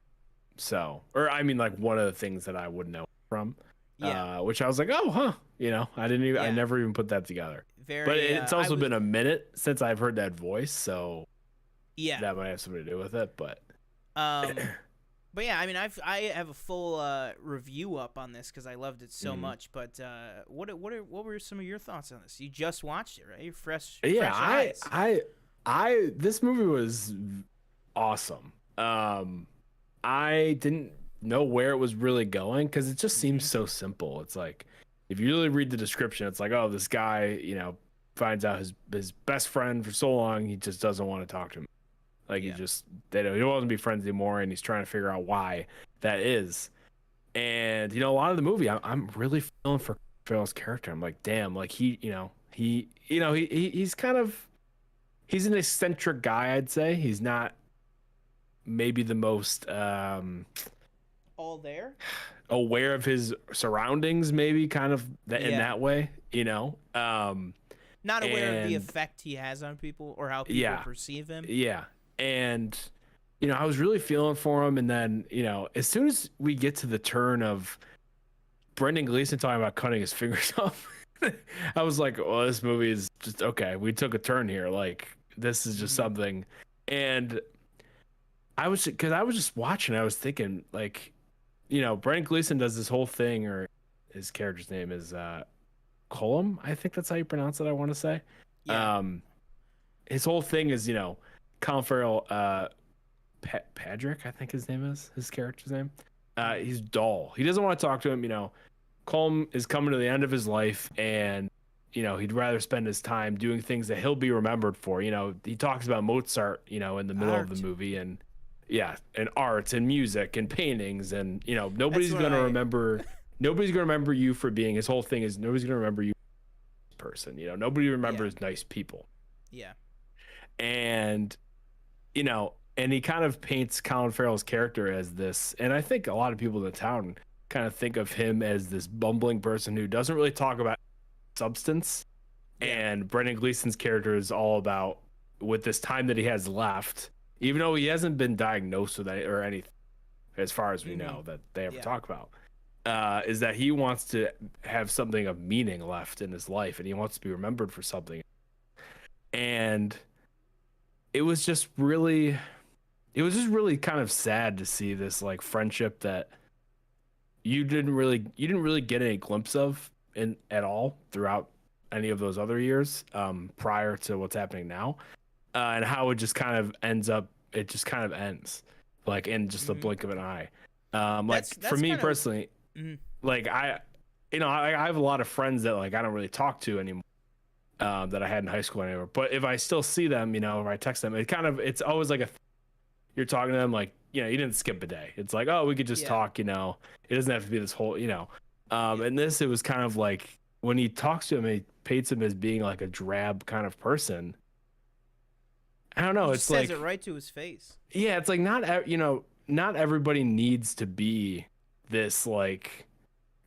So, or I mean, like one of the things that I would know from. Yeah. Which I was like, oh, huh. You know, I didn't even. I never even put that together. But it's also been a minute since I've heard that voice, so yeah, that might have something to do with it. But but yeah, I mean, I have a full review up on this because I loved it so much. But what were some of your thoughts on this? You just watched it, right? You're fresh. Yeah, fresh eyes. This movie was awesome. I didn't know where it was really going because it just seems so simple. It's like, if you really read the description, it's like, oh, this guy, you know, finds out his best friend for so long, he just doesn't want to talk to him. Like, he don't want to be friends anymore, and he's trying to figure out why that is. And, you know, a lot of the movie, I'm really feeling for Farrell's character. I'm like, damn, like he's kind of, he's an eccentric guy, I'd say. He's not maybe the most all there, aware of his surroundings, maybe kind of in that way, you know. Not aware of the effect he has on people or how people perceive him. Yeah. And, I was really feeling for him. And then, as soon as we get to the turn of Brendan Gleeson talking about cutting his fingers off, I was like, well, this movie is just, okay, we took a turn here. Like, this is just something. And because I was just watching, I was thinking, like, Brendan Gleeson does this whole thing, or his character's name is Colum. I think that's how you pronounce it, I want to say. Yeah. His whole thing is, Colin Farrell, Patrick, I think his name is, his character's name. He's dull. He doesn't want to talk to him. Colm is coming to the end of his life, and he'd rather spend his time doing things that he'll be remembered for. He talks about Mozart, in the middle of the movie, and and art and music and paintings, and nobody's gonna remember you for being. His whole thing is nobody's gonna remember you as a person. Nobody remembers nice people. Yeah. And and he kind of paints Colin Farrell's character as this, and I think a lot of people in the town kind of think of him as this bumbling person who doesn't really talk about substance. And Brendan Gleeson's character is all about, with this time that he has left, even though he hasn't been diagnosed with or anything, as far as we know that they ever talk about, is that he wants to have something of meaning left in his life, and he wants to be remembered for something. And it was just really kind of sad to see this like friendship that you didn't really get any glimpse of at all throughout any of those other years prior to what's happening now, and how it just kind of ends like in just the blink of an eye. Like that's for me personally, like I have a lot of friends that like I don't really talk to anymore, that I had in high school anymore. But if I still see them, or I text them, it's always like you're talking to them like, you didn't skip a day. It's like, oh, we could just talk, it doesn't have to be this whole, and this, it was kind of like when he talks to him, he paints him as being like a drab kind of person. I don't know. He it's says like, it right to his face. Yeah. It's like, not everybody needs to be this, like,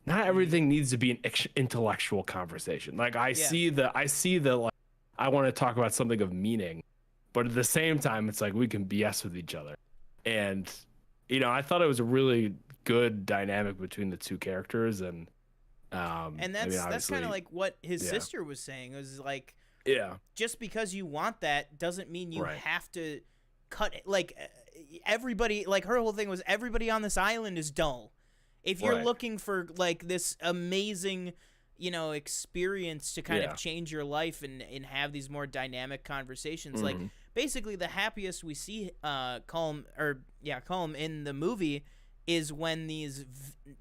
not everything needs to be an intellectual conversation. Like I see the like, I want to talk about something of meaning, but at the same time, it's like we can BS with each other. And, I thought it was a really good dynamic between the two characters. And that's kind of like what his sister was saying. It was like, just because you want that doesn't mean you have to cut it. Like everybody, like her whole thing was everybody on this island is dull. If you're looking for like this amazing, experience to kind of change your life and have these more dynamic conversations, like basically the happiest we see Colm in the movie is when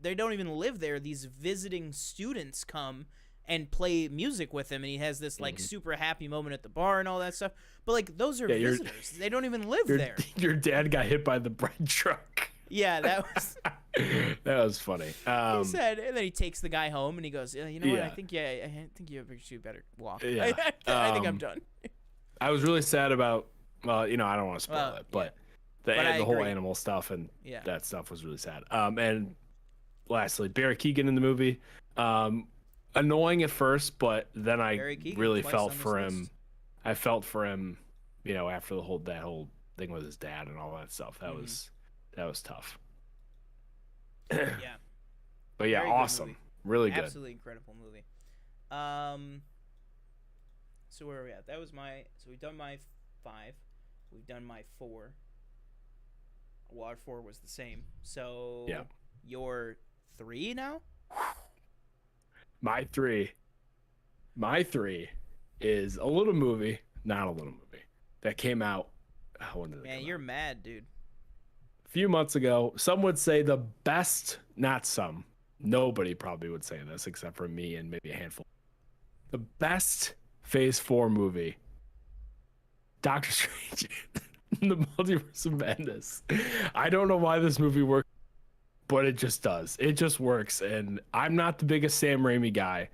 they don't even live there. These visiting students come and play music with him, and he has this like super happy moment at the bar and all that stuff. But like those are visitors; they don't even live there. Your dad got hit by the bread truck. Yeah, that was that was funny. He said, and then he takes the guy home, and he goes, "You know what? I think you better walk. Yeah. I think I'm done." I was really sad about. Well, I don't want to spoil it, but the whole animal stuff and that stuff was really sad. And lastly, Barry Keoghan in the movie. Annoying at first, but then I really felt for him. I felt for him, after that whole thing with his dad and all that stuff. That was tough. Yeah. But yeah, awesome. Really good. Absolutely incredible movie. So where are we at? So we've done my 5. We've done my 4. Well, our 4 was the same. So your 3 now? My 3 is a little movie, not a little movie, that came out. When did it come out? You're mad, dude. A few months ago. Some would say the best, not some. Nobody probably would say this except for me and maybe a handful. The best Phase 4 movie, Doctor Strange in the Multiverse of Madness. I don't know why this movie works, but it just does. It just works, and I'm not the biggest Sam Raimi guy.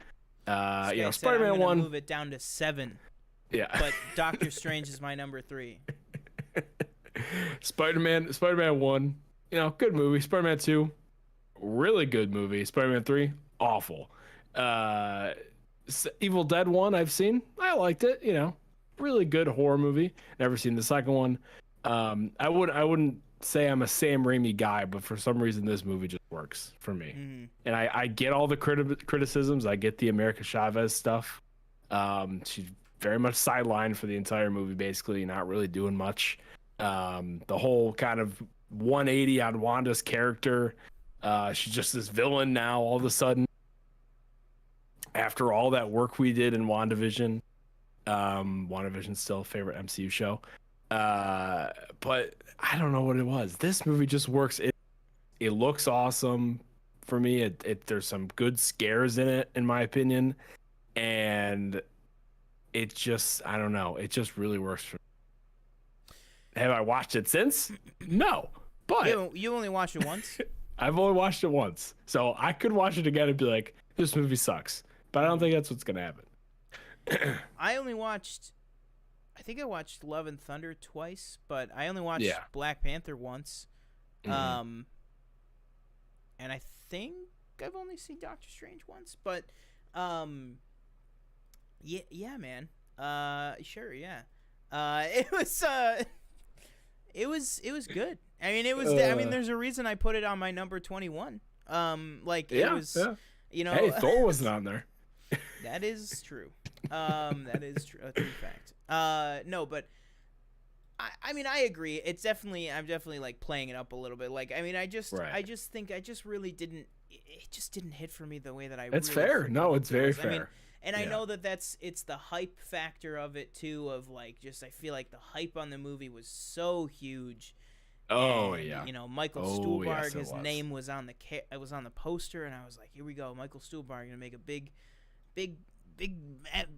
Spider-Man 1. Move it down to 7. Yeah, but Doctor Strange is my number 3. Spider-Man 1, good movie. Spider-Man 2, really good movie. Spider-Man 3, awful. Evil Dead 1 I've seen. I liked it, really good horror movie. Never seen the second one. I wouldn't say I'm a Sam Raimi guy, but for some reason this movie just works for me. Mm-hmm. And I get all the criticisms. I get the America Chavez stuff. She's very much sidelined for the entire movie, basically, not really doing much. The whole kind of 180 on Wanda's character. She's just this villain now all of a sudden. After all that work we did in WandaVision. WandaVision's still a favorite MCU show. But I don't know what it was. This movie just works. It looks awesome for me. There's some good scares in it, in my opinion. And it just, I don't know. It just really works for me. Have I watched it since? No. But you only watched it once? I've only watched it once. So I could watch it again and be like, this movie sucks. But I don't think that's what's going to happen. I think I watched Love and Thunder twice, but I only watched Black Panther once. Mm-hmm. And I think I've only seen Doctor Strange once, but yeah, man. Sure, yeah. It was good. I mean, it was. I mean, there's a reason I put it on my number 21. It was. Yeah. Hey, Thor wasn't on there. That is true. That is true. A true fact. No, but I mean, I agree. I'm definitely like playing it up a little bit. Like, I mean, I just think I just really didn't. It just didn't hit for me the way that I. It's really fair. No, it's very fair. I mean, and I know it's the hype factor of it too. Of like, I feel like the hype on the movie was so huge. Oh, and, yeah. Michael Stuhlbarg, his name was on the poster, and I was like, here we go, Michael Stuhlbarg gonna make a big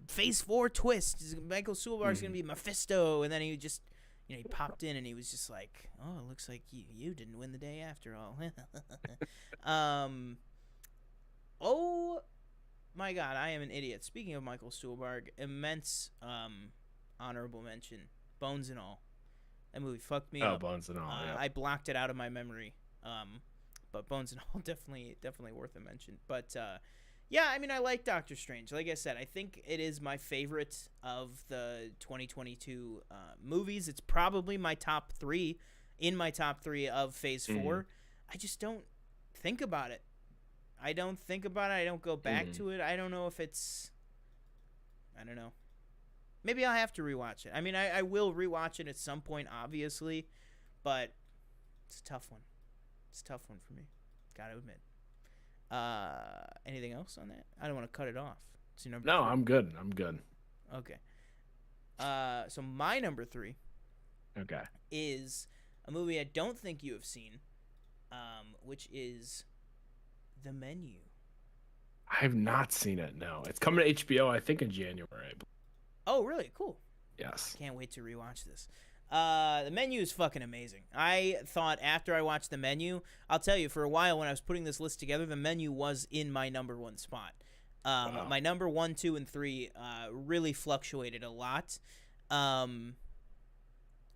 Phase 4 twist. Michael Stuhlbarg's gonna be Mephisto, and then he just, he popped in and he was just like, oh, it looks like you didn't win the day after all. Oh my God, I am an idiot. Speaking of Michael Stuhlbarg, immense honorable mention, Bones and All. That movie fucked me up. Bones and All. Yeah. I blocked it out of my memory. But Bones and All definitely worth a mention. But yeah, I mean, I like Doctor Strange. Like I said, I think it is my favorite of the 2022 movies. It's probably my top 3 of Phase 4. I just don't think about it. I don't go back to it. I don't know if it's. I don't know. Maybe I'll have to rewatch it. I mean, I will rewatch it at some point, obviously, but it's a tough one. It's a tough one for me. Gotta admit. Anything else on that? I don't want to cut it off. It's your number 3. I'm good. I'm good. Okay. So my number 3. Okay. Is a movie I don't think you have seen, which is The Menu. I have not seen it. No, it's coming to HBO. I think in January. Oh, really? Cool. Yes. Can't wait to rewatch this. The Menu is fucking amazing. I thought after I watched The Menu, I'll tell you, for a while when I was putting this list together, The Menu was in my number 1 spot. Wow. My number 1, 2, and 3 really fluctuated a lot.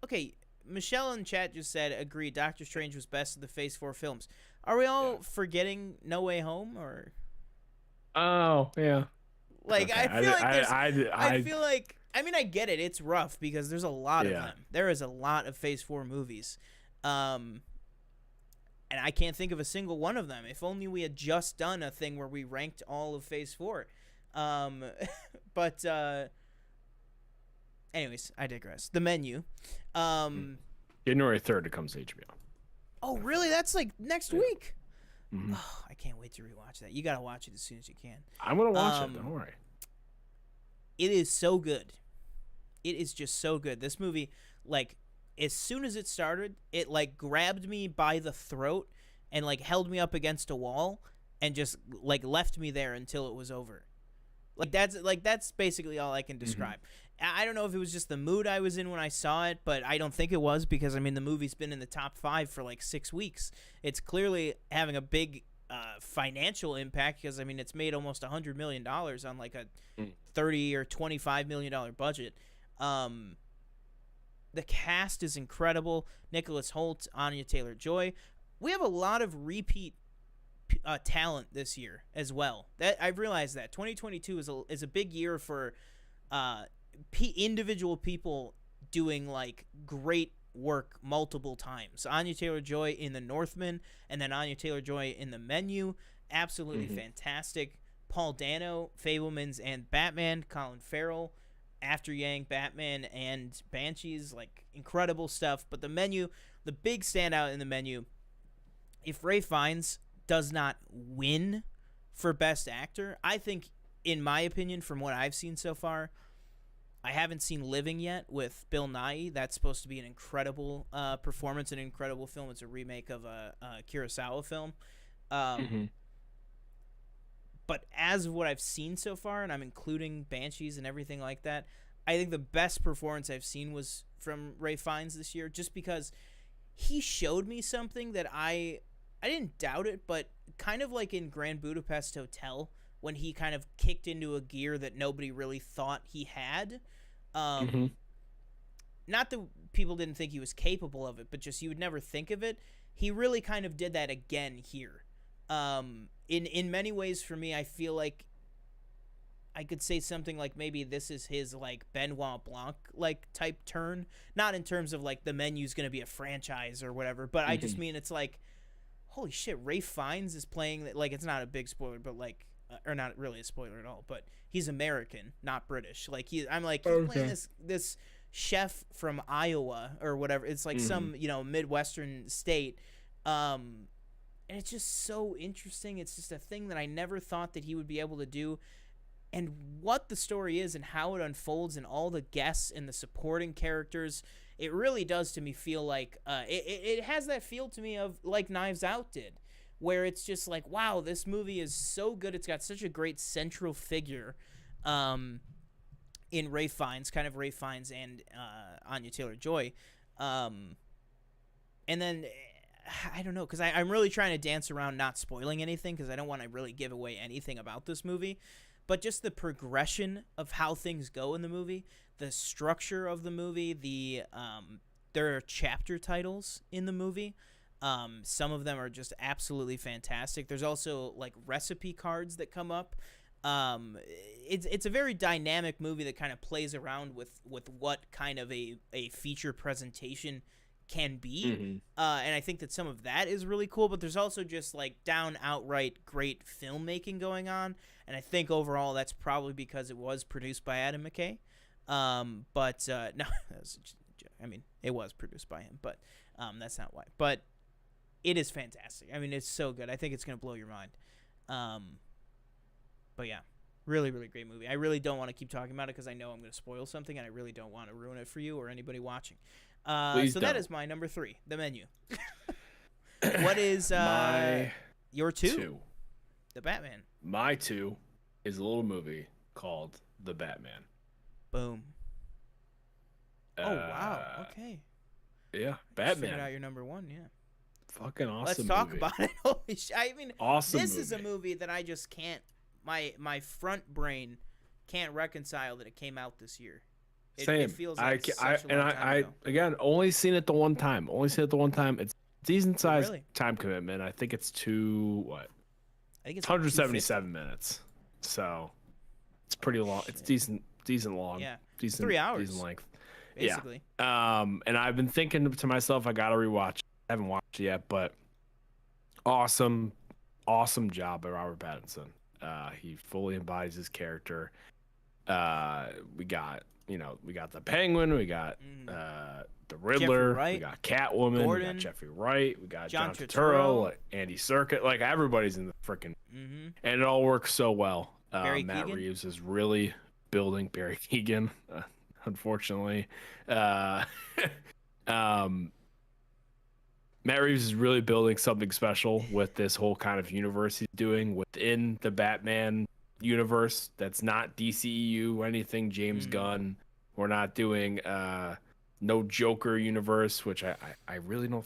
Okay, Michelle in chat just said, agreed, Doctor Strange was best of the Phase 4 films. Are we all forgetting No Way Home, or? Oh, yeah. Like, okay. I feel like I mean, I get it. It's rough because there's a lot of them. There is a lot of Phase 4 movies. And I can't think of a single one of them. If only we had just done a thing where we ranked all of Phase 4. But anyways, I digress. The Menu. January 3rd it comes to HBO. Oh, really? That's like next week. Mm-hmm. Oh, I can't wait to rewatch that. You got to watch it as soon as you can. I'm going to watch it. Don't worry. It is so good. It is just so good. This movie, like, as soon as it started, it, like, grabbed me by the throat and, like, held me up against a wall and just, like, left me there until it was over. That's basically all I can describe. Mm-hmm. I don't know if it was just the mood I was in when I saw it, but I don't think it was because, I mean, the movie's been in the top 5 for, like, 6 weeks. It's clearly having a big financial impact because, I mean, it's made almost $100 million on, like, a $30 or $25 million budget. The cast is incredible. Nicholas Hoult, Anya Taylor-Joy. We have a lot of repeat talent this year as well. That I've realized that 2022 is a big year for individual people doing like great work multiple times. Anya Taylor-Joy in The Northman, and then Anya Taylor-Joy in The Menu, absolutely fantastic. Paul Dano, Fabelmans and Batman. Colin Farrell, After Yang, Batman and Banshees, like incredible stuff. But The Menu, the big standout in The Menu, if Ralph Fiennes does not win for Best Actor, I think, in my opinion, from what I've seen so far, I haven't seen Living yet with Bill Nighy. That's supposed to be an incredible performance, an incredible film. It's a remake of a Kurosawa film. But as of what I've seen so far, and I'm including Banshees and everything like that, I think the best performance I've seen was from Ralph Fiennes this year, just because he showed me something that I didn't doubt it, but kind of like in Grand Budapest Hotel, when he kind of kicked into a gear that nobody really thought he had. Not that people didn't think he was capable of it, but just you would never think of it. He really kind of did that again here. In many ways, for me, I feel like I could say something like maybe this is his like Benoit Blanc like type turn. Not in terms of like The Menu's going to be a franchise or whatever, but I just mean it's like, holy shit, Ralph Fiennes is playing, like, it's not a big spoiler, but like, or not really a spoiler at all, but he's American, not British. Like I'm like, he's playing this chef from Iowa or whatever. It's like some, Midwestern state. And it's just so interesting. It's just a thing that I never thought that he would be able to do. And what the story is and how it unfolds and all the guests and the supporting characters, it really does to me feel like it has that feel to me of like Knives Out did, where it's just like, wow, this movie is so good. It's got such a great central figure in Ralph Fiennes, kind of Ralph Fiennes and Anya Taylor-Joy. And then, I don't know, because I'm really trying to dance around not spoiling anything because I don't want to really give away anything about this movie. But just the progression of how things go in the movie, the structure of the movie, there are chapter titles in the movie. Some of them are just absolutely fantastic. There's also like recipe cards that come up. It's a very dynamic movie that kind of plays around with what kind of a feature presentation can be. And I think that some of that is really cool, but there's also just like outright great filmmaking going on. And I think overall that's probably because it was produced by Adam McKay. No, I mean, it was produced by him, but that's not why. But it is fantastic. I mean, it's so good. I think it's going to blow your mind. But yeah, really, really great movie. I really don't want to keep talking about it because I know I'm going to spoil something, and I really don't want to ruin it for you or anybody watching. So that is my number 3, The Menu. What is your 2? The Batman. My 2 is a little movie called The Batman. Boom. Oh, wow. Okay. Yeah, Batman. Figured out your number 1, yeah. Fucking awesome. Let's talk about it. Holy shit. I mean, awesome this movie. is a movie that I just can't, my front brain can't reconcile that it came out this year. Same. It feels like such a long time ago. Again, only seen it the one time. It's decent sized Really? time commitment. I think it's I think it's 177 minutes. So it's pretty long. It's decent long. Yeah. Decent 3 hours. Decent length. Basically. Yeah. And I've been thinking to myself, I gotta rewatch it. I haven't watched it yet, but awesome job by Robert Pattinson. He fully embodies his character. We got the Penguin, we got the Riddler, we got Catwoman, we got Jeffrey Wright, we got John Turturro, like Andy Serkis, like everybody's in the freaking, and it all works so well. Matt Reeves is really building Barry Keoghan, unfortunately. Matt Reeves is really building something special with this whole kind of universe he's doing within the Batman universe that's not DCEU or anything James Gunn. We're not doing no Joker universe, which I really don't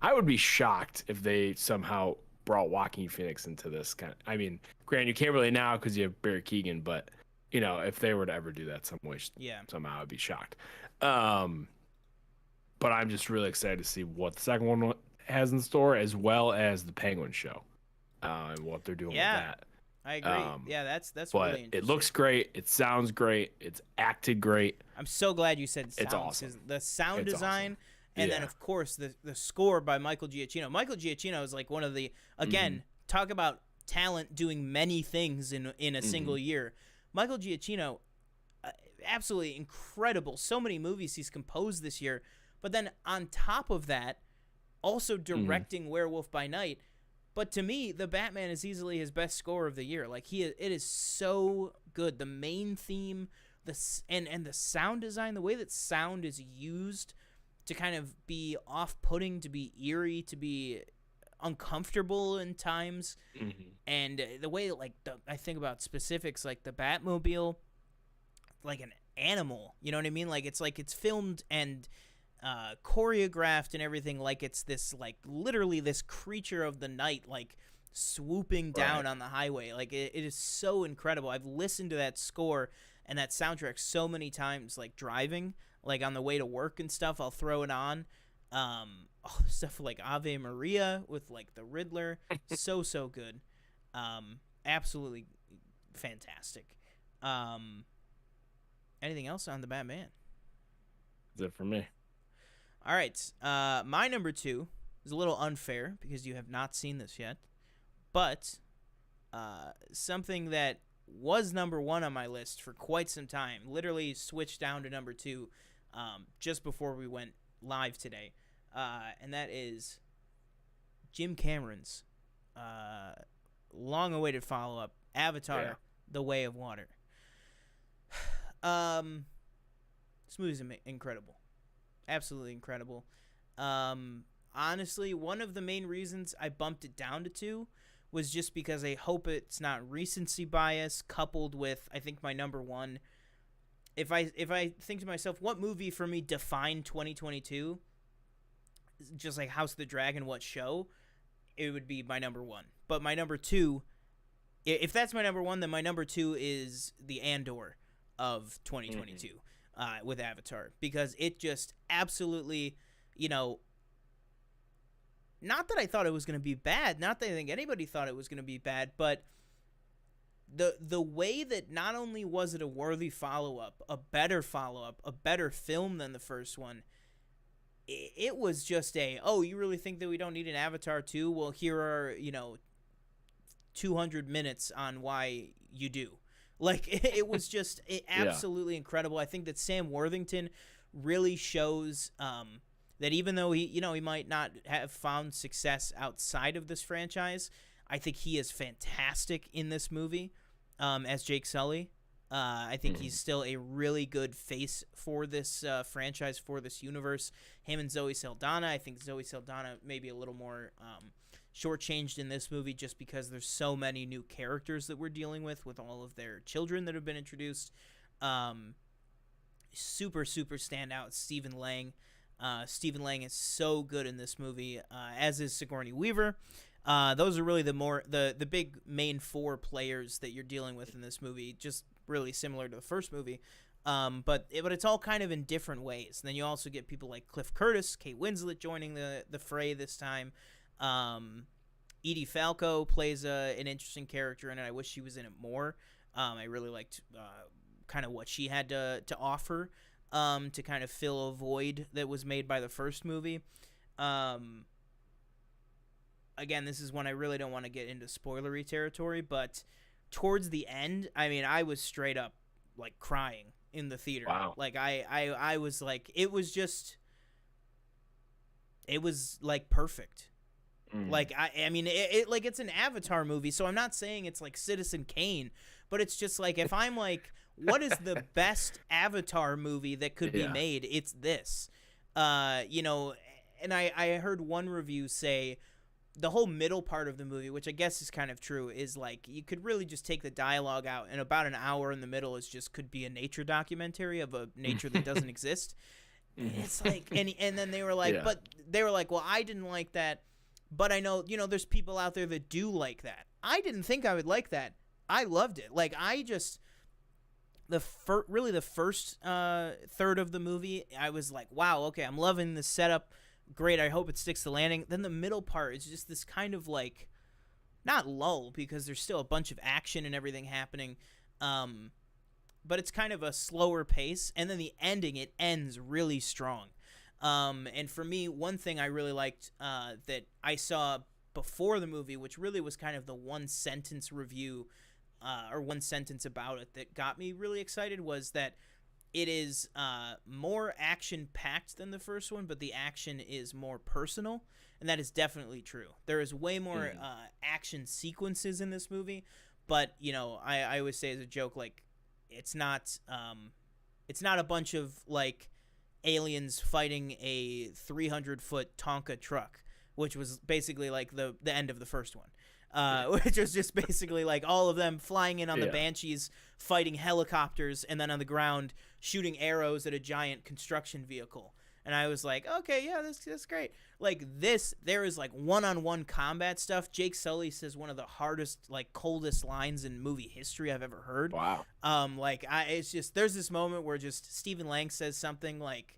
I would be shocked if they somehow brought Joaquin Phoenix into this kind of, I mean, granted, you can't really now because you have Barry Keoghan, but if they were to ever do that somehow I'd be shocked. But I'm just really excited to see what the second one has in store, as well as the Penguin show. and what they're doing Yeah. with that. I agree. Yeah, that's But really interesting. it looks great. It sounds great. It's acted great. I'm so glad you said sound. It's awesome. 'Cause the sound It's design, awesome. and then Yeah. of course the score by Michael Giacchino. Michael Giacchino is like one of the talk about talent doing many things in a single year. Michael Giacchino, absolutely incredible. So many movies he's composed this year, but then on top of that, also directing Werewolf by Night. But to me, The Batman is easily his best score of the year. Like it is so good. The main theme, and the sound design, the way that sound is used to kind of be off-putting, to be eerie, to be uncomfortable in times, and the way like I think about specifics like the Batmobile, like an animal. You know what I mean? Like it's filmed and choreographed and everything like it's this like literally this creature of the night like swooping down on the highway. Like it is so incredible. I've listened to that score and that soundtrack so many times, like driving, like on the way to work and stuff. I'll throw it on. Stuff like Ave Maria with like the Riddler, so good. Absolutely fantastic. Anything else on the Batman? That's it for me. All right, my number 2 is a little unfair because you have not seen this yet, but something that was number 1 on my list for quite some time, literally switched down to number 2 just before we went live today, and that is Jim Cameron's long-awaited follow-up, Avatar: The Way of Water. This movie's incredible. Absolutely incredible. Honestly, one of the main reasons I bumped it down to 2 was just because I hope it's not recency bias coupled with, I think, my number 1. If I think to myself, what movie for me defined 2022, just like House of the Dragon, what show, it would be my number 1. But my number 2, if that's my number 1, then my number 2 is the Andor of 2022. With Avatar, because it just absolutely, not that I thought it was going to be bad, not that I think anybody thought it was going to be bad, but the way that not only was it a worthy follow-up, a better film than the first one, it was just you really think that we don't need an Avatar 2? Well, here are, 200 minutes on why you do. Like, it was just absolutely incredible. I think that Sam Worthington really shows that even though he might not have found success outside of this franchise, I think he is fantastic in this movie as Jake Sully. I think he's still a really good face for this franchise, for this universe. Him and Zoe Saldana. I think Zoe Saldana maybe a little more shortchanged in this movie just because there's so many new characters that we're dealing with all of their children that have been introduced. Super standout Stephen Lang. Stephen Lang is so good in this movie, as is Sigourney Weaver. Those are really the big main 4 players that you're dealing with in this movie, just really similar to the first movie. But it's all kind of in different ways. And then you also get people like Cliff Curtis, Kate Winslet joining the fray this time. Edie Falco plays an interesting character in it. I wish she was in it more. I really liked kind of what she had to offer to kind of fill a void that was made by the first movie. Again, this is one I really don't want to get into spoilery territory, but towards the end, I mean, I was straight up like crying in the theater. Wow. Like I was like, it was like perfect. Like I mean it like it's an Avatar movie, so I'm not saying it's like Citizen Kane, but it's just like if I'm like, what is the best Avatar movie that could be made? It's this. And I heard one review say the whole middle part of the movie, which I guess is kind of true, is like you could really just take the dialogue out, and about an hour in the middle is just could be a nature documentary of a nature that doesn't exist. It's like, and then they were like, well, I didn't like that, but I know, there's people out there that do like that. I didn't think I would like that. I loved it. Like, I just, really the first third of the movie, I was like, wow, okay, I'm loving the setup. Great, I hope it sticks the landing. Then the middle part is just this kind of like not lull, because there's still a bunch of action and everything happening, but it's kind of a slower pace, and then the ending, it ends really strong. And for me, one thing I really liked that I saw before the movie, which really was kind of the one sentence review or one sentence about it that got me really excited, was that it is more action-packed than the first one, but the action is more personal, and that is definitely true. There is way more action sequences in this movie, but, you know, I always say as a joke, like, it's not a bunch of, like, aliens fighting a 300-foot Tonka truck, which was basically, like, the end of the first one. Which was just basically like all of them flying in on the Banshees, fighting helicopters, and then on the ground shooting arrows at a giant construction vehicle. And I was like, okay, yeah, that's great. Like this, there is like one-on-one combat stuff. Jake Sully says one of the hardest, like coldest lines in movie history I've ever heard. Wow. It's just, there's this moment where just Stephen Lang says something like,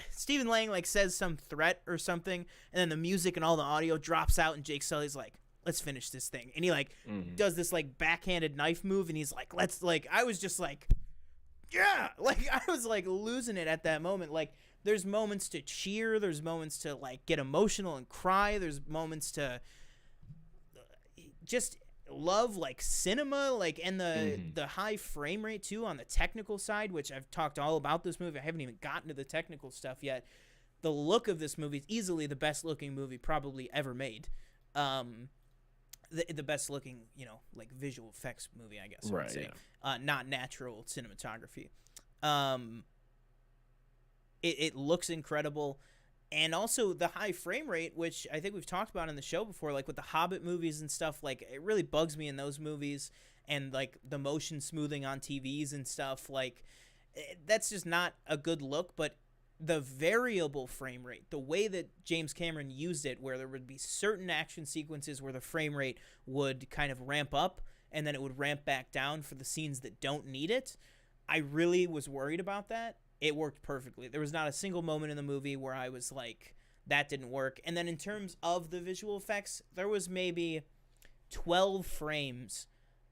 Stephen Lang like says some threat or something, and then the music and all the audio drops out, and Jake Sully's like, let's finish this thing, and he like does this like backhanded knife move, and he's like, I was just like, yeah, like I was like losing it at that moment. Like there's moments to cheer, there's moments to like get emotional and cry, there's moments to just love like cinema, like, and the high frame rate too on the technical side, which I've talked all about this movie. I haven't even gotten to the technical stuff yet. The look of this movie is easily the best looking movie probably ever made. The best looking, you know, like visual effects movie, I guess I would say. Yeah. Not natural cinematography. It looks incredible. And also the high frame rate, which I think we've talked about in the show before, like with the Hobbit movies and stuff, like it really bugs me in those movies, and like the motion smoothing on TVs and stuff, like that's just not a good look. But the variable frame rate, the way that James Cameron used it, where there would be certain action sequences where the frame rate would kind of ramp up and then it would ramp back down for the scenes that don't need it, I really was worried about that. It worked perfectly. There was not a single moment in the movie where I was like, that didn't work. And then in terms of the visual effects, there was maybe 12 frames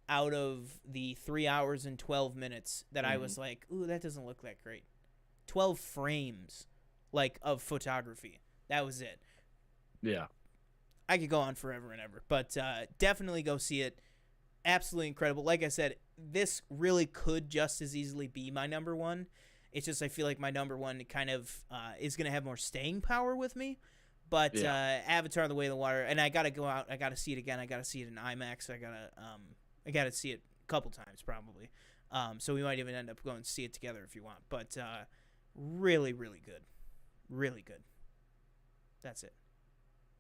out of the 3 hours and 12 minutes that I was like, ooh, that doesn't look that great. 12 frames, like, of photography. That was it. Yeah. I could go on forever and ever, but definitely go see it. Absolutely incredible. Like I said, this really could just as easily be my number one. It's just I feel like my number one kind of is going to have more staying power with me. But Avatar: The Way of the Water, and I got to go out. I got to see it again. I got to see it in IMAX. I got to see it a couple times probably. So we might even end up going to see it together if you want. But really, really good. Really good. That's it.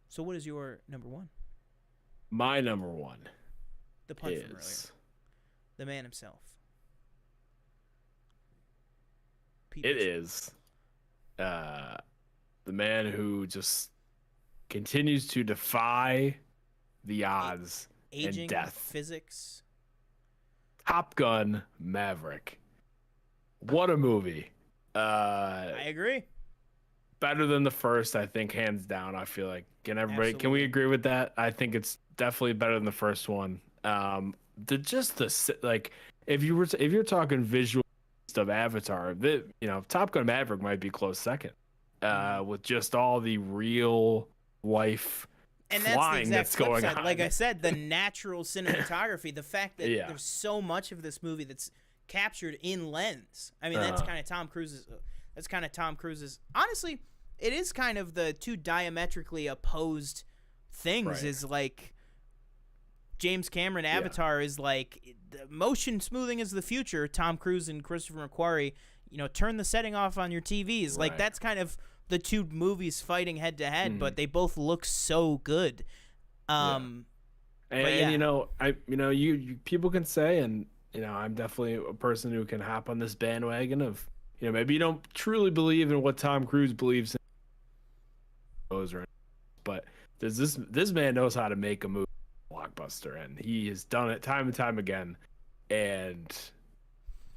So what is your number one? My number one. The pun from earlier. The man himself. It is the man who just continues to defy the odds aging, and death. Physics. Top Gun Maverick. What a movie. I agree. Better than the first, I think, hands down. I feel like. Can everybody? Absolutely. Can we agree with that? I think it's definitely better than the first one. If you're talking visual of Avatar, Top Gun Maverick might be close second, with just all the real life and flying that's going on. Like I said, the natural cinematography, the fact that there's so much of this movie that's captured in lens. I mean, that's kind of Tom Cruise's. Honestly, it is kind of the two diametrically opposed things. Right. Is like James Cameron Avatar is like the motion smoothing is the future. Tom Cruise and Christopher McQuarrie, turn the setting off on your TVs. Right. Like that's kind of the two movies fighting head to head, but they both look so good. People can say, and I'm definitely a person who can hop on this bandwagon of, maybe you don't truly believe in what Tom Cruise believes in, but this man knows how to make a movie blockbuster, and he has done it time and time again. And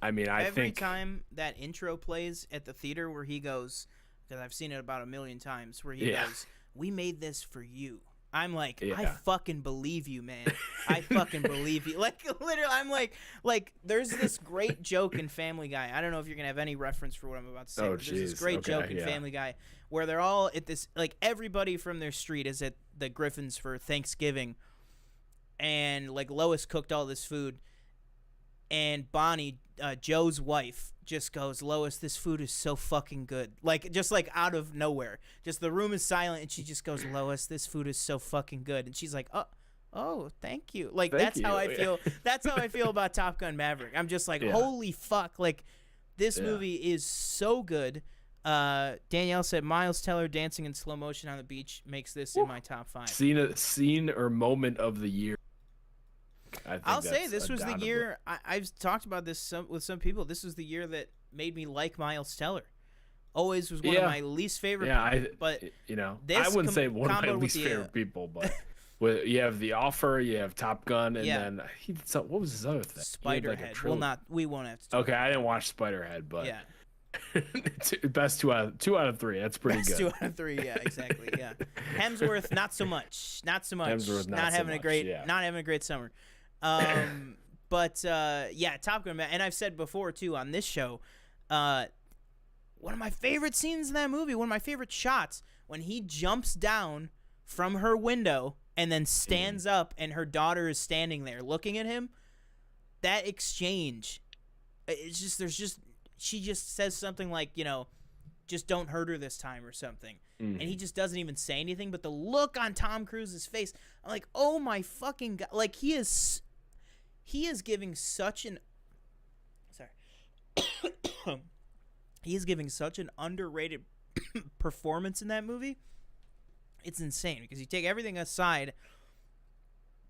I mean, every time that intro plays at the theater where he goes, because I've seen it about 1 million times, where he goes, "We made this for you." I'm like, Yeah. I fucking believe you, man. I fucking believe you. Like, literally, I'm like, there's this great joke in Family Guy. I don't know if you're going to have any reference for what I'm about to say. Oh, but there's this jeez. great Okay, joke in yeah. Family Guy where they're all at this, like, everybody from their street is at the Griffins for Thanksgiving. And, like, Lois cooked all this food. And Bonnie, Joe's wife, just goes, Lois, this food is so fucking good. Like, just like out of nowhere. Just the room is silent, and she just goes, Lois, this food is so fucking good. And she's like, oh, thank you. Like, that's how I feel. That's how I feel about Top Gun Maverick. I'm just like, holy fuck. Like, this movie is so good. Danielle said Miles Teller dancing in slow motion on the beach makes this in my top 5. Scene or moment of the year. I'll say this was the year I've talked about this with some people. This was the year that made me like Miles Teller. Always was one of my least favorite. Yeah, but I wouldn't say one of my least favorite people, but you have The Offer, you have Top Gun, and then he did what was his other thing? Spiderhead. We won't have to. Okay, I didn't watch Spiderhead, but yeah. Best two out of 3. That's pretty good. 2 out of 3. Yeah, exactly. Yeah. Hemsworth, not so much. Hemsworth, not having a great summer. But yeah, Top Gun, and I've said before too on this show, one of my favorite scenes in that movie, one of my favorite shots, when he jumps down from her window and then stands up, and her daughter is standing there looking at him. That exchange, she just says something like, just don't hurt her this time or something. And he just doesn't even say anything, but the look on Tom Cruise's face, I'm like, oh my fucking God. Like, he is giving such an he is giving such an underrated performance in that movie. It's insane, because you take everything aside,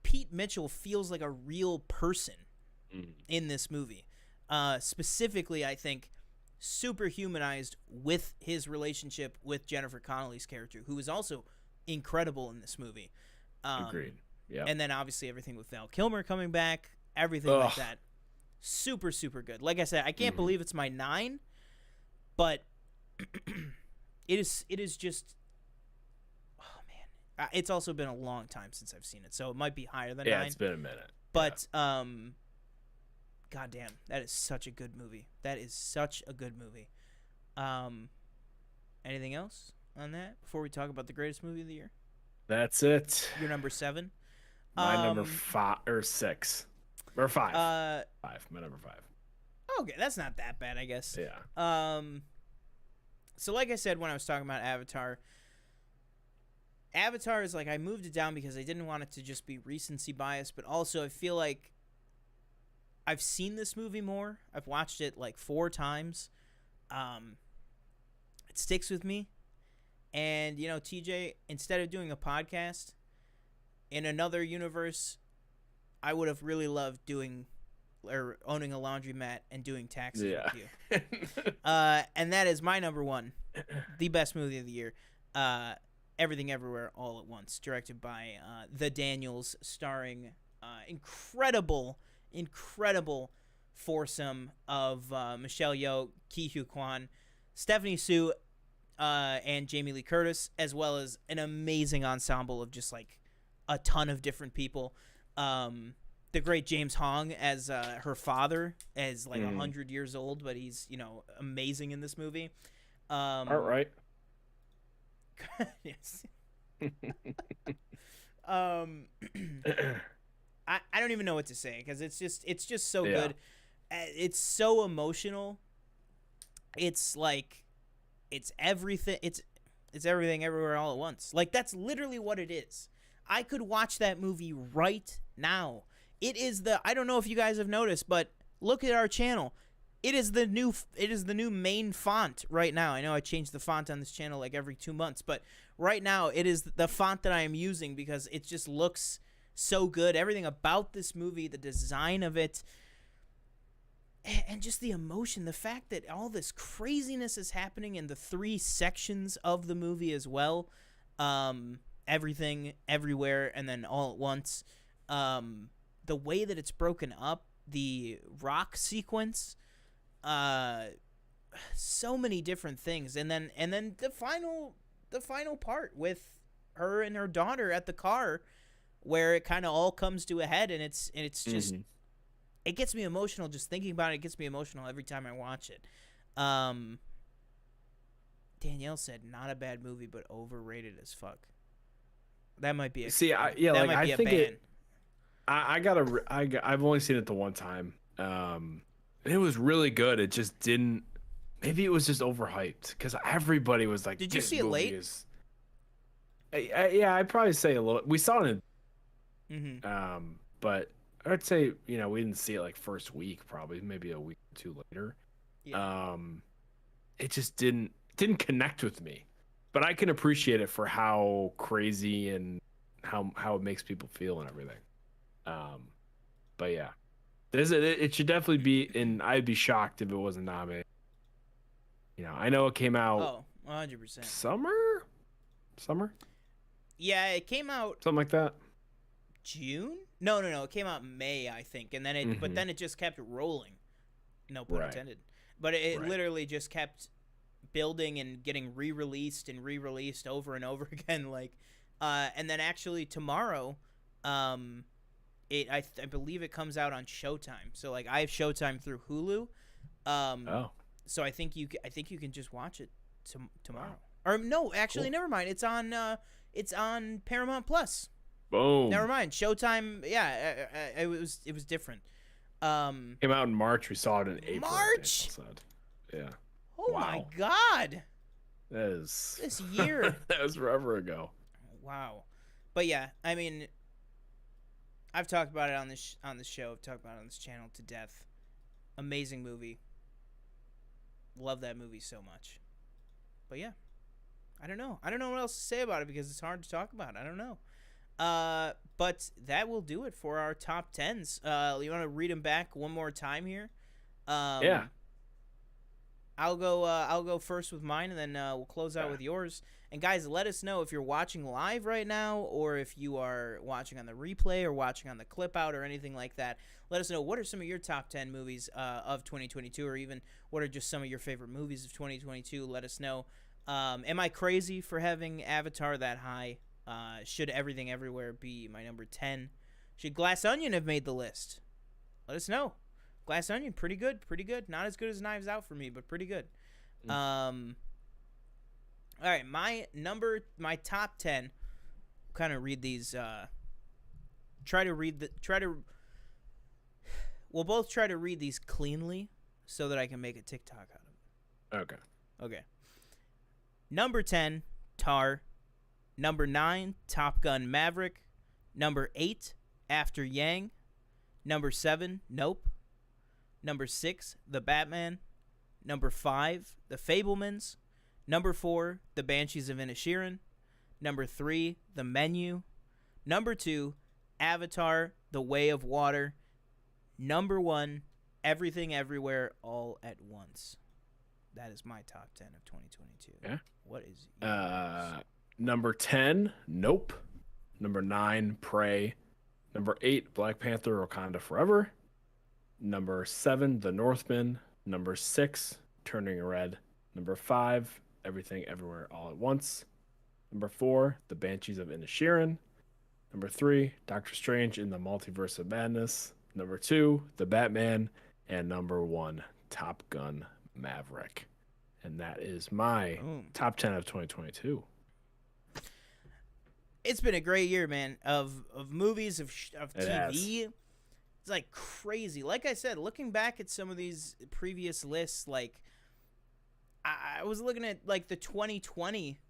Pete Mitchell feels like a real person in this movie. Specifically, I think, super humanized with his relationship with Jennifer Connelly's character, who is also incredible in this movie. Agreed. Yeah. And then obviously everything with Val Kilmer coming back, everything like that. Super, super good. Like I said, I can't believe it's my 9, but it is just, oh man. It's also been a long time since I've seen it, so it might be higher than 9. Yeah, it's been a minute. But goddamn, that is such a good movie. That is such a good movie. Anything else on that before we talk about the greatest movie of the year? That's it. Your number 7. My number 5 or 6 or 5. 5. My number 5. Okay, that's not that bad, I guess. Yeah. So like I said when I was talking about Avatar is like, I moved it down because I didn't want it to just be recency bias, but also I feel like I've seen this movie more. I've watched it like 4 times. It sticks with me. And, TJ, instead of doing a podcast, in another universe, I would have really loved owning a laundromat and doing taxes with you. And that is my number 1, the best movie of the year. Everything Everywhere All at Once, directed by the Daniels, starring incredible foursome of Michelle Yeoh, Ki Hu Kwan, Stephanie Sue, and Jamie Lee Curtis, as well as an amazing ensemble of just like a ton of different people. The great James Hong as her father, as like 100 years old, but he's amazing in this movie. All right. Yes. I don't even know what to say, because it's just so good. It's so emotional. It's like it's everything. It's everything everywhere all at once. Like, that's literally what it is. I could watch that movie right now. It is I don't know if you guys have noticed, but look at our channel. It is the new main font right now. I know I change the font on this channel like every 2 months, but right now it is the font that I am using because it just looks so good. Everything about this movie, the design of it, and just the emotion, the fact that all this craziness is happening in the 3 sections of the movie as well. Everything, everywhere, and then all at once. The way that it's broken up, the rock sequence, so many different things, and then the final part with her and her daughter at the car, where it kind of all comes to a head, and it's just it gets me emotional just thinking about it. It gets me emotional every time I watch it. Danielle said not a bad movie, but overrated as fuck. That might be a I think I've only seen it the one time. It was really good. It just didn't. Maybe it was just overhyped because everybody was like, "Did you see it late?" Yeah, I'd probably say a little. We saw it in, but I'd say we didn't see it like first week, probably maybe a week or two later. Yeah. It just didn't connect with me, but I can appreciate it for how crazy and how it makes people feel and everything. But yeah, it should definitely be, and I'd be shocked if it wasn't nominated. I know it came out 100%. Summer? Yeah, it came out Something like that. June? No. It came out May, I think, and then but then it just kept rolling. No pun intended. But it literally just kept building and getting re-released over and over again. And then actually tomorrow, I believe it comes out on Showtime. So I have Showtime through Hulu. So I think you can just watch it tomorrow. Wow. Or no, actually, Never mind. It's on Paramount Plus. Boom. Never mind. Showtime. Yeah, it was different. Came out in March. We saw it in April. March. Yeah. Oh my God. That is this year. That was forever ago. Wow. But yeah, I mean, I've talked about it on this show. I've talked about it on this channel to death. Amazing movie. Love that movie so much. But yeah, I don't know what else to say about it because it's hard to talk about. I don't know. But that will do it for our top 10s. You want to read them back one more time here? Yeah. I'll go first with mine, and then we'll close out with yours. And guys, let us know if you're watching live right now, or if you are watching on the replay or watching on the clip out or anything like that. Let us know what are some of your top 10 movies of 2022, or even what are just some of your favorite movies of 2022. Let us know. Am I crazy for having Avatar that high? Should Everything Everywhere be my number 10? Should Glass Onion have made the list? Let us know. Glass Onion, pretty good. Not as good as Knives Out for me, but pretty good. All right, my top 10. Kind of read these. We'll both try to read these cleanly so that I can make a TikTok out of it. Okay. Number 10, Tar. Number 9, Top Gun Maverick. Number 8, After Yang. Number 7, Nope. Number 6, The Batman. Number 5, The Fabelmans. Number 4, The Banshees of Inisherin. Number 3, The Menu. Number 2, Avatar, The Way of Water. Number 1, Everything Everywhere All at Once. That is my top 10 of 2022. Yeah. What is yours? Number 10, Nope. Number 9, Prey. Number 8, Black Panther: Wakanda Forever. Number 7, The Northman. Number 6, Turning Red. Number 5, Everything Everywhere All at Once. Number 4, The Banshees of Inisherin. Number 3, Doctor Strange in the Multiverse of Madness. Number 2, The Batman. And number 1, Top Gun Maverick. And that is my top 10 of 2022. It's been a great year, man, of movies, of TV. It's like crazy. Like I said, looking back at some of these previous lists, like I was looking at like the 2020.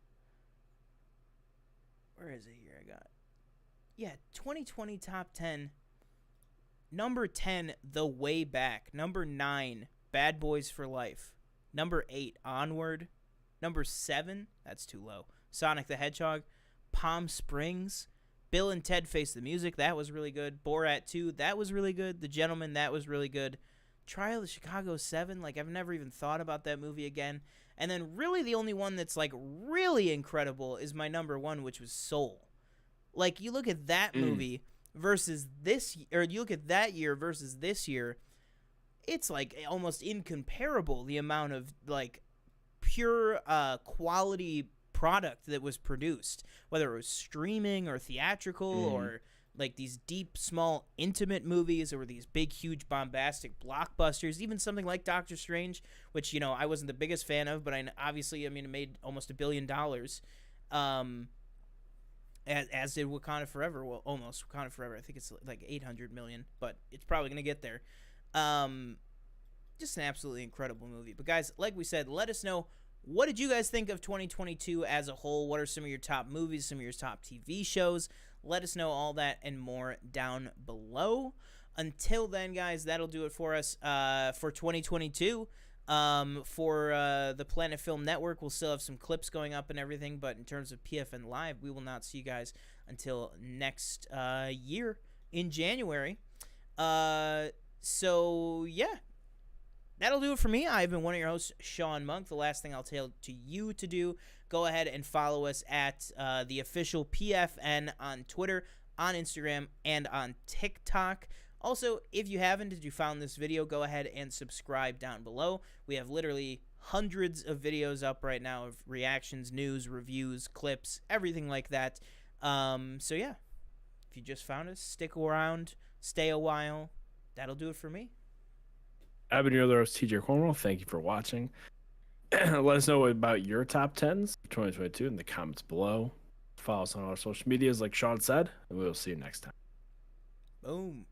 Where is it here? I got 2020 top 10. Number 10, The Way Back. Number 9, Bad Boys for Life. Number 8, Onward. Number 7, that's too low, Sonic the Hedgehog. Palm Springs. Bill and Ted Face the Music, that was really good. Borat 2, that was really good. The Gentleman, that was really good. Trial of Chicago 7, like I've never even thought about that movie again. And then really the only one that's like really incredible is my number 1, which was Soul. Like you look at that movie versus this, or you look at that year versus this year, it's like almost incomparable the amount of like pure quality product that was produced, whether it was streaming or theatrical or like these deep, small, intimate movies, or these big, huge, bombastic blockbusters. Even something like Doctor Strange, which, you know, I wasn't the biggest fan of, but obviously, I mean, it made almost $1 billion. As did Wakanda Forever. Well, almost Wakanda Forever. I think it's like 800 million, but it's probably gonna get there. Just an absolutely incredible movie. But guys, like we said, let us know, what did you guys think of 2022 as a whole? What are some of your top movies, some of your top TV shows? Let us know all that and more down below. Until then, guys, that'll do it for us for 2022. For the Planet Film Network, we'll still have some clips going up and everything, but in terms of PFNLive, we will not see you guys until next year in January. So, yeah. That'll do it for me. I've been one of your hosts, Sean Monk. The last thing I'll tell to you to do, go ahead and follow us at the official PFN on Twitter, on Instagram, and on TikTok. Also, if you haven't, if you found this video, go ahead and subscribe down below. We have literally hundreds of videos up right now of reactions, news, reviews, clips, everything like that. So, yeah, if you just found us, stick around, stay a while. That'll do it for me. I've been your other host, TJ Cornwell. Thank you for watching. Let us know about your top 10s for 2022 in the comments below. Follow us on our social medias, like Sean said, and we will see you next time. Boom.